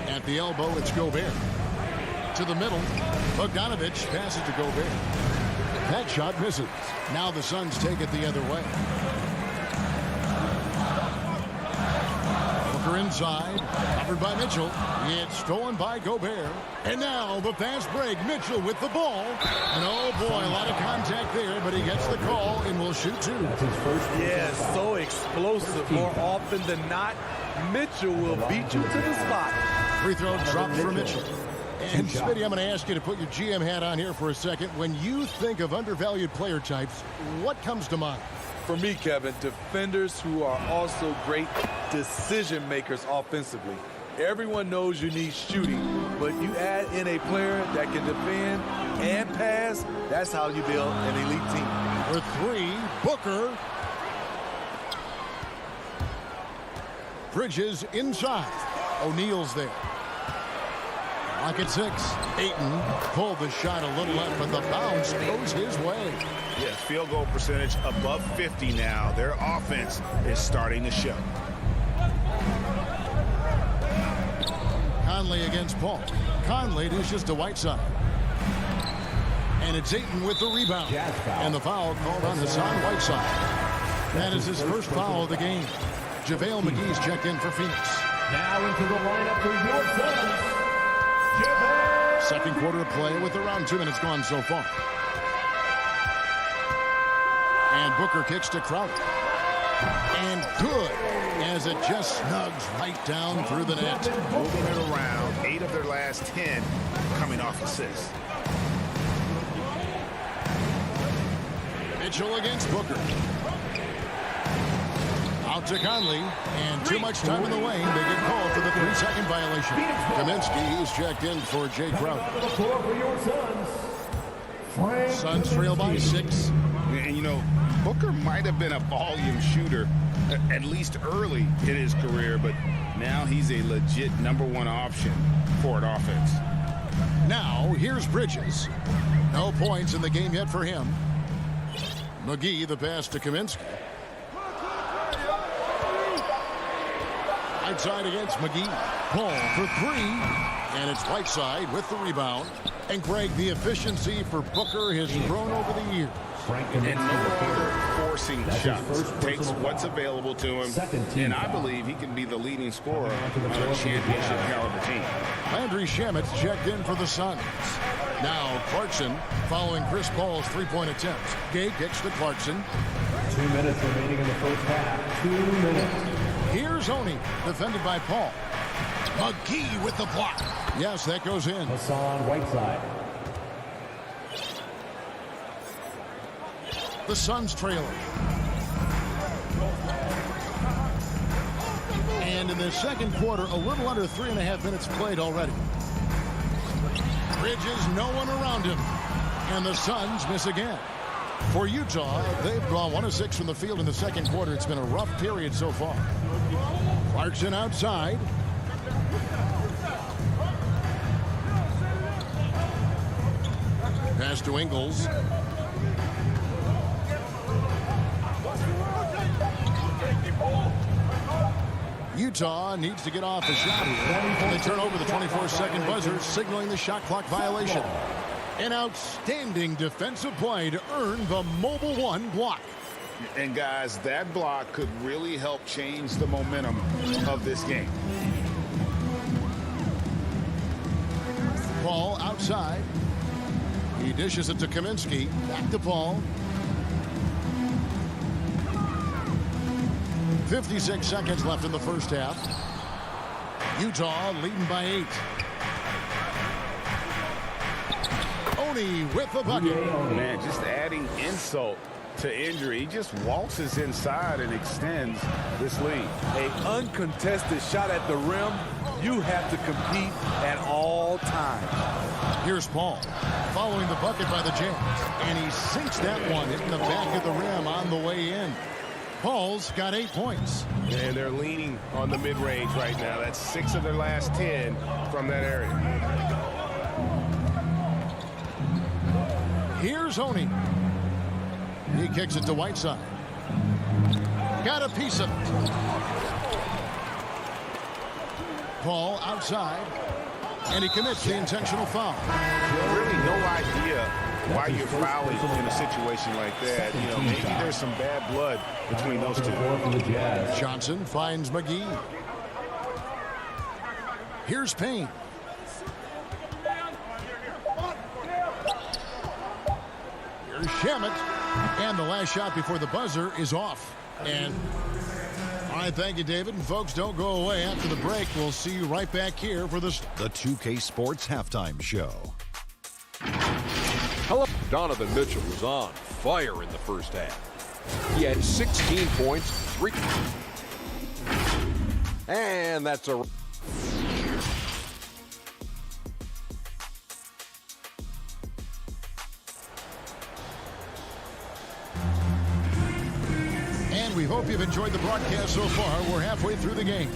At the elbow, it's Gobert. To the middle, Bogdanovich passes to Gobert. That shot misses. Now the Suns take it the other way. Booker inside, covered by Mitchell. It's stolen by Gobert. And now the fast break. Mitchell with the ball. And oh boy, a lot of contact there, but he gets the call and will shoot 2. Yes, so explosive. More often than not, Mitchell will beat you to the spot. Free throw dropped for Mitchell. And Smitty, I'm going to ask you to put your GM hat on here for a second. When you think of undervalued player types, what comes to mind? For me, Kevin, defenders who are also great decision makers offensively. Everyone knows you need shooting, but you add in a player that can defend and pass, that's how you build an elite team. For 3, Booker. Bridges inside. O'Neal's there. Lock at 6. Ayton pulled the shot a little left, but the bounce goes his way. Yeah, field goal percentage above 50 now. Their offense is starting to show. Conley against Paul. Conley dishes to Whiteside. And it's Ayton with the rebound. And the foul called on Hassan Whiteside. That is his first foul of the game. JaVale McGee's checked in for Phoenix. Now into the lineup for your Suns, JaVale. Second quarter of play with around 2 minutes gone so far. And Booker kicks to Crowder. And good, as it just snugs right down through the net. Moving it around. 8 of their last 10 coming off assists. Mitchell against Booker. Out to Conley, and too much time in the lane. They get called for the 3-second violation. Kaminsky is checked in for Jay Crowder. The floor for your Suns. Suns trail by 6. And, you know, Booker might have been a volume shooter, at least early in his career, but now he's a legit #1 option for an offense. Now, here's Bridges. No points in the game yet for him. McGee, the pass to Kaminsky. Outside against McGee. Paul for 3. And it's Whiteside with the rebound. And Greg, the efficiency for Booker has grown over the years. And no longer forcing shots. Takes what's available to him. And I believe he can be the leading scorer on a championship caliber team. Landry Shamet's checked in for the Suns. Now Clarkson following Chris Paul's 3-point attempts. Gay kicks to Clarkson. 2 minutes remaining in the first half. 2 minutes. Here's Oni, defended by Paul. McGee with the block. Yes, that goes in. Hassan Whiteside. The Suns trailing. And in the second quarter, a little under 3.5 minutes played already. Bridges, no one around him. And the Suns miss again. For Utah, they've gone 1 of 6 from the field in the second quarter. It's been a rough period so far. Clarkson outside. Pass to Ingles. Utah needs to get off a shot here. And they turn over the 24-second buzzer, signaling the shot clock violation. An outstanding defensive play to earn the Mobile One block. And guys, that block could really help change the momentum of this game. Paul outside. He dishes it to Kaminsky. Back to Paul. 56 seconds left in the first half. Utah leading by 8. Oni with the bucket. Man, just adding insult to injury. He just waltzes inside and extends this lead. An uncontested shot at the rim. You have to compete at all times. Here's Paul following the bucket by the Jazz. And he sinks that one, hitting the back of the rim on the way in. Paul's got 8 points. And they're leaning on the mid-range right now. That's 6 of their last 10 from that area. Here's Oni. He kicks it to Whiteside. Got a piece of it. Paul outside. And he commits the intentional foul. Really no idea why you're fouling in a situation like that. You know, maybe there's some bad blood between those two. Johnson finds McGee. Here's Payne. Here's Shamet. And the last shot before the buzzer is off. And all right, thank you, David. And folks, don't go away after the break. We'll see you right back here for the 2K Sports Halftime Show. Hello. Donovan Mitchell was on fire in the first half. He had 16 points, 3. And that's a... And we hope Hope you've enjoyed the broadcast so far. We're halfway through the game.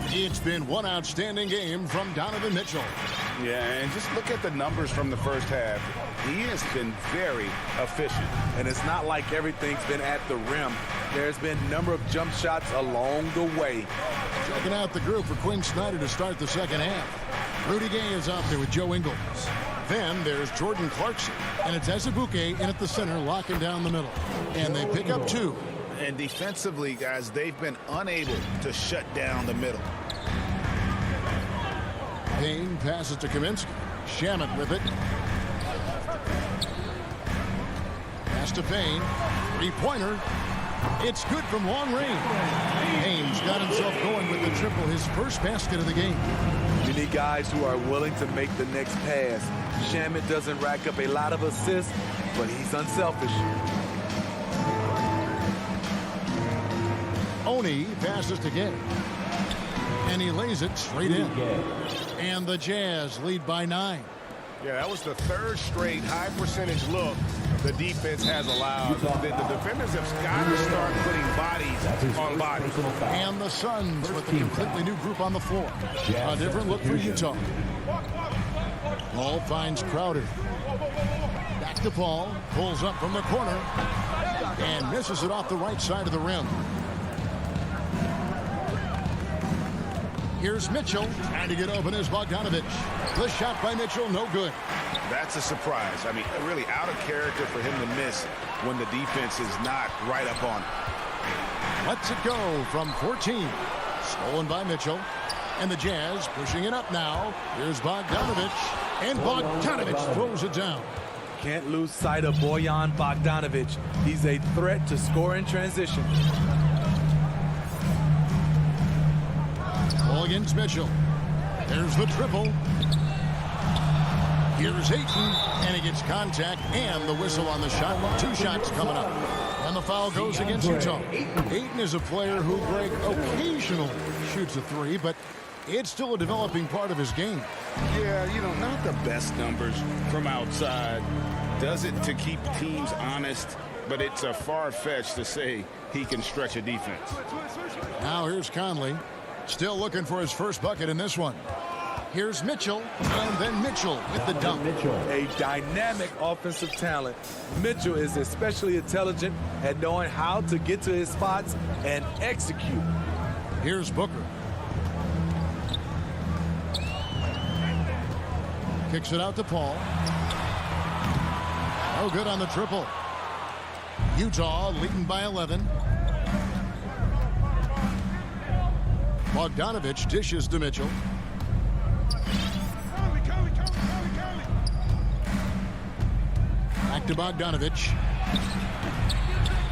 It's been one outstanding game from Donovan Mitchell. Yeah, and just look at the numbers from the first half. He has been very efficient. And it's not like everything's been at the rim. There's been a number of jump shots along the way. Checking out the group for Quinn Snyder to start the second half. Rudy Gay is out there with Joe Ingles. Then there's Jordan Clarkson, and it's Azubuike in at the center, locking down the middle. And they pick up 2. And defensively, guys, they've been unable to shut down the middle. Payne passes to Kaminsky. Shamet with it. Pass to Payne. 3-pointer. It's good from long range. Payne's got himself going with the triple, his first basket of the game. You need guys who are willing to make the next pass. Shamet doesn't rack up a lot of assists, but he's unselfish. Oni passes to Gay. And he lays it straight in. And the Jazz lead by 9. Yeah, that was the third straight high percentage look the defense has allowed. The defenders have got to start putting bodies on bodies. And the Suns with a completely new group on the floor. A different look for Utah. Paul finds Crowder. Back to Paul. Pulls up from the corner. And misses it off the right side of the rim. Here's Mitchell trying to get open as Bogdanovich. The shot by Mitchell, no good. That's a surprise. I mean, really out of character for him to miss when the defense is not right up on it. Lets it go from 14. Stolen by Mitchell. And the Jazz pushing it up now. Here's Bogdanovich. And Bogdanovich throws it down. Can't lose sight of Bojan Bogdanovich. He's a threat to score in transition. Ball against Mitchell. There's the triple. Here's Ayton, and he gets contact and the whistle on the shot. 2 shots coming up. And the foul goes against Utah. Ayton is a player who, Greg, occasionally shoots a 3, but it's still a developing part of his game. Yeah, you know, not the best numbers from outside. Does it to keep teams honest, but it's a far-fetched to say he can stretch a defense. Now here's Conley. Still looking for his first bucket in this one. Here's Mitchell, and then Mitchell with the dunk. A dynamic offensive talent. Mitchell is especially intelligent at knowing how to get to his spots and execute. Here's Booker. Kicks it out to Paul. No good on the triple. Utah leading by 11. Bogdanovich dishes to Mitchell. Back to Bogdanovich.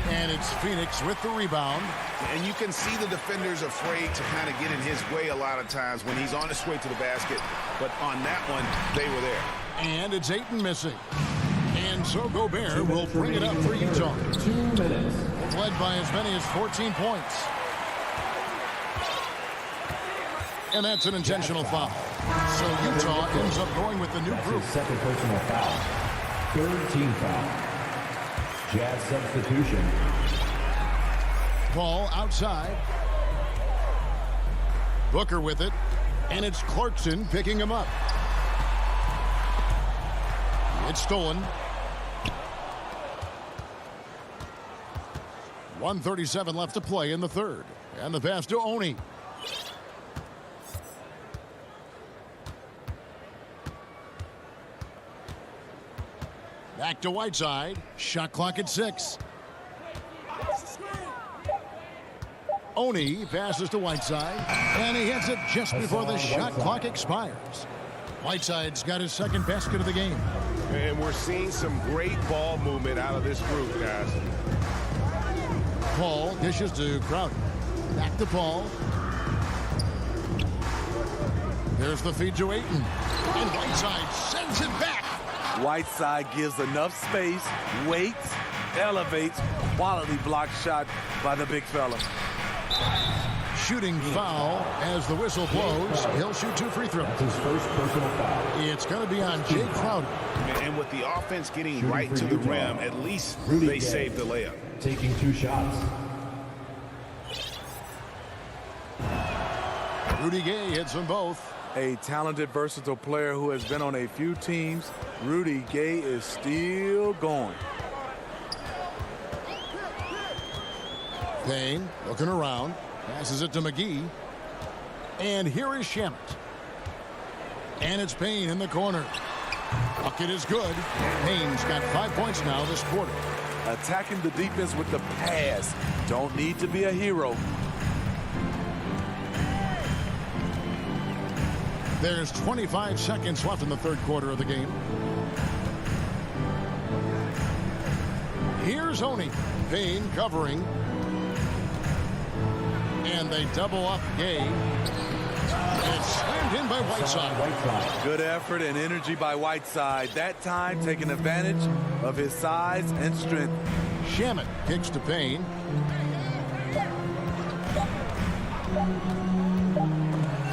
And it's Phoenix with the rebound. And you can see the defenders afraid to kind of get in his way a lot of times when he's on his way to the basket. But on that one, they were there. And it's Ayton missing. And so Gobert will bring it up for Utah. 2 minutes. Led by as many as 14 points. And that's an intentional foul. So Utah ends up going with the new group. Second personal foul. 3rd team foul. Jazz substitution. Ball outside. Booker with it. And it's Clarkson picking him up. It's stolen. 1:37 left to play in the third. And the pass to Oni. Back to Whiteside. Shot clock at 6. Oni passes to Whiteside. And he hits it just before the shot clock expires. Whiteside's got his second basket of the game. And we're seeing some great ball movement out of this group, guys. Paul dishes to Crowder. Back to Paul. There's the feed to Ayton. And Whiteside sends it back. Whiteside gives enough space, waits, elevates. Quality block shot by the big fella. Shooting foul as the whistle blows. He'll shoot 2 free throws. His first personal foul. It's going to be on Jay Crowder. And with the offense getting right to the rim, at least they saved the layup. Taking 2 shots. Rudy Gay hits them both. A talented, versatile player who has been on a few teams. Rudy Gay is still going. Payne looking around. Passes it to McGee. And here is Shamet. And it's Payne in the corner. Bucket is good. Payne's got 5 points now this quarter. Attacking the defense with the pass. Don't need to be a hero. There's 25 seconds left in the third quarter of the game. Here's Oni. Payne covering. And they double up Gay. It's slammed in by Whiteside. Good effort and energy by Whiteside. That time taking advantage of his size and strength. Shamet kicks to Payne.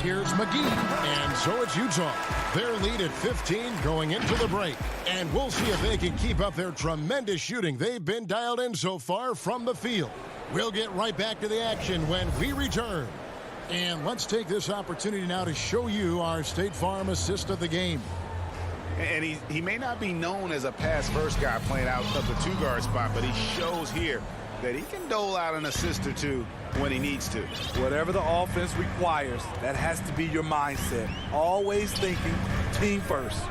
Here's McGee, and so it's Utah. Their lead at 15 going into the break. And we'll see if they can keep up their tremendous shooting they've been dialed in so far from the field. We'll get right back to the action when we return. And let's take this opportunity now to show you our State Farm assist of the game. And he may not be known as a pass-first guy playing out of the two-guard spot, but he shows here that he can dole out an assist or two when he needs to. Whatever the offense requires, that has to be your mindset. Always thinking team first.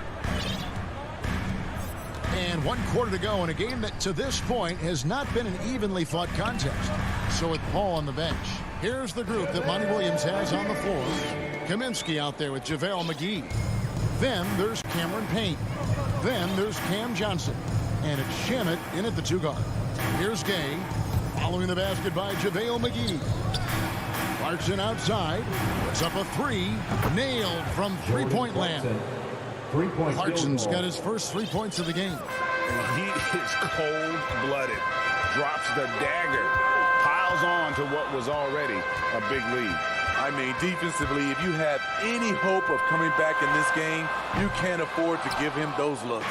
And 1 quarter to go in a game that to this point has not been an evenly fought contest. So with Paul on the bench, here's the group that Monty Williams has on the floor. Kaminsky out there with JaVale McGee. Then there's Cameron Payne. Then there's Cam Johnson. And it's Shamet in at the two-guard. Here's Gay. Following the basket by JaVale McGee. Clarkson outside. Puts up a three. Nailed from three-point land. Clarkson's got his first 3 points of the game. And he is cold-blooded. Drops the dagger. Piles on to what was already a big lead. I mean, defensively, if you have any hope of coming back in this game, you can't afford to give him those looks.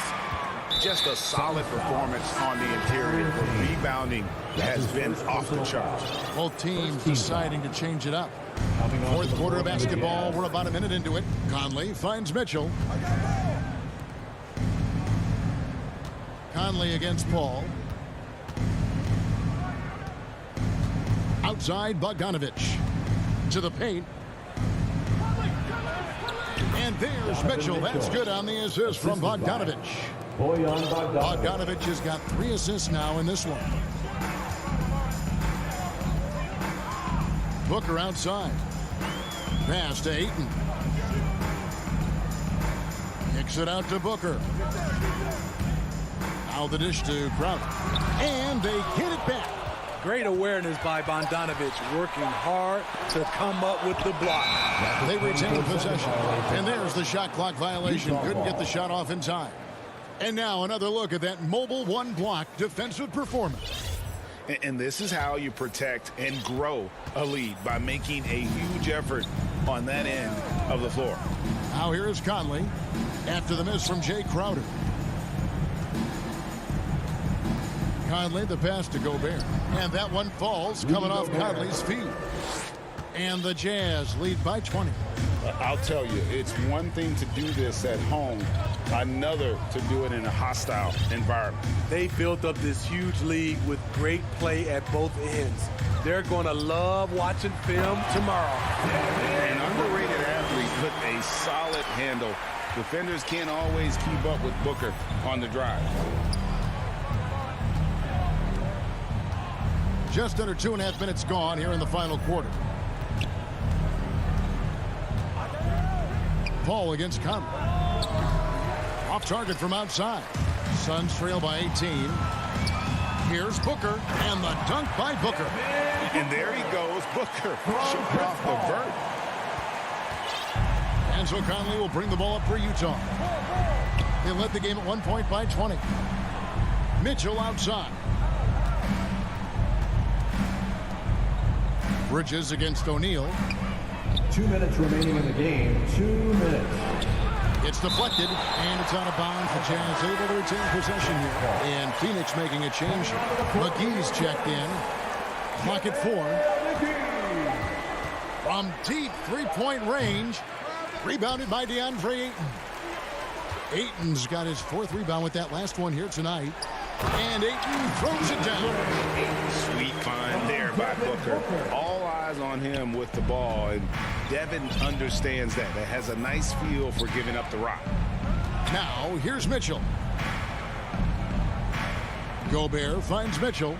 Just a solid performance on the interior. The rebounding has been off the charts. Both teams deciding to change it up. Fourth quarter of basketball. We're about a minute into it. Conley finds Mitchell. Conley against Paul. Outside Bogdanovich. To the paint. And there's Mitchell. That's good on the assist from Bogdanovich. Bogdanovich has got 3 assists now in this one. Booker outside. Pass to Ayton. Kicks it out to Booker. Now the dish to Crowder. And they get it back. Great awareness by Bogdanovich, working hard to come up with the block. They retain possession. And there's the shot clock violation. Couldn't get the shot off in time. And now another look at that mobile one-block defensive performance. And this is how you protect and grow a lead, by making a huge effort on that end of the floor. Now here is Conley after the miss from Jay Crowder. Conley, the pass to Gobert. And that one falls, coming off Conley's feet. And the Jazz lead by 20. I'll tell you, it's one thing to do this at home, another to do it in a hostile environment. They built up this huge lead with great play at both ends. They're going to love watching film tomorrow. An underrated athlete put a solid handle. Defenders can't always keep up with Booker on the drive. Just under 2.5 minutes gone here in the final quarter. Paul against Conley. Off target from outside. Suns trail by 18. Here's Booker, and the dunk by Booker. And there he goes, Booker, shooting off the vert. And so Conley will bring the ball up for Utah. They led the game at 1 point by 20. Mitchell outside. Bridges against O'Neal. 2 minutes remaining in the game. 2 minutes. It's deflected, and it's out of bounds. The Jazz able to retain possession here. And Phoenix making a change. McGee's checked in. Clock at 4. From deep three-point range. Rebounded by DeAndre Ayton. Ayton's got his 4th rebound with that last one here tonight. And Ayton throws it down. Sweet find there by Booker. All eyes on him with the ball, and Devin understands that. That has a nice feel for giving up the rock. Now, here's Mitchell. Gobert finds Mitchell.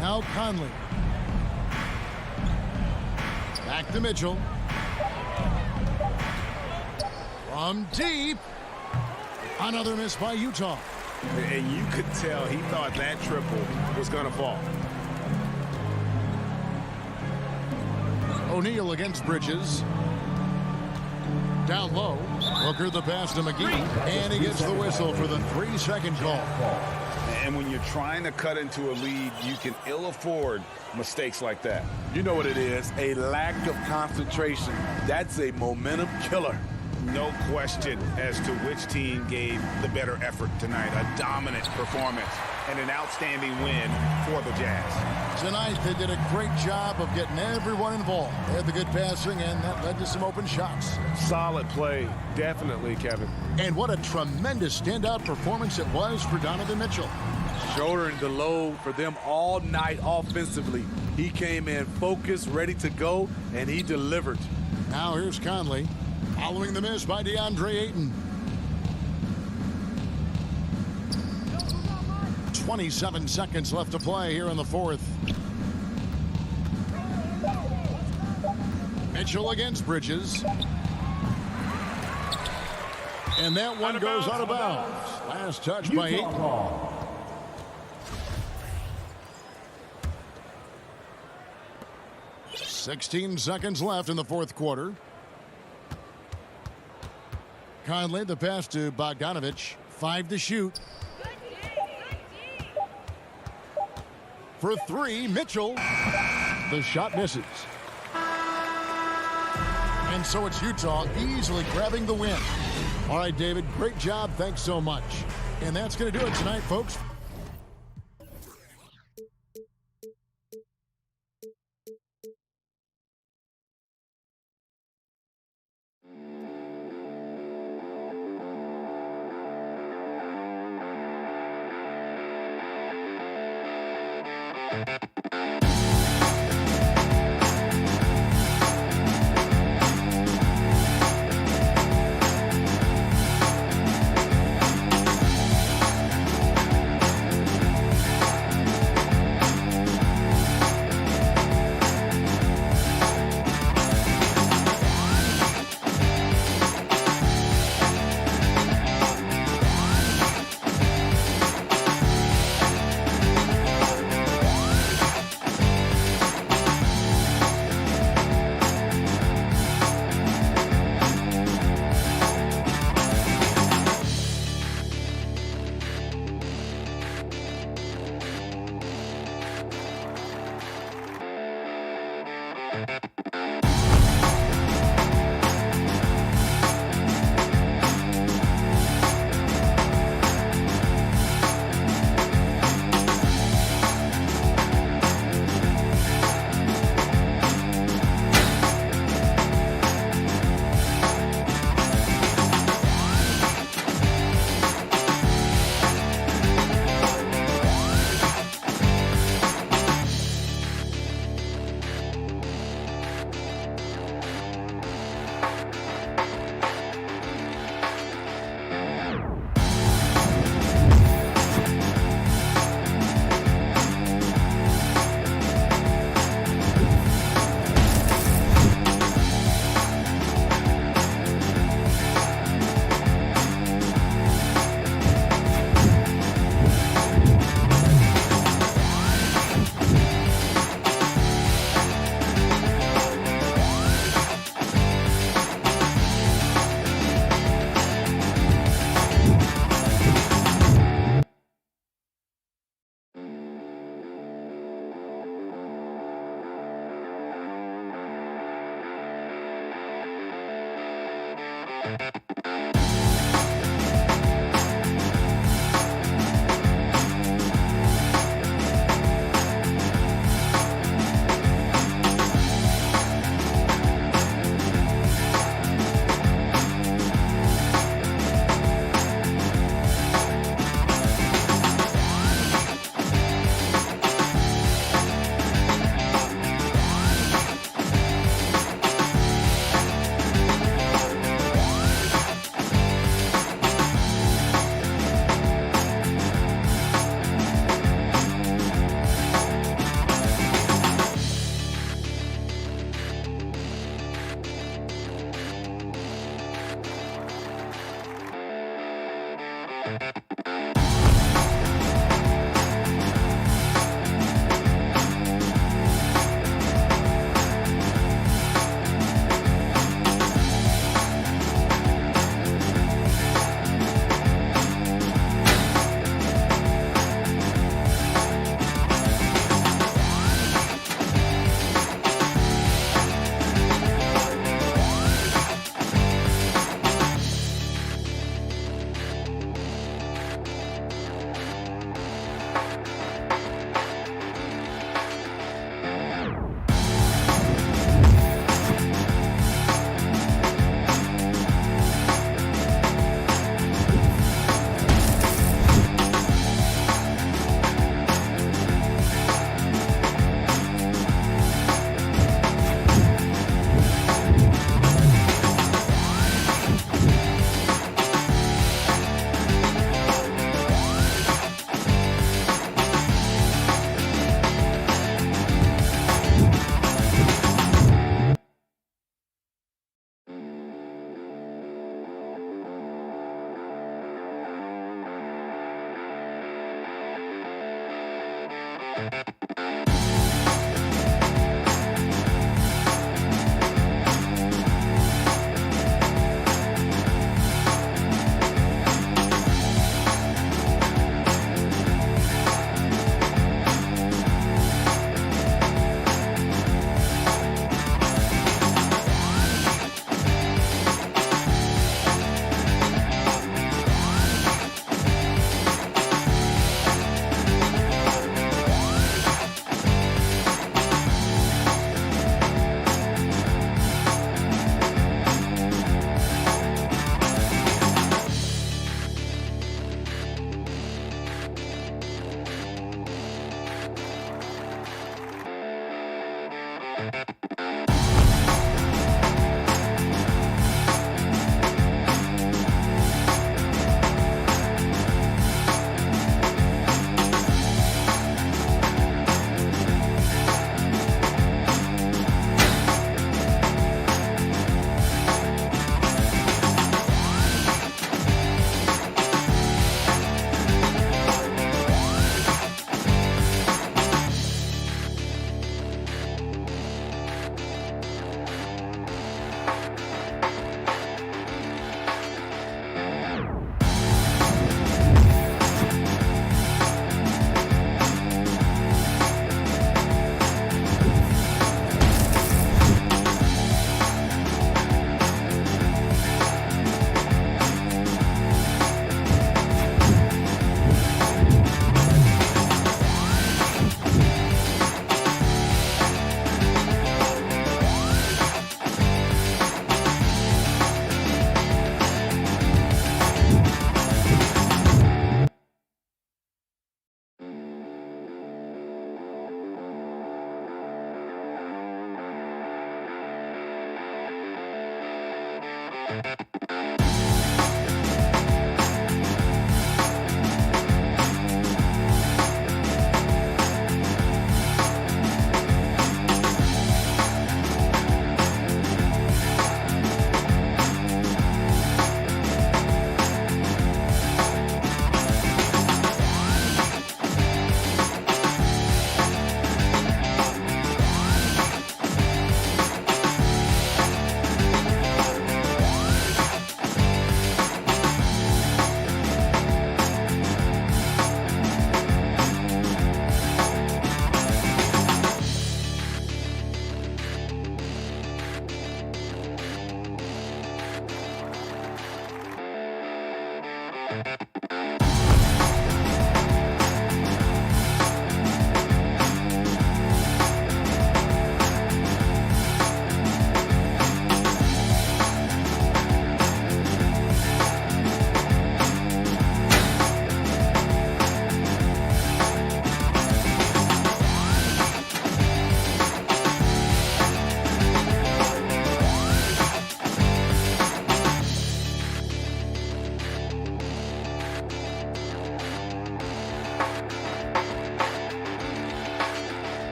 Now Conley. Back to Mitchell. From deep. Another miss by Utah. And you could tell he thought that triple was going to fall. O'Neal against Bridges. Down low. Booker the pass to McGee. And he gets the whistle for the 3-second call. And when you're trying to cut into a lead, you can ill afford mistakes like that. You know what it is, a lack of concentration. That's a momentum killer. No question as to which team gave the better effort tonight. A dominant performance and an outstanding win for the Jazz. Tonight, they did a great job of getting everyone involved. They had the good passing, and that led to some open shots. Solid play, definitely, Kevin. And what a tremendous standout performance it was for Donovan Mitchell. Shouldering the load for them all night offensively. He came in focused, ready to go, and he delivered. Now here's Conley. Following the miss by DeAndre Ayton. 27 seconds left to play here in the 4th. Mitchell against Bridges. And that one goes out of bounds. Last touch by Ayton. 16 seconds left in the 4th quarter. Conley, the pass to Bogdanovich. 5 to shoot. For 3, Mitchell. The shot misses. And so it's Utah easily grabbing the win. All right, David, great job. Thanks so much. And that's going to do it tonight, folks.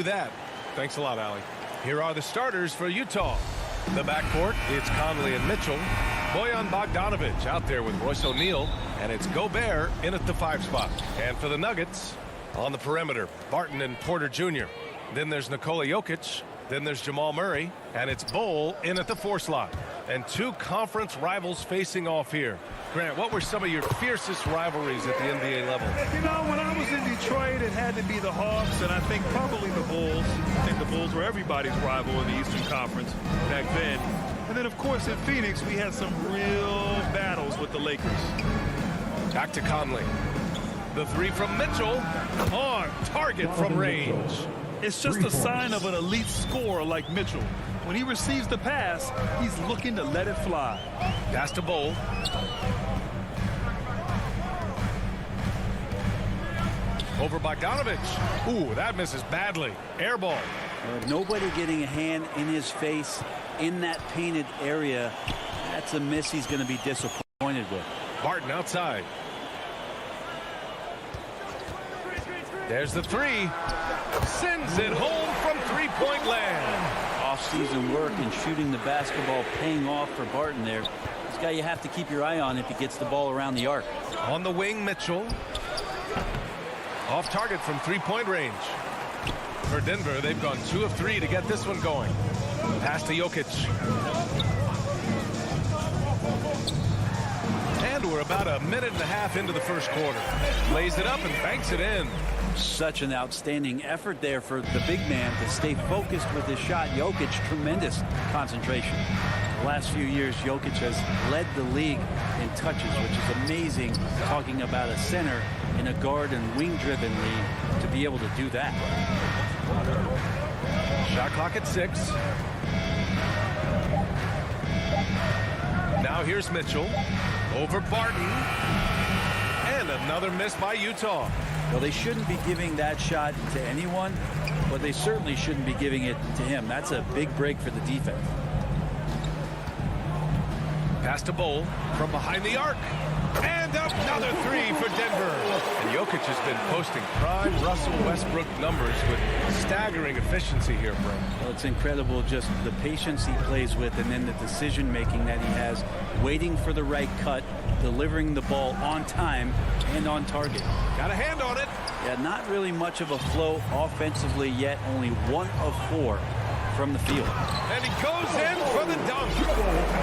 do that. Thanks a lot, Allie. Here are the starters for Utah. The backcourt, it's Conley and Mitchell. Bojan Bogdanovic out there with Royce O'Neal. And it's Gobert in at the 5 spot. And for the Nuggets, on the perimeter, Barton and Porter Jr. Then there's Nikola Jokic. Then there's Jamal Murray. And it's Bol in at the 4 slot. And 2 conference rivals facing off here. Grant, what were some of your fiercest rivalries at the NBA level? You know, when I was in Detroit, it had to be the Hawks, and I think probably the Bulls. I think the Bulls were everybody's rival in the Eastern Conference back then. And then, of course, in Phoenix, we had some real battles with the Lakers. Back to Conley. The 3 from Mitchell. On target from range. It's just a sign of an elite scorer like Mitchell. When he receives the pass, he's looking to let it fly. Pass to Bol. Over Bogdanovic. Ooh, that misses badly. Air ball. Nobody getting a hand in his face in that painted area. That's a miss he's going to be disappointed with. Barton outside. There's the 3. Sends it home from 3-point land. Off-season work and shooting the basketball paying off for Barton there. This guy you have to keep your eye on if he gets the ball around the arc. On the wing, Mitchell. Off target from 3-point range. For Denver, they've gone 2 of 3 to get this one going. Pass to Jokic. And we're about a minute and a half into the first quarter. Lays it up and banks it in. Such an outstanding effort there for the big man to stay focused with his shot. Jokic, tremendous concentration. The last few years, Jokic has led the league in touches, which is amazing, talking about a center in a guard and wing-driven league to be able to do that. Shot clock at 6. Now here's Mitchell. Over Barton. And another miss by Utah. Well, they shouldn't be giving that shot to anyone, but they certainly shouldn't be giving it to him. That's a big break for the defense. Pass to Bol from behind the arc. And another 3 for Denver. And Jokic has been posting prime Russell Westbrook numbers with staggering efficiency here, Brent. Well, it's incredible just the patience he plays with and then the decision-making that he has, waiting for the right cut, delivering the ball on time and on target. Got a hand on it. Yeah, not really much of a flow offensively yet. Only 1 of 4 from the field. And he goes in for the dunk.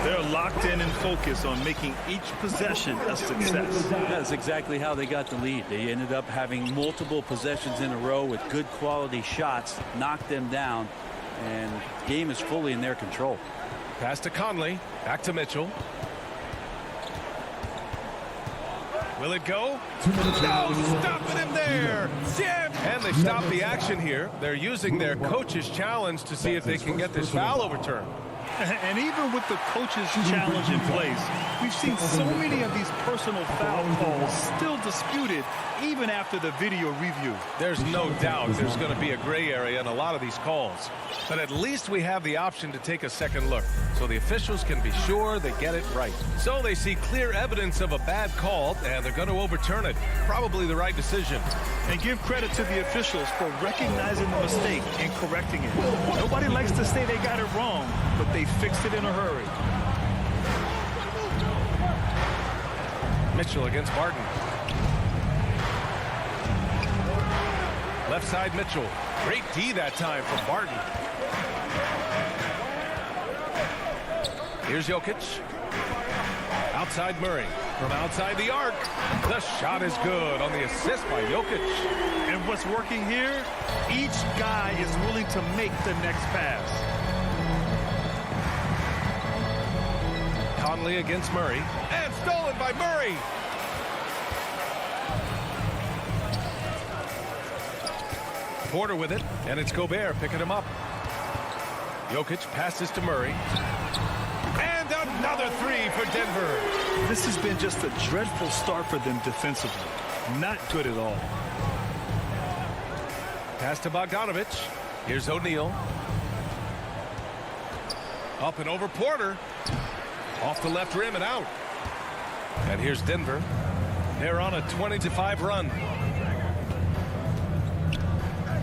They're locked in and focused on making each possession a success. That's exactly how they got the lead. They ended up having multiple possessions in a row with good quality shots, knocked them down, and the game is fully in their control. Pass to Conley. Back to Mitchell. Will it go? No, stopping him there. Jam. And they stop the action here. They're using their coach's challenge to see if they can get this foul overturned. And even with the coach's challenge in place, we've seen so many of these personal foul calls still disputed even after the video review. There's no doubt there's going to be a gray area in a lot of these calls. But at least we have the option to take a second look, so the officials can be sure they get it right. So they see clear evidence of a bad call, and they're going to overturn it. Probably the right decision. And give credit to the officials for recognizing the mistake and correcting it. Nobody likes to say they got it wrong, but they fixed it in a hurry. Mitchell against Barton. Left side Mitchell. Great D that time from Barton. Here's Jokic. Outside Murray. From outside the arc. The shot is good on the assist by Jokic. And what's working here? Each guy is willing to make the next pass. Conley against Murray. And stolen by Murray. Porter with it, and it's Gobert picking him up. Jokic passes to Murray. And another 3 for Denver. This has been just a dreadful start for them defensively. Not good at all. Pass to Bogdanovic. Here's O'Neal. Up and over Porter. Off the left rim and out. And here's Denver. They're on a 20-5 run.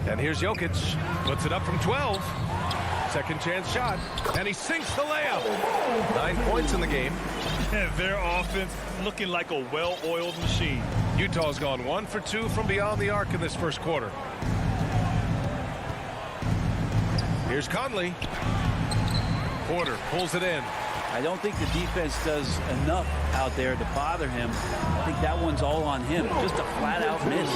And here's Jokic. Puts it up from 12. Second chance shot, and he sinks the layup. 9 points in the game. And their offense looking like a well-oiled machine. Utah's gone 1 for 2 from beyond the arc in this first quarter. Here's Conley. Porter pulls it in. I don't think the defense does enough out there to bother him. I think that one's all on him. Just a flat-out miss.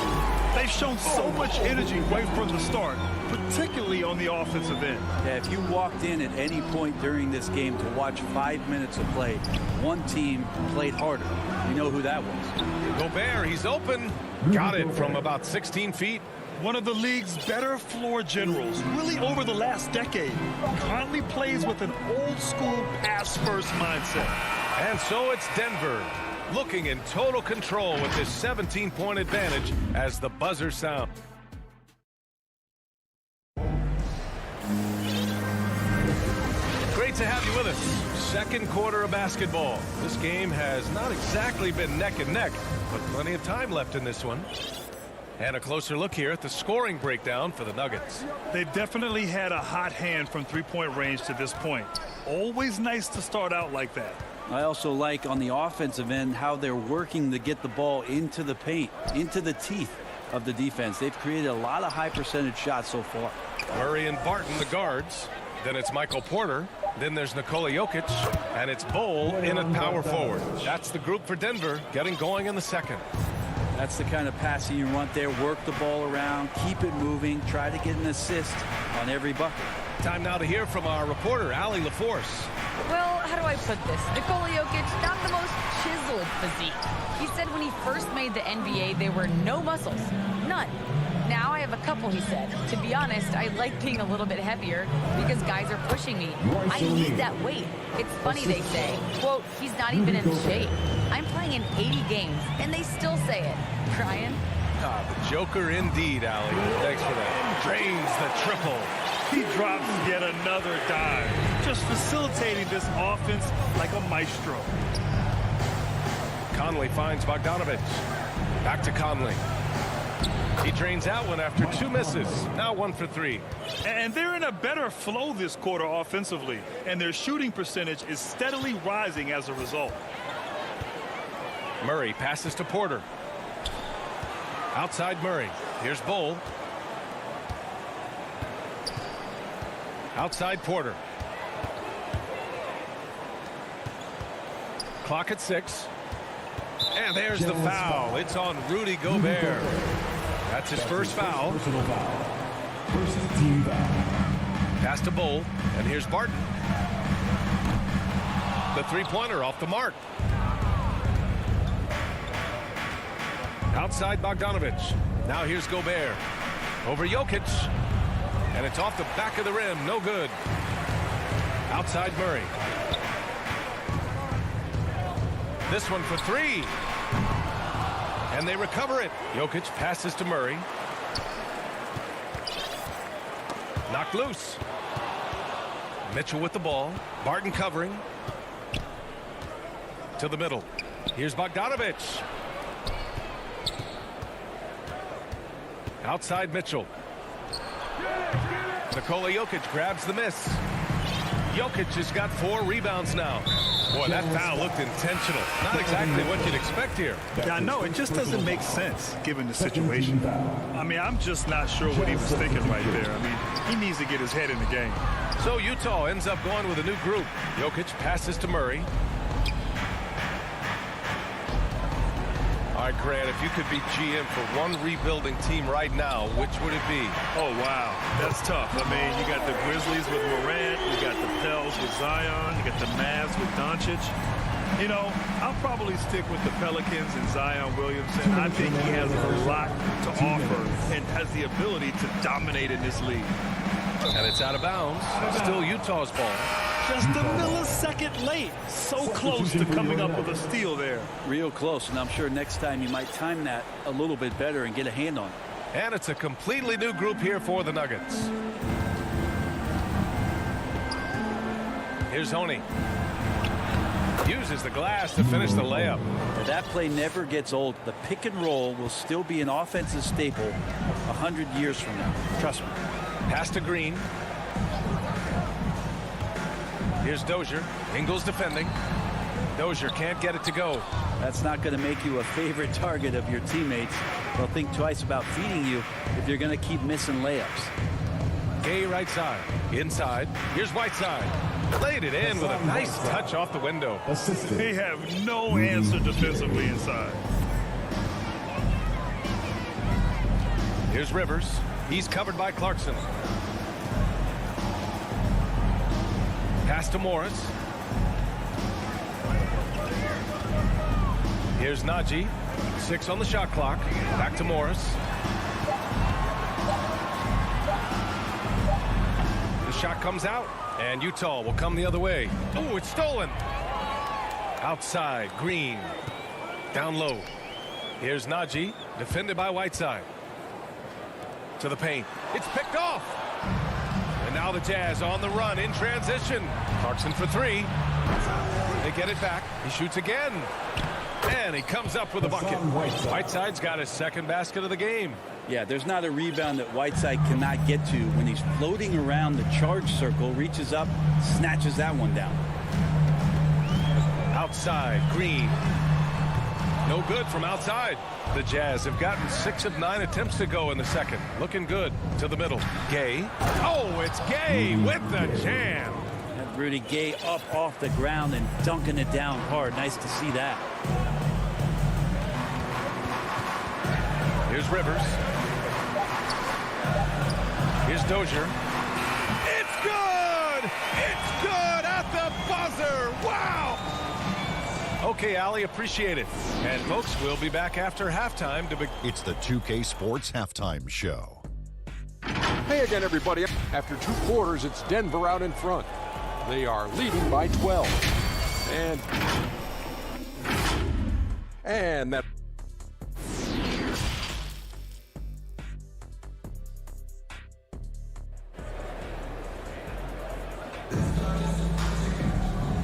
They've shown so much energy right from the start, particularly on the offensive end. Yeah, if you walked in at any point during this game to watch 5 minutes of play, one team played harder. You know who that was. Gobert, he's open. Got it from about 16 feet. One of the league's better floor generals, really over the last decade. Conley plays with an old-school pass-first mindset. And so it's Denver, looking in total control with this 17-point advantage as the buzzer sounds. Great to have you with us. Second quarter of basketball. This game has not exactly been neck and neck, but plenty of time left in this one. And a closer look here at the scoring breakdown for the Nuggets. They've definitely had a hot hand from three-point range to this point. Always nice to start out like that. I also like on the offensive end how they're working to get the ball into the paint, into the teeth of the defense. They've created a lot of high percentage shots so far. Murray and Barton, the guards. Then it's Michael Porter. Then there's Nikola Jokic. And it's Bol in at power forward. That's the group for Denver getting going in the second. That's the kind of passing you want there. Work the ball around, keep it moving, try to get an assist on every bucket. Time now to hear from our reporter, Allie LaForce. Well, how do I put this? Nikola Jokic, not the most chiseled physique. He said when he first made the NBA, there were no muscles. None. Now I have a couple, he said. To be honest, I like being a little bit heavier because guys are pushing me. I need that weight. It's funny they say, quote, he's not even in shape. I'm playing in 80 games, and they still say it. Brian? Ah, the Joker indeed, Allie. Thanks for that. Drains the triple. He drops yet another dime, just facilitating this offense like a maestro. Conley finds Bogdanovich. Back to Conley. He drains out one after 2 misses. Now 1 for 3. And they're in a better flow this quarter offensively, and their shooting percentage is steadily rising as a result. Murray passes to Porter. Outside Murray. Here's Bol. Outside Porter. Clock at 6. And there's the foul. It's on Rudy Gobert. That's his first foul. Personal foul. First team foul. Pass to Bol. And here's Barton. The three-pointer off the mark. Outside Bogdanovich. Now here's Gobert. Over Jokic. And it's off the back of the rim. No good. Outside Murray. This one for 3. And they recover it. Jokic passes to Murray. Knocked loose. Mitchell with the ball. Barton covering. To the middle. Here's Bogdanovich. Outside Mitchell. Nikola Jokic grabs the miss. Jokic has got 4 rebounds now. Boy, that foul looked intentional. Not exactly what you'd expect here. Yeah, I know. It just doesn't make sense given the situation. I mean, I'm just not sure what he was thinking right there. I mean, he needs to get his head in the game. So Utah ends up going with a new group. Jokic passes to Murray. All right, Grant, if you could be GM for one rebuilding team right now, which would it be? Oh, wow. That's tough. I mean, you got the Grizzlies with Morant. You got the Pels with Zion. You got the Mavs with Doncic. You know, I'll probably stick with the Pelicans and Zion Williamson. I think he has a lot to offer and has the ability to dominate in this league. And it's out of bounds. Still Utah's ball. Just a millisecond late. So close to coming up with a steal there. Real close, and I'm sure next time you might time that a little bit better and get a hand on it. And it's a completely new group here for the Nuggets. Here's Honey. Uses the glass to finish the layup. That play never gets old. The pick and roll will still be an offensive staple 100 years from now. Trust me. Pass to Green. Here's Dozier. Ingles defending. Dozier can't get it to go. That's not going to make you a favorite target of your teammates. They'll think twice about feeding you if you're going to keep missing layups. Gay right side. Inside. Here's Whiteside. Laid it in with a nice touch off the window. They have no answer defensively inside. Here's Rivers. He's covered by Clarkson. Pass to Morris. Here's Najee. 6 on the shot clock. Back to Morris. The shot comes out, and Utah will come the other way. Oh, it's stolen. Outside, Green. Down low. Here's Najee, defended by Whiteside. To the paint. It's picked off. And now the Jazz on the run in transition. Clarkson for 3. They get it back. He shoots again. And he comes up with a bucket. Whiteside's got his second basket of the game. Yeah, there's not a rebound that Whiteside cannot get to when he's floating around the charge circle, reaches up, snatches that one down. Outside, Green. No good from outside. The Jazz have gotten 6 of 9 attempts to go in the second. Looking good. To the middle. Gay. Oh, it's Gay with the jam. And Rudy Gay up off the ground and dunking it down hard. Nice to see that. Here's Rivers. Here's Dozier. It's good! It's good at the buzzer! Wow! Okay, Allie, appreciate it. And folks, we'll be back after halftime to begin. It's the 2K Sports Halftime Show. Hey again, everybody. After 2 quarters, it's Denver out in front. They are leading by 12. And that...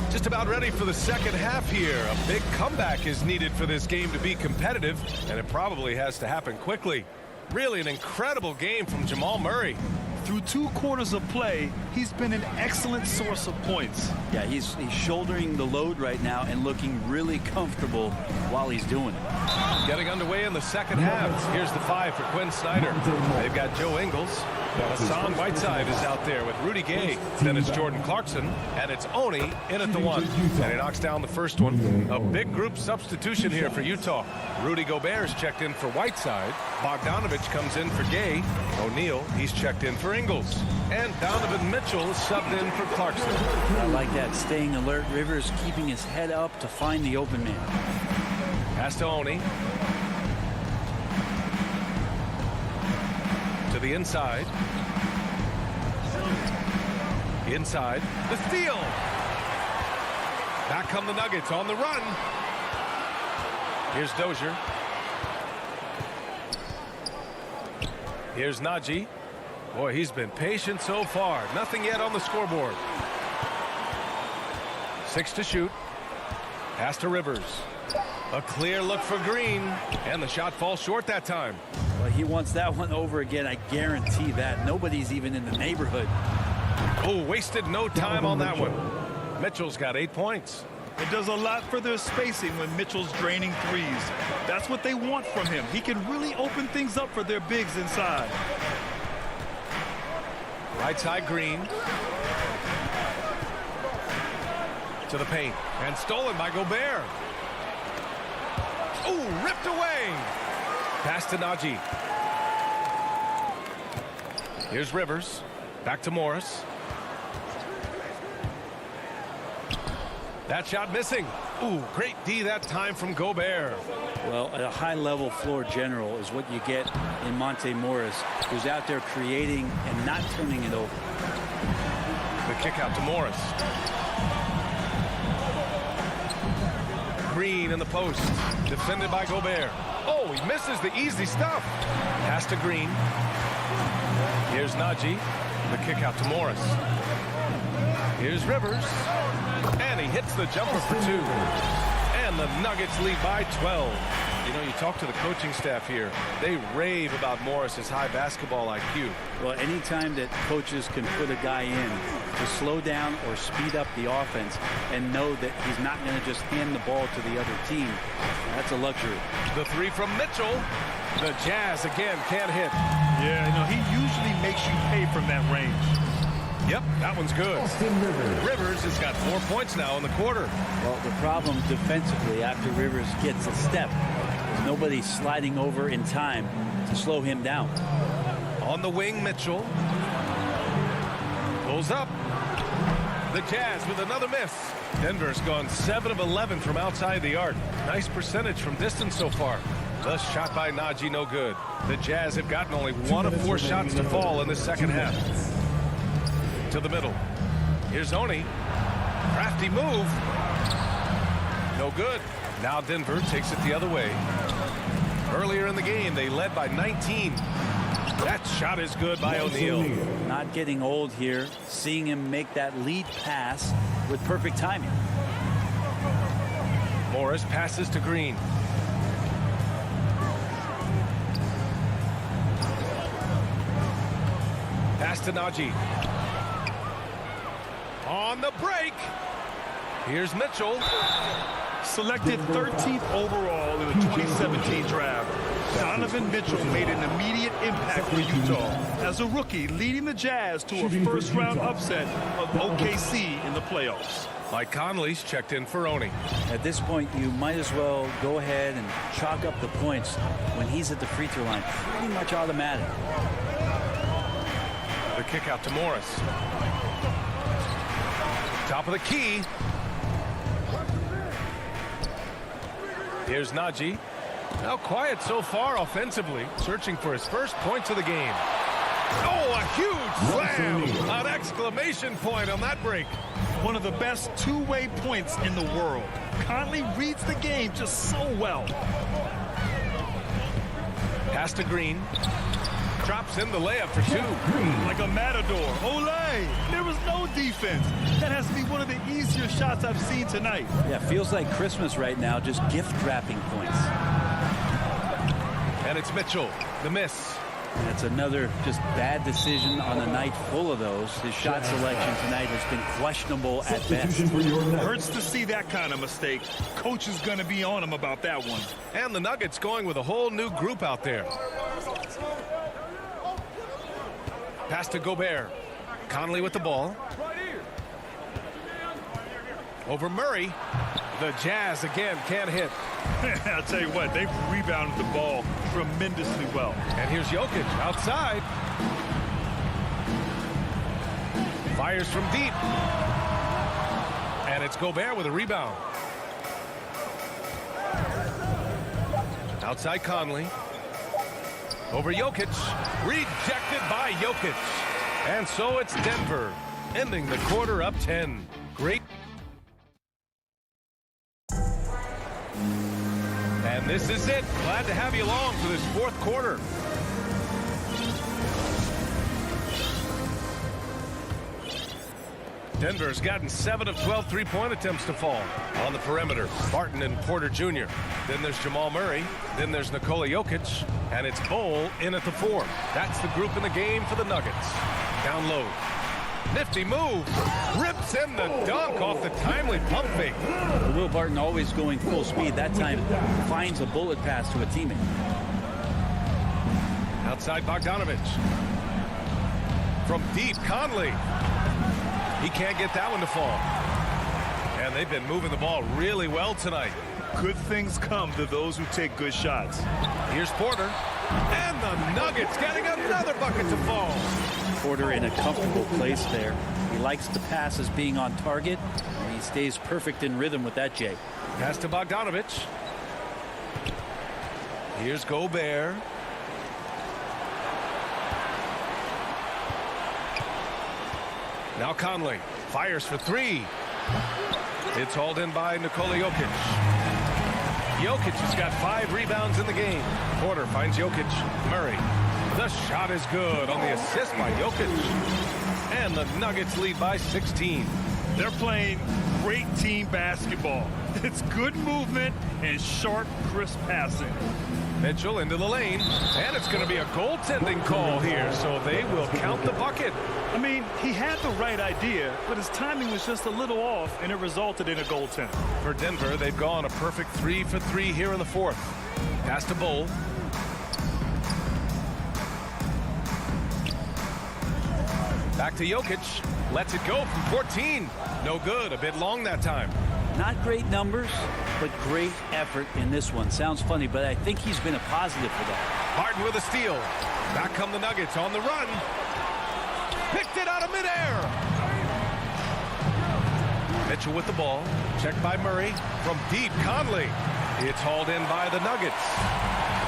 Just about ready for the second half here. A big comeback is needed for this game to be competitive, and it probably has to happen quickly. Really an incredible game from Jamal Murray. Through 2 quarters of play, he's been an excellent source of points. Yeah, he's shouldering the load right now and looking really comfortable while he's doing it. Getting underway in the second half. Here's the 5 for Quinn Snyder. They've got Joe Ingles. Hassan Whiteside is out there with Rudy Gay. Then it's Jordan Clarkson. And it's Oni in at the 1. And he knocks down the first one. A big group substitution here for Utah. Rudy Gobert is checked in for Whiteside. Bogdanovich comes in for Gay. O'Neal, he's checked in for Ingles. And Donovan Mitchell is subbed in for Clarkson. I like that, staying alert. Rivers keeping his head up to find the open man. Pass to Oni. To the inside. Inside. The steal. Back come the Nuggets on the run. Here's Dozier. Here's Najee. Boy, he's been patient so far. Nothing yet on the scoreboard. 6 to shoot. Pass to Rivers. A clear look for Green. And the shot falls short that time. Well, he wants that one over again. I guarantee that. Nobody's even in the neighborhood. Oh, wasted no time on that one. Mitchell's got 8 points. It does a lot for their spacing when Mitchell's draining threes. That's what they want from him. He can really open things up for their bigs inside. Right side, Green. To the paint. And stolen by Gobert. Oh, ripped away. Pass to Najee. Here's Rivers. Back to Morris. That shot missing. Ooh, great D that time from Gobert. Well, a high-level floor general is what you get in Monte Morris, who's out there creating and not turning it over. The kick out to Morris. Green in the post. Defended by Gobert. Oh, he misses the easy stuff. Pass to Green. Here's Najee. The kick out to Morris. Here's Rivers. And he hits the jumper for 2. And the Nuggets lead by 12. You know, you talk to the coaching staff here. They rave about Morris's high basketball IQ. Well, anytime that coaches can put a guy in to slow down or speed up the offense and know that he's not going to just hand the ball to the other team, that's a luxury. The three from Mitchell. The Jazz again can't hit. Yeah, you know, he usually makes you pay from that range. Yep, that one's good. Rivers has got 4 points now in the quarter. Well, the problem defensively after Rivers gets a step is nobody sliding over in time to slow him down. On the wing, Mitchell. Pulls up. The Jazz with another miss. Denver's gone 7 of 11 from outside the arc. Nice percentage from distance so far. The shot by Najee, no good. The Jazz have gotten only 1 of 4 shots to fall in the second half. To the middle. Here's Oni. Crafty move. No good. Now Denver takes it the other way. Earlier in the game, they led by 19. That shot is good by O'Neal. Not getting old here. Seeing him make that lead pass with perfect timing. Morris passes to Green. Pass to Najee. On the break. Here's Mitchell. Selected 13th overall in the 2017 draft, Donovan Mitchell made an immediate impact for Utah as a rookie, leading the Jazz to a first-round upset of OKC in the playoffs. Mike Conley's checked in for Oni. At this point, you might as well go ahead and chalk up the points when he's at the free throw line. Pretty much automatic. The kick out to Morris. Top of the key. Here's Najee. Now quiet so far offensively, searching for his first points of the game. Oh, a huge slam! An exclamation point on that break. One of the best two-way points in the world. Conley reads the game just so well. Pass to Green. Drops in the layup for 2. Like a matador. Olay! There was no defense. That has to be one of the easier shots I've seen tonight. Yeah, feels like Christmas right now, just gift wrapping points. And it's Mitchell, the miss. And it's another just bad decision on a night full of those. His shot selection tonight has been questionable at best. Hurts to see that kind of mistake. Coach is going to be on him about that one. And the Nuggets going with a whole new group out there. Pass to Gobert. Conley with the ball. Over Murray. The Jazz again can't hit. I'll tell you what, they've rebounded the ball tremendously well. And here's Jokic outside. Fires from deep. And it's Gobert with a rebound. Outside Conley. Over Jokic. Rejected by Jokic. And so it's Denver, ending the quarter up 10. Great. And this is it. Glad to have you along for this fourth quarter. Denver's gotten 7 of 12 three-point attempts to fall. On the perimeter, Barton and Porter Jr. Then there's Jamal Murray. Then there's Nikola Jokic. And it's Bol in at the 4. That's the group in the game for the Nuggets. Down low. Nifty move. Rips in the dunk off the timely pump fake. Will Barton always going full speed. That time finds a bullet pass to a teammate. Outside Bogdanovich. From deep, Conley. He can't get that one to fall. And they've been moving the ball really well tonight. Good things come to those who take good shots. Here's Porter. And the Nuggets getting another bucket to fall. Porter in a comfortable place there. He likes the passes being on target, and he stays perfect in rhythm with that, Jay. Pass to Bogdanovich. Here's Gobert. Now Conley fires for 3. It's hauled in by Nikola Jokic. Jokic has got 5 rebounds in the game. Porter finds Jokic. Murray. The shot is good on the assist by Jokic. And the Nuggets lead by 16. They're playing great team basketball. It's good movement and sharp, crisp passing. Mitchell into the lane, and it's going to be a goaltending call here, so they will count the bucket. I mean, he had the right idea, but his timing was just a little off, and it resulted in a goaltend. For Denver, they've gone a perfect 3 for 3 here in the fourth. Pass to Bull. Back to Jokic. Lets it go from 14. No good. A bit long that time. Not great numbers, but great effort in this one. Sounds funny, but I think he's been a positive for that. Harden with a steal. Back come the Nuggets on the run. Picked it out of midair. Mitchell with the ball. Checked by Murray. From deep, Conley. It's hauled in by the Nuggets.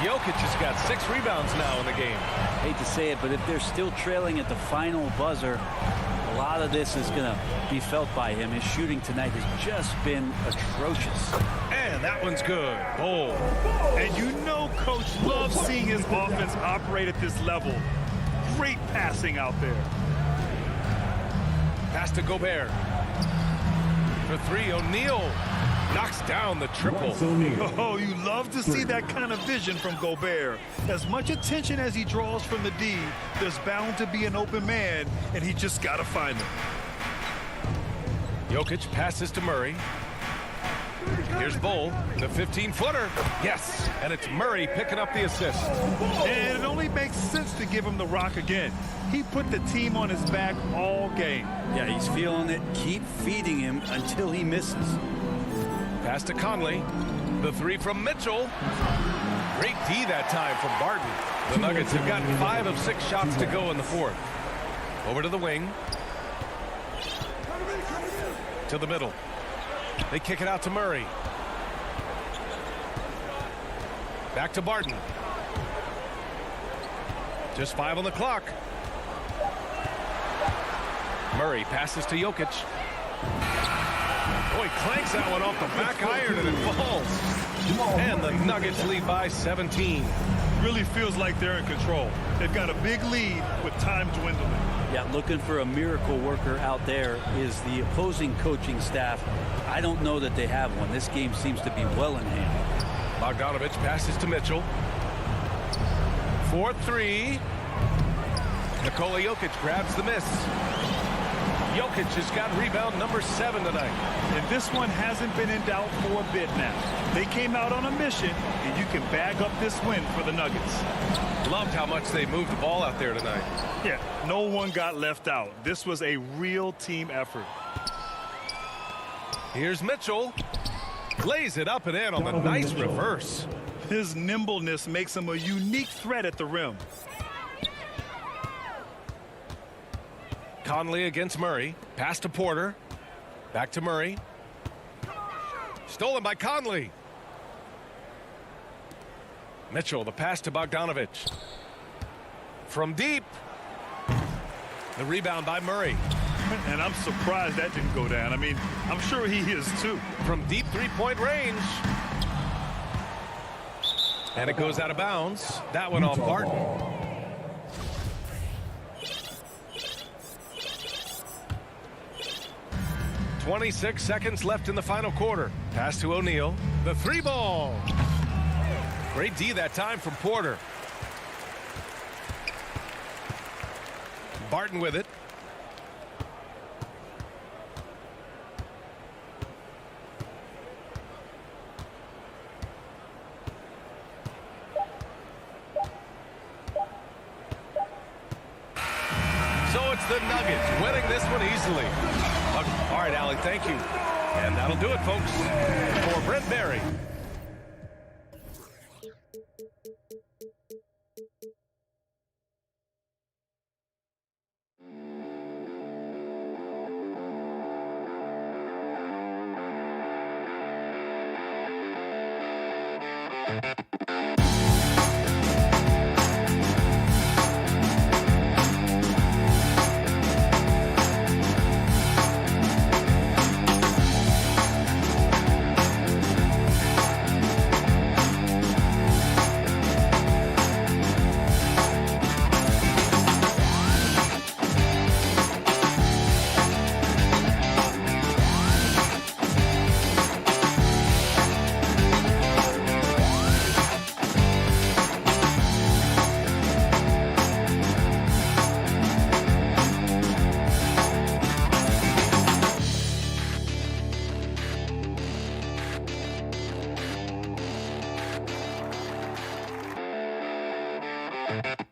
Jokic has got 6 rebounds now in the game. Hate to say it, but if they're still trailing at the final buzzer, a lot of this is going to be felt by him. His shooting tonight has just been atrocious. And that one's good. Bull. And you know Coach loves seeing his offense operate at this level. Great passing out there. Pass to Gobert. For 3, O'Neal knocks down the triple. Oh, you love to see that kind of vision from Gobert. As much attention as he draws from the D, there's bound to be an open man, and he just got to find him. Jokic passes to Murray. Here's Bull, the 15-footer. Yes, and it's Murray picking up the assist. And it only makes sense to give him the rock again. He put the team on his back all game. Yeah, he's feeling it. Keep feeding him until he misses. Pass to Conley. The 3 from Mitchell. Great D that time from Barton. The Nuggets have got 5 of 6 shots to go in the fourth. Over to the wing. To the middle. They kick it out to Murray. Back to Barton. Just 5 on the clock. Murray passes to Jokic. Oh, he clanks that one off the back iron and it falls. And the Nuggets lead by 17. Really feels like they're in control. They've got a big lead with time dwindling. Yeah, looking for a miracle worker out there is the opposing coaching staff. I don't know that they have one. This game seems to be well in hand. Bogdanovich passes to Mitchell. 4-3. Nikola Jokic grabs the miss. Jokic has got rebound number 7 tonight. And this one hasn't been in doubt for a bit now. They came out on a mission, and you can bag up this win for the Nuggets. Loved how much they moved the ball out there tonight. Yeah, no one got left out. This was a real team effort. Here's Mitchell. Lays it up and in on the nice reverse. His nimbleness makes him a unique threat at the rim. Conley against Murray. Pass to Porter. Back to Murray. Stolen by Conley. Mitchell, the pass to Bogdanovich. From deep. The rebound by Murray. And I'm surprised that didn't go down. I mean, I'm sure he is too. From deep three-point range. And it goes out of bounds. That one off Barton. 26 seconds left in the final quarter. Pass to O'Neal. The 3-ball. Great D that time from Porter. Barton with it. So it's the Nuggets winning this one easily. All right, Allie, thank you. And that'll do it, folks. For Brent Barry. Bye.